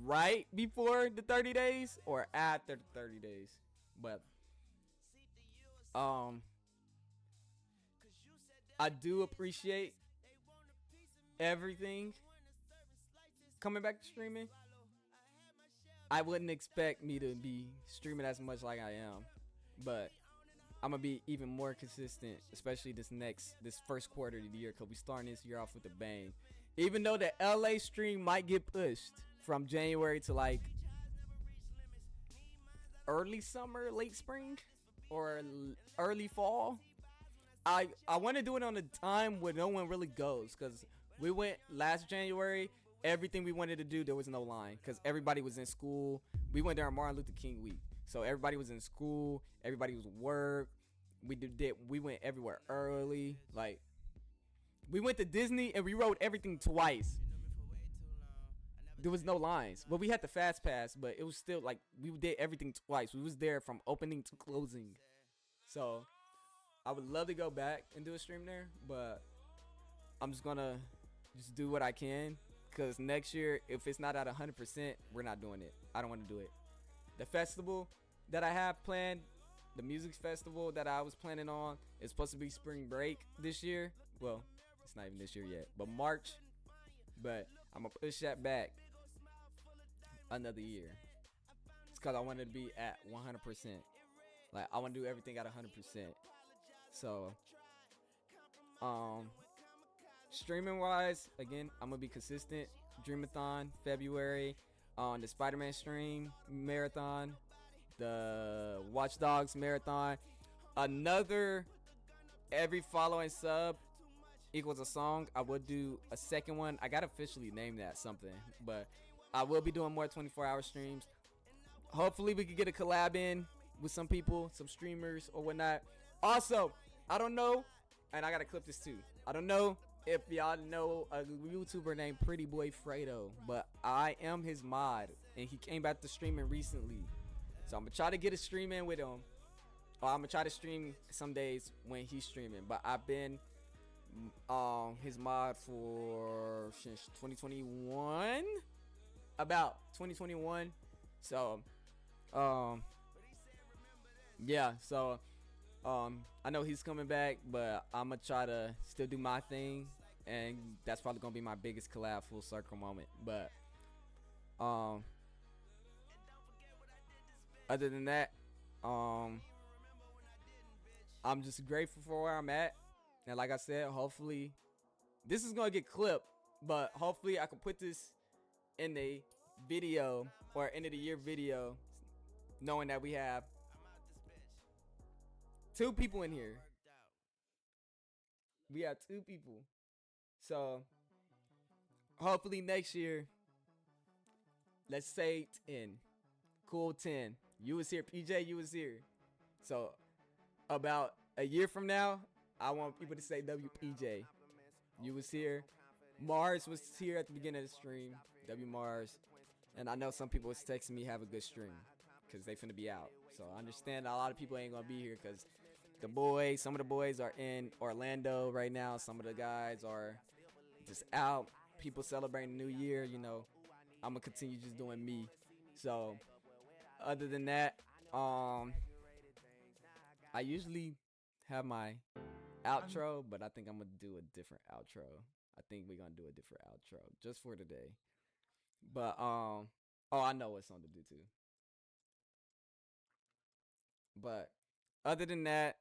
right before the 30 days or after the 30 days. But I do appreciate everything coming back to streaming. I wouldn't expect me to be streaming as much like I am, but I'm gonna be even more consistent, especially this first quarter of the year, because we starting this year off with a bang. Even though the LA stream might get pushed from January to like early summer, late spring, or early fall, I want to do it on a time where no one really goes, because we went last January. Everything we wanted to do, there was no line, because everybody was in school. We went there on Martin Luther King week, so everybody was in school. Everybody was work. We went everywhere early. Like, we went to Disney and we rode everything twice. There was no lines. Well, we had the fast pass, but it was still like we did everything twice. We was there from opening to closing. So I would love to go back and do a stream there, but I'm just gonna do what I can, because next year, if it's not at 100%, we're not doing it. I don't want to do it. The festival that I have planned, the music festival that I was planning on, is supposed to be spring break this year. Well, it's not even this year yet, but March. But I'm gonna push that back another year. It's because I wanted to be at 100%. Like, I want to do everything at 100%. So, streaming wise, again, I'm gonna be consistent. Dreamathon February, on the Spider-Man stream marathon, the Watch Dogs marathon, another every following sub equals a song. I will do a second one. I gotta officially name that something, but I will be doing more 24-hour streams. Hopefully we could get a collab in with some people, some streamers or whatnot. Also, I don't know, and I gotta clip this too. I don't know if y'all know a YouTuber named Pretty Boy Fredo, but I am his mod, and he came back to streaming recently. So I'm gonna try to get a stream in with him, or I'm gonna try to stream some days when he's streaming. But I've been his mod for since 2021, about 2021. So yeah, so I know he's coming back, but I'm gonna try to still do my thing, and that's probably gonna be my biggest collab full circle moment. But other than that, I'm just grateful for where I'm at, and like I said, hopefully this is gonna get clipped, but hopefully I can put this in the video, or end of the year video, knowing that we have 2 people in here. We have 2 people. So hopefully next year, let's say 10. Cool 10. You was here, PJ, you was here. So about a year from now, I want people to say WPJ. You was here. Mars was here at the beginning of the stream. W Mars. And I know some people was texting me have a good stream, because they finna be out. So I understand a lot of people ain't gonna be here, because some of the boys are in Orlando right now. Some of the guys are just out. People celebrating New Year, you know. I'm gonna continue just doing me. So other than that, I usually have my outro, but I think I'm gonna do a different outro. I think we're gonna do a different outro just for today. But I know what song to do too. But other than that,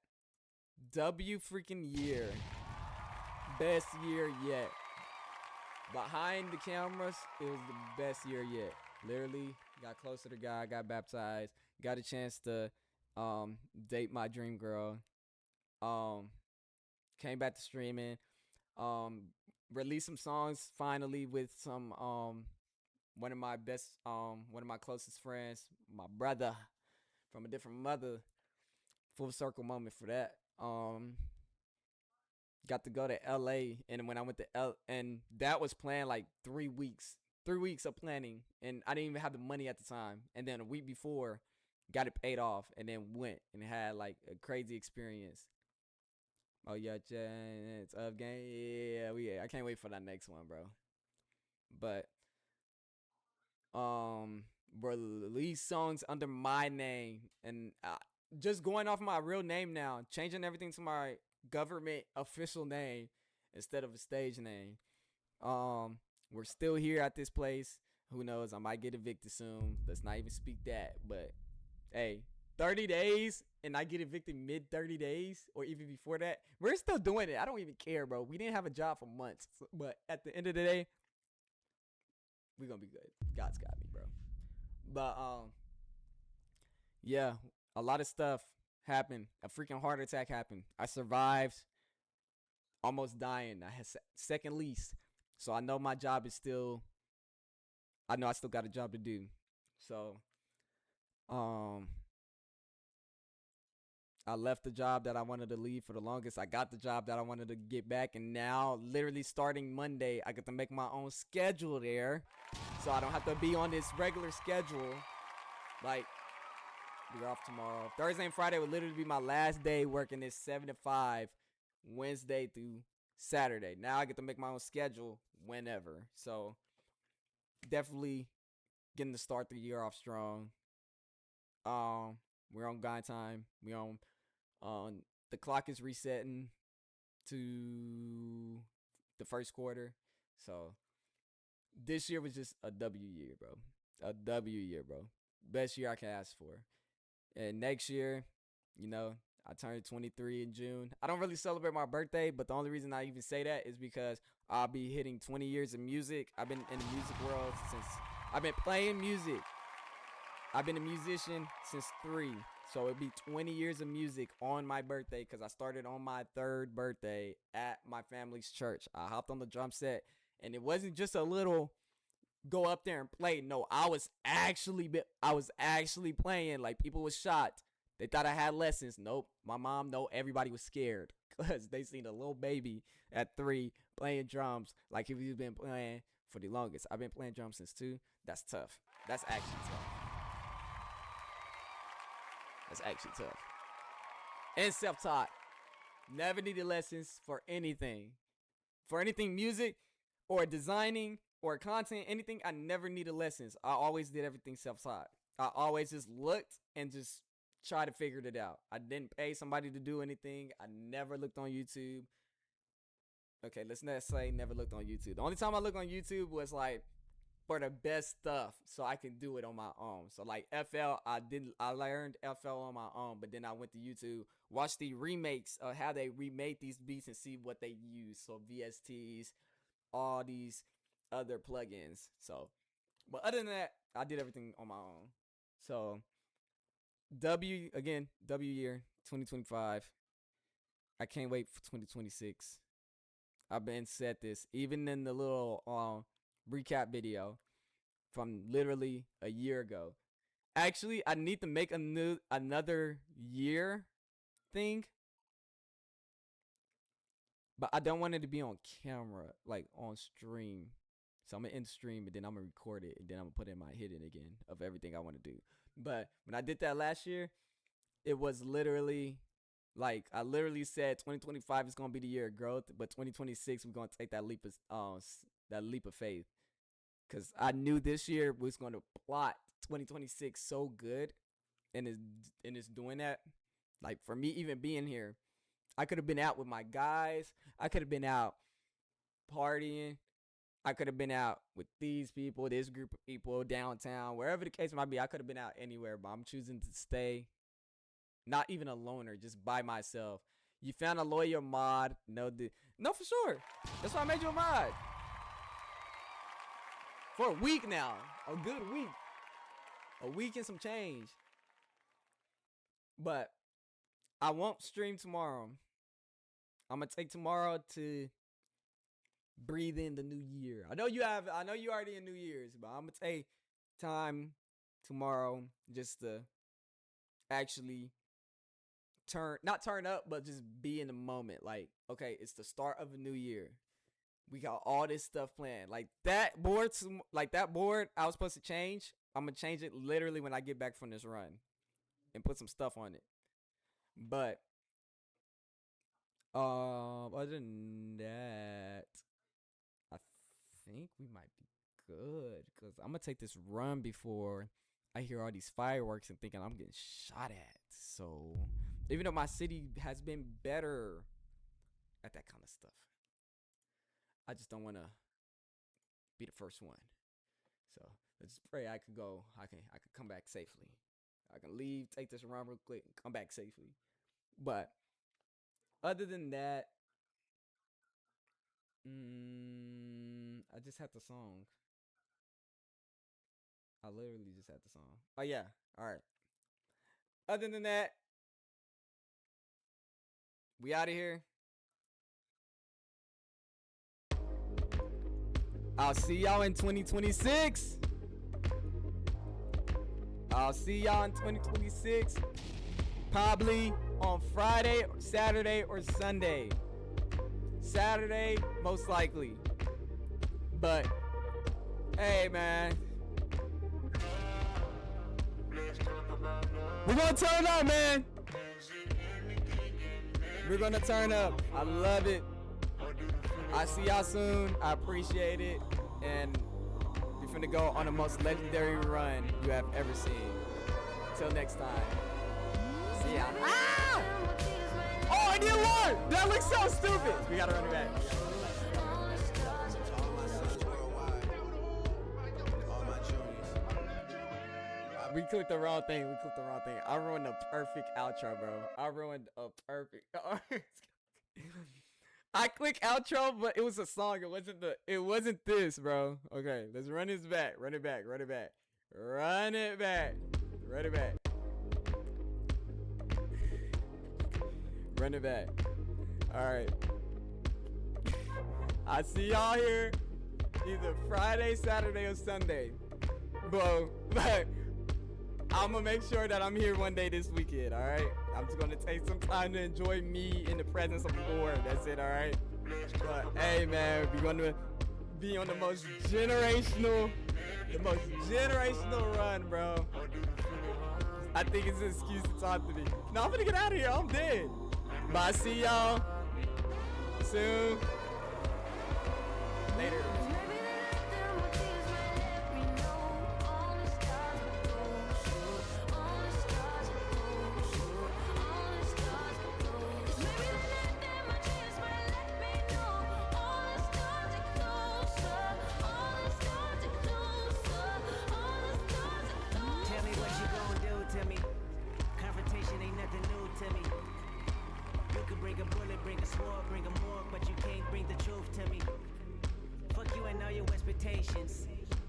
W freaking year. Best year yet. Behind the cameras, it was the best year yet. Literally, got closer to God, got baptized, got a chance to date my dream girl. Came back to streaming. Released some songs finally with some one of my closest friends, my brother from a different mother. Full circle moment for that. Got to go to LA, and when I went to and that was planned like 3 weeks. 3 weeks of planning, and I didn't even have the money at the time. And then a week before, got it paid off, and then went and had like a crazy experience. Oh yeah, it's up game. Yeah, I can't wait for that next one, bro. But release songs under my name, and just going off my real name now, changing everything to my government official name instead of a stage name. We're still here at this place. Who knows? I might get evicted soon. Let's not even speak that. But hey, 30 days and I get evicted mid 30 days or even before that, we're still doing it. I don't even care, bro. We didn't have a job for months. But at the end of the day, we're going to be good. God's got me, bro. But, yeah, a lot of stuff happened. A freaking heart attack happened. I survived, almost dying. I had second lease. So I know my job is still, I know I still got a job to do. So, I left the job that I wanted to leave for the longest. I got the job that I wanted to get back. And now, literally starting Monday, I get to make my own schedule there. So I don't have to be on this regular schedule. Like, we're off tomorrow. Thursday and Friday would literally be my last day working this 7 to 5, Wednesday through Saturday. Now I get to make my own schedule whenever. So, definitely getting to start the year off strong. We're on guy time. We on the clock is resetting to the first quarter. So this year was just a W year, bro. A W year, bro. Best year I can ask for. And next year, you know, I turned 23 in June. I don't really celebrate my birthday, but the only reason I even say that is because I'll be hitting 20 years of music. I've been in the music world since I've been playing music. I've been a musician since 3. So it'd be 20 years of music on my birthday because I started on my 3rd birthday at my family's church. I hopped on the drum set, and it wasn't just a little go up there and play. No, I was actually playing. Like, people was shocked. They thought I had lessons. Nope. My mom, no, everybody was scared because they seen a little baby at 3 playing drums like if he's been playing for the longest. I've been playing drums since 2. That's tough. That's actually tough. That's actually tough. And self-taught. Never needed lessons for anything. For anything music or designing or content, anything, I never needed lessons. I always did everything self-taught. I always just looked and just tried to figure it out. I didn't pay somebody to do anything. I never looked on YouTube. Okay, let's not say never looked on YouTube. The only time I looked on YouTube was like for the best stuff so I can do it on my own. So like FL, I learned FL on my own, but then I went to YouTube, watched the remakes of how they remade these beats and see what they use. So VSTs, all these other plugins. So, but other than that, I did everything on my own. So W year 2025. I can't wait for 2026. I've been said this even in the little recap video from literally a year ago. Actually, I need to make another year thing, but I don't want it to be on camera, like on stream. So I'm gonna end stream and then I'm gonna record it and then I'm gonna put in my hidden again of everything I want to do. But when I did that last year, it was literally like I literally said 2025 is gonna be the year of growth, but 2026 we're gonna take that leap of faith. Cause I knew this year was gonna plot 2026 so good, and it's doing that. Like for me, even being here, I could have been out with my guys. I could have been out partying. I could have been out with these people, this group of people downtown, wherever the case might be. I could have been out anywhere, but I'm choosing to stay. Not even a loner, just by myself. You found a loyal mod. No, for sure. That's why I made you a mod. For a week now. A good week. A week and some change. But I won't stream tomorrow. I'm going to take tomorrow to breathe in the new year. I know you already in New Year's, but I'm going to take time tomorrow just to actually not turn up, but just be in the moment. Like, okay, it's the start of a new year. We got all this stuff planned. Like that board I was supposed to change. I'm gonna change it literally when I get back from this run and put some stuff on it. But other than that, I think we might be good because I'm gonna take this run before I hear all these fireworks and thinking I'm getting shot at. So even though my city has been better at that kind of stuff, I just don't want to be the first one. So let's pray I could come back safely. I can leave, take this around real quick, and come back safely. But other than that, I just had the song. I literally just had the song. Oh yeah, all right. Other than that, we out of here. I'll see y'all in 2026. I'll see y'all in 2026. Probably on Friday, Saturday, or Sunday. Saturday, most likely. But, hey, man. We're gonna turn up, man. We're gonna turn up. I love it. I see y'all soon. I appreciate it. And we're finna go on the most legendary run you have ever seen. Till next time. See ya. Ah! Oh, I need one! That looks so stupid! We gotta run it back. We clicked the wrong thing. I ruined the perfect outro, bro. I ruined a perfect. I clicked outro, but it was a song. It wasn't this, bro. Okay, let's run this back. Run it back. Run it back. All right. I see y'all here either Friday, Saturday, or Sunday. Bro, but I'm gonna make sure that I'm here one day this weekend, all right? I'm just gonna take some time to enjoy me in the presence of the Lord. That's it, all right? But hey, man, we're gonna be on the most generational run, bro. I think it's an excuse to talk to me. No, I'm gonna get out of here. I'm dead. But I see y'all soon. Later.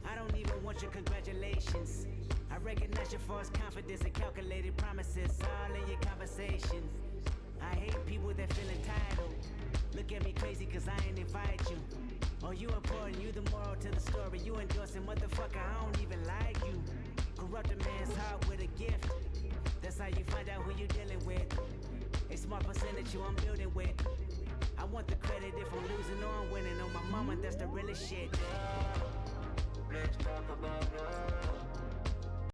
I don't even want your congratulations. I recognize your false confidence and calculated promises all in your conversation. I hate people that feel entitled. Look at me crazy cause I ain't invite you. Oh, you important, you the moral to the story. You endorsing, motherfucker, I don't even like you. Corrupt a man's heart with a gift. That's how you find out who you dealing with. A smart percentage you I'm building with. I want the credit if I'm losing or I'm winning. On my mama, that's the realest shit. Let's talk about love.